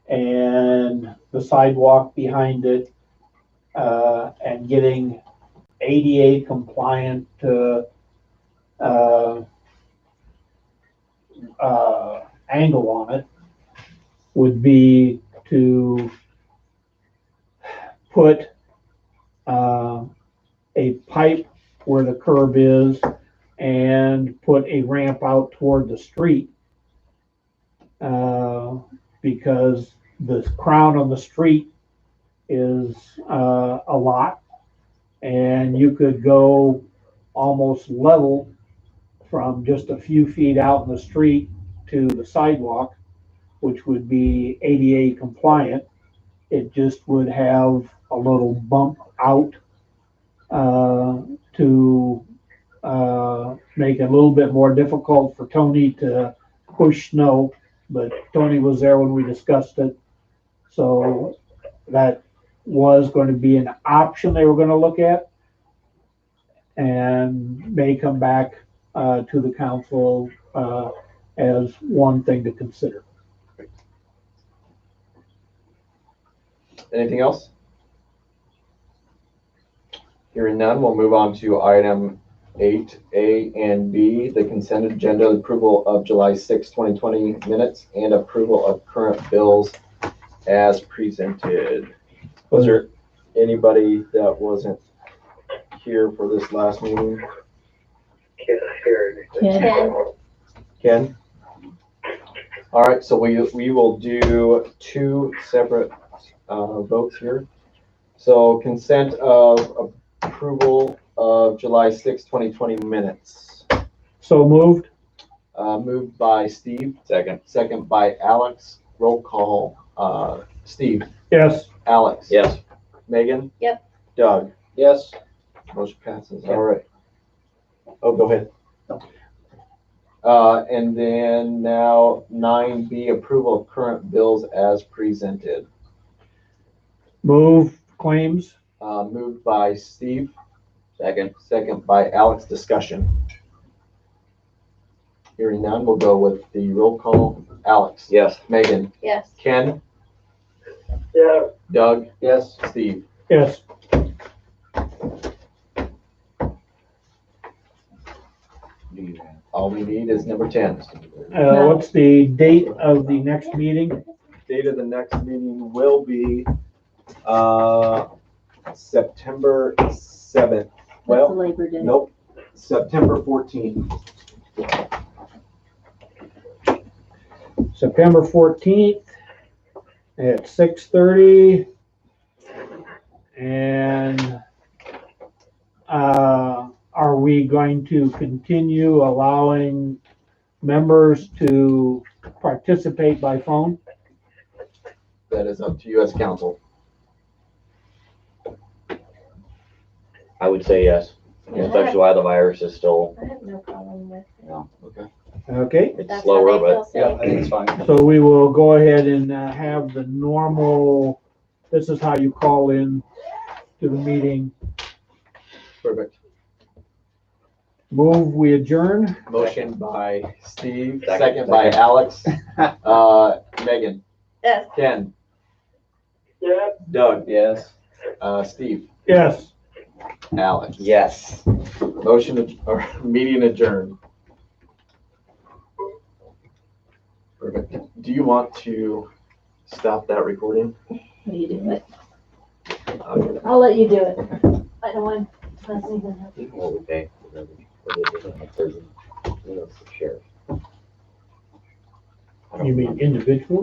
and the sidewalk behind it, and getting ADA compliant angle on it, would be to put a pipe where the curb is and put a ramp out toward the street, because the crown on the street is a lot, and you could go almost level from just a few feet out in the street to the sidewalk, which would be ADA compliant. It just would have a little bump out to make it a little bit more difficult for Tony to push snow, but Tony was there when we discussed it. So that was going to be an option they were going to look at, and may come back to the council as one thing to consider. Anything else? Hearing none, we'll move on to item 8A and B, the consent agenda, approval of July 6, 2020 minutes and approval of current bills as presented. Was there anybody that wasn't here for this last meeting? Ken? All right, so we will do two separate votes here. So consent of approval of July 6, 2020 minutes. So moved. Moved by Steve. Second. Second by Alex. Roll call. Steve. Yes. Alex. Yes. Megan. Yep. Doug. Yes. Motion passes. Yeah. All right. Oh, go ahead. And then now 9B, approval of current bills as presented. Move claims. Moved by Steve. Second. Second by Alex. Discussion. Hearing none, we'll go with the roll call. Alex. Yes. Megan. Yes. Ken. Yeah. Doug. Yes. Steve. Yes. All we need is number 10. What's the date of the next meeting? Date of the next meeting will be September 7th. That's Well, Labor Day. nope, September 14th. September 14th at 6:30. And are we going to continue allowing members to participate by phone? That is up to you as council. I would say yes, especially while the virus is still, I have no problem with it. Okay. Okay, it's That's slower, how they feel but safe. I think it's fine. so we will go ahead and have the normal, this is how you call in to the meeting. Perfect. Move, we adjourn. Motion by Steve, Second. second by Alex. Megan. Yes. Ken. Yeah. Doug. Yes. Steve. Yes. Alex. yes. Motion or meeting adjourned. Perfect. Do you want to stop that recording? How do you do it? I'll let you do it. I don't want messing it up. Even what we pay for the sheriff. You mean individual?